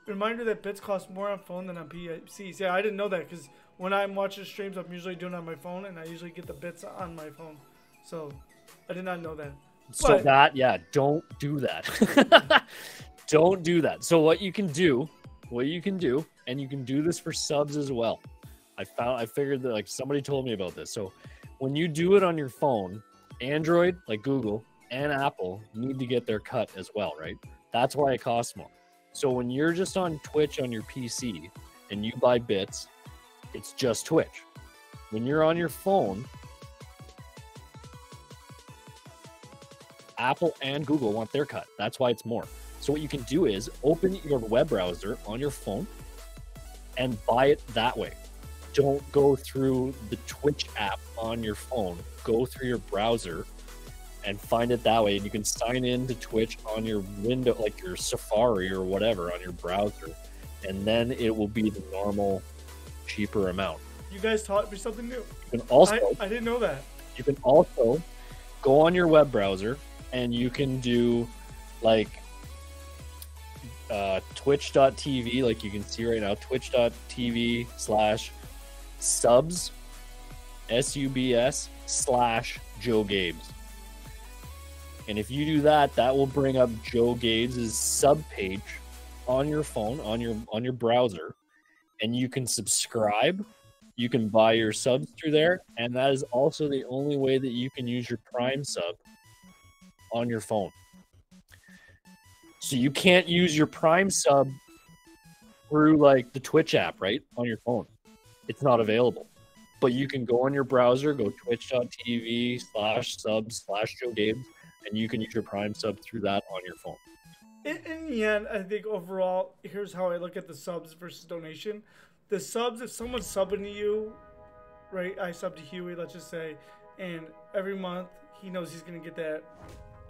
reminder that bits cost more on phone than on PCs. Yeah, I didn't know that because when I'm watching streams, I'm usually doing it on my phone, and I usually get the bits on my phone. So I did not know that. So don't do that. Don't do that. So what you can do, and you can do this for subs as well. I figured that like somebody told me about this. So when you do it on your phone, Android, like Google, and Apple need to get their cut as well, right? That's why it costs more. So when you're just on Twitch on your PC and you buy bits, it's just Twitch. When you're on your phone, Apple and Google want their cut. That's why it's more. So what you can do is open your web browser on your phone and buy it that way. Don't go through the Twitch app on your phone. Go through your browser and find it that way. And you can sign in to Twitch on your window, like your Safari or whatever on your browser. And then it will be the normal, cheaper amount. You guys taught me something new. You can also, I didn't know that. You can also go on your web browser and you can do like twitch.tv, like you can see right now, twitch.tv/subs, SUBS/Joegabez. And if you do that, that will bring up Joegabez's sub page on your phone, on your browser, and you can subscribe. You can buy your subs through there, and that is also the only way that you can use your Prime sub on your phone. So you can't use your Prime sub through like the Twitch app, right, on your phone. It's not available. But you can go on your browser, go twitch.tv/subs/Joegabez, and you can use your Prime sub through that on your phone. In the end, I think overall, here's how I look at the subs versus donation. The subs, if someone's subbing to you, right? I sub to Huey, let's just say, and every month he knows he's gonna get that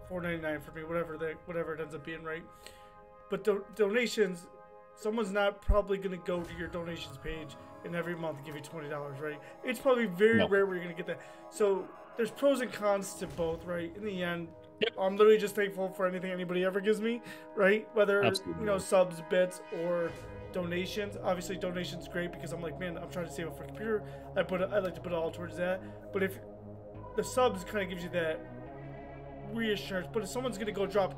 $4.99 for me, whatever it ends up being, right? But donations, someone's not probably gonna go to your donations page and every month give you $20, right? It's probably very rare where you're gonna get that. So there's pros and cons to both, right? In the end, I'm literally just thankful for anything anybody ever gives me, right? Whether subs, bits, or donations. Obviously, donations great because I'm like, man, I'm trying to save up for a computer. I like to put it all towards that. But if the subs kind of gives you that reassurance, but if someone's gonna go drop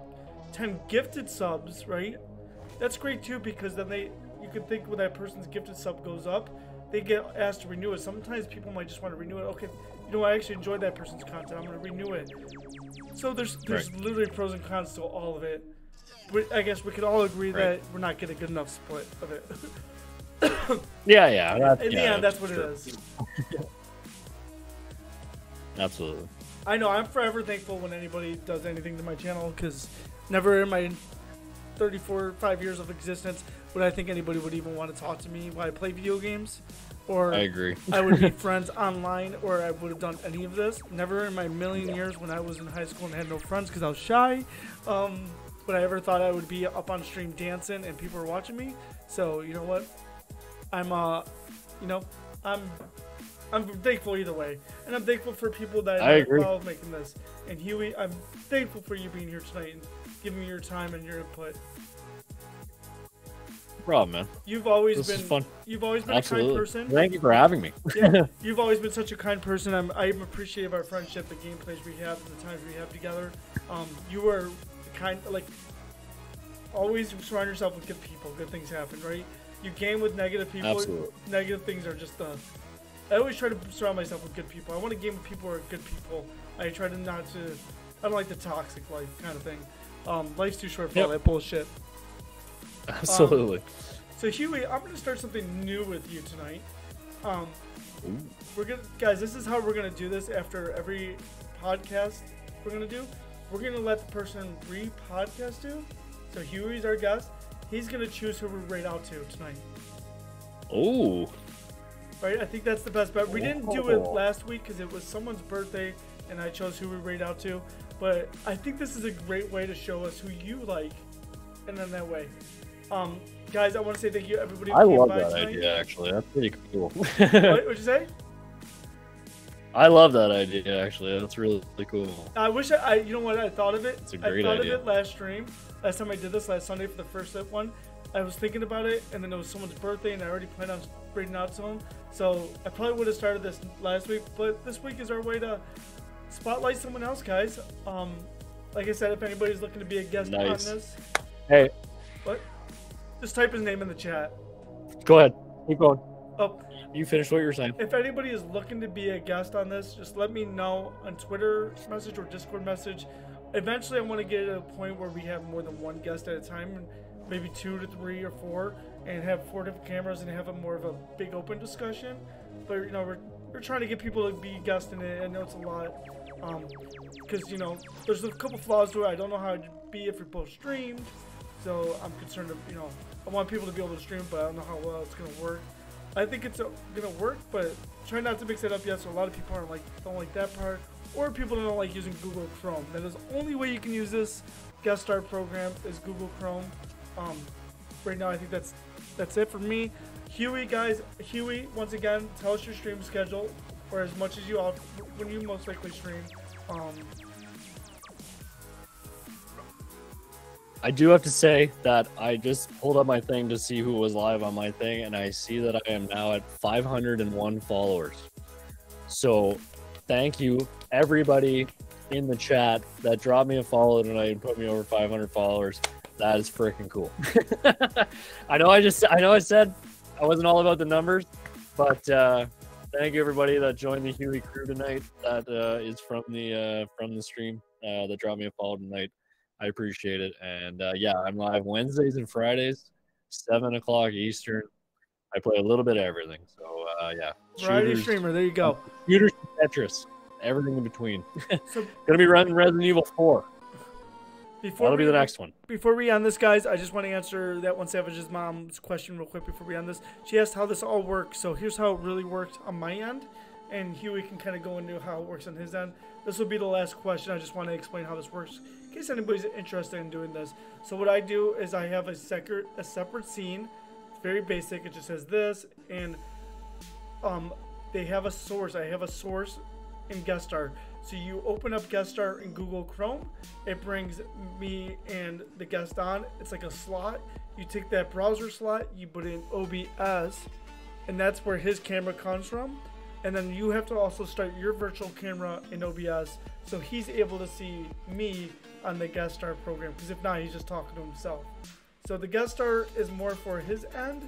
10 gifted subs, right? That's great too because then you can think when that person's gifted sub goes up, they get asked to renew it. Sometimes people might just want to renew it. Okay, I actually enjoyed that person's content. I'm gonna renew it. So there's literally pros and cons to all of it. But I guess we could all agree that we're not getting a good enough split of it. Yeah. In the end, that's what it is. Absolutely. I know. I'm forever thankful when anybody does anything to my channel because never in my 5 years of existence would I think anybody would even want to talk to me while I play video games. Or I agree. I would be friends online, or I would have done any of this. Never in my million years when I was in high school and had no friends because I was shy, would I ever thought I would be up on stream dancing and people were watching me. So you know what? I'm thankful either way, and I'm thankful for people that I agree involved making this. And Huey, I'm thankful for you being here tonight and giving me your time and your input. No problem, man. You've always this been is fun. You've always been Absolutely. a kind person. Thank you for having me. Yeah, you've always been such a kind person. I'm appreciative of our friendship, the gameplays we have, and the times we have together. You are the kind, like, always surround yourself with good people. Good things happen, right? You game with negative people. Absolutely. Negative things are just I always try to surround myself with good people. I want to game with people who are good people. I try to not to. I don't like the toxic life kind of thing. Life's too short for all that bullshit. Absolutely. So Huey, I'm gonna start something new with you tonight. We're gonna, guys. This is how we're gonna do this after every podcast. We're gonna let the person re-podcast to. So Huey's our guest. He's gonna choose who we rate out to tonight. Oh. Right, I think that's the best bet. We didn't do it last week because it was someone's birthday, and I chose who we rate out to. But I think this is a great way to show us who you like, and then that way. Guys, I want to say thank you everybody. I love that idea, actually. That's pretty cool. What'd you say? I love that idea, actually. That's really cool. I wish you know what, I thought of it. It's a great I thought idea. of it last time I did this last Sunday for the first one. I was thinking about it, and then it was someone's birthday, and I already planned on reading out to them. So I probably would have started this last week, but this week is our way to spotlight someone else, guys. Like I said, if anybody's looking to be a guest on this, hey, what? Just type his name in the chat. Go ahead, keep going. Oh, you finished what you were saying. if anybody is looking to be a guest on this, just let me know on Twitter message or Discord message. Eventually, I want to get to a point where we have more than one guest at a time, and maybe 2 to 3 or 4, and have 4 different cameras and have a more of a big open discussion. But you know, we're trying to get people to be guests in it. I know it's a lot, because you know, there's a couple flaws to it. I don't know how it'd be if you're both streamed, so I'm concerned. You know, I want people to be able to stream, but I don't know how well it's gonna work. I think it's gonna work, but try not to mix it up yet. So a lot of people don't like that part, or people don't like using Google Chrome. That is the only way you can use this guest star program is Google Chrome. Right now, I think that's it for me. Huey, guys. Huey, once again, tell us your stream schedule, or as much as you when you most likely stream. I do have to say that I just pulled up my thing to see who was live on my thing, and I see that I am now at 501 followers. So thank you, everybody in the chat that dropped me a follow tonight and put me over 500 followers. That is freaking cool. I know I said I wasn't all about the numbers, but thank you everybody that joined the Huey crew tonight. That is from the stream that dropped me a follow tonight. I appreciate it. And yeah, I'm live Wednesdays and Fridays, 7 o'clock Eastern. I play a little bit of everything. So yeah. Variety streamer, there you go. Shooters, Tetris, everything in between. So, gonna be running Resident Evil 4. That'll be the next one. Before we end this, guys, I just want to answer that one Savage's mom's question real quick before we end this. She asked how this all works. So here's how it really worked on my end, and Huey can kind of go into how it works on his end. This will be the last question. I just want to explain how this works in case anybody's interested in doing this. So what I do is I have a separate scene. It's very basic. It just says this, and they have a source. I have a source in Guest Star. So you open up Guest Star in Google Chrome. It brings me and the guest on. It's like a slot. You take that browser slot, you put in OBS, and that's where his camera comes from. And then you have to also start your virtual camera in OBS so he's able to see me on the Guest Star program. Because if not, he's just talking to himself. So the Guest Star is more for his end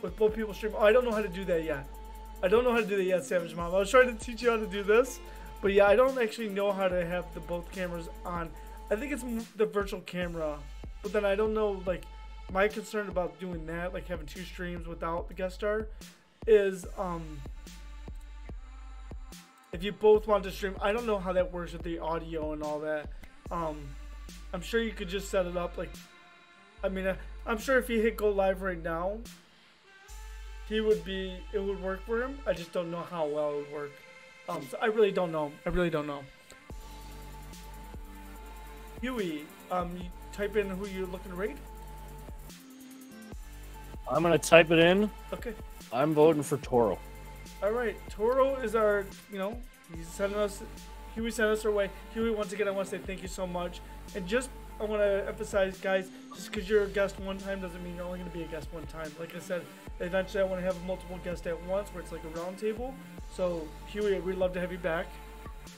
with both people stream. Oh, I don't know how to do that yet. I don't know how to do that yet, Savage Mom. I was trying to teach you how to do this. But yeah, I don't actually know how to have the both cameras on. I think it's the virtual camera, but then I don't know, like, my concern about doing that, like having 2 streams without the guest star, is if you both want to stream, I don't know how that works with the audio and all that. I'm sure you could just set it up, like, I mean, I'm sure if he hit go live right now, it would work for him. I just don't know how well it would work. So I really don't know. Huey, you type in who you're looking to rate. I'm gonna type it in. Okay. I'm voting for Toro. All right, Toro is our, he's sending us. Huey sent us our way. Huey, once again, I want to say thank you so much. And I want to emphasize, guys, just because you're a guest one time doesn't mean you're only going to be a guest one time. Like I said, eventually I want to have multiple guests at once where it's like a round table. So, Huey, we'd love to have you back.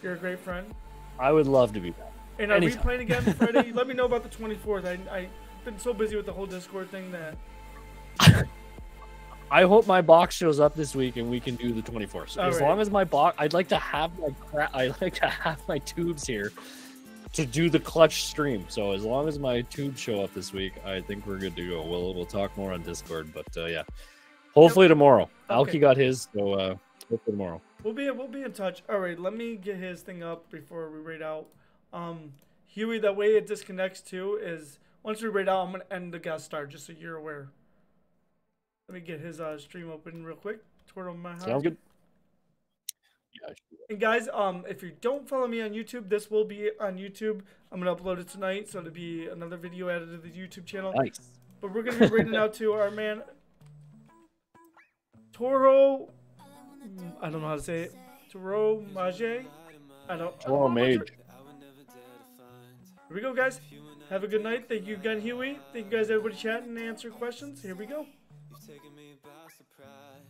You're a great friend. I would love to be back. And are we playing again Friday? Let me know about the 24th. I've been so busy with the whole Discord thing that I hope my box shows up this week and we can do the 24th. So as right. long as my box, I'd like to have my tubes here to do the clutch stream. So as long as my tubes show up this week, I think we're good to go. We'll talk more on Discord, but yeah, hopefully tomorrow. Okay. Alki got his, so hopefully tomorrow. We'll be in touch. All right, let me get his thing up before we raid out. Huey, that way it disconnects too is once we raid out, I'm gonna end the guest star just so you're aware. Let me get his stream open real quick. Sounds good. Yeah. And guys, if you don't follow me on YouTube, this will be on YouTube. I'm gonna upload it tonight, so it'll be another video added to the YouTube channel. Nice. But we're gonna be raiding out to our man Toro. I don't know how to say it. Toro Mage. Toro Mage. Here we go, guys. Have a good night. Thank you again, Huey. Thank you guys, everybody chatting and answering questions. Here we go. You've taken me by surprise.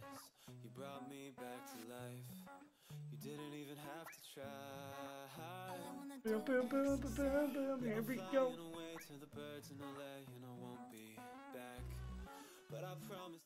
You brought me back to life. You didn't even have to try. Boom, boom, boom, boom, boom, boom. Here we go. Away to the birds in LA, and I won't be back. But I promise.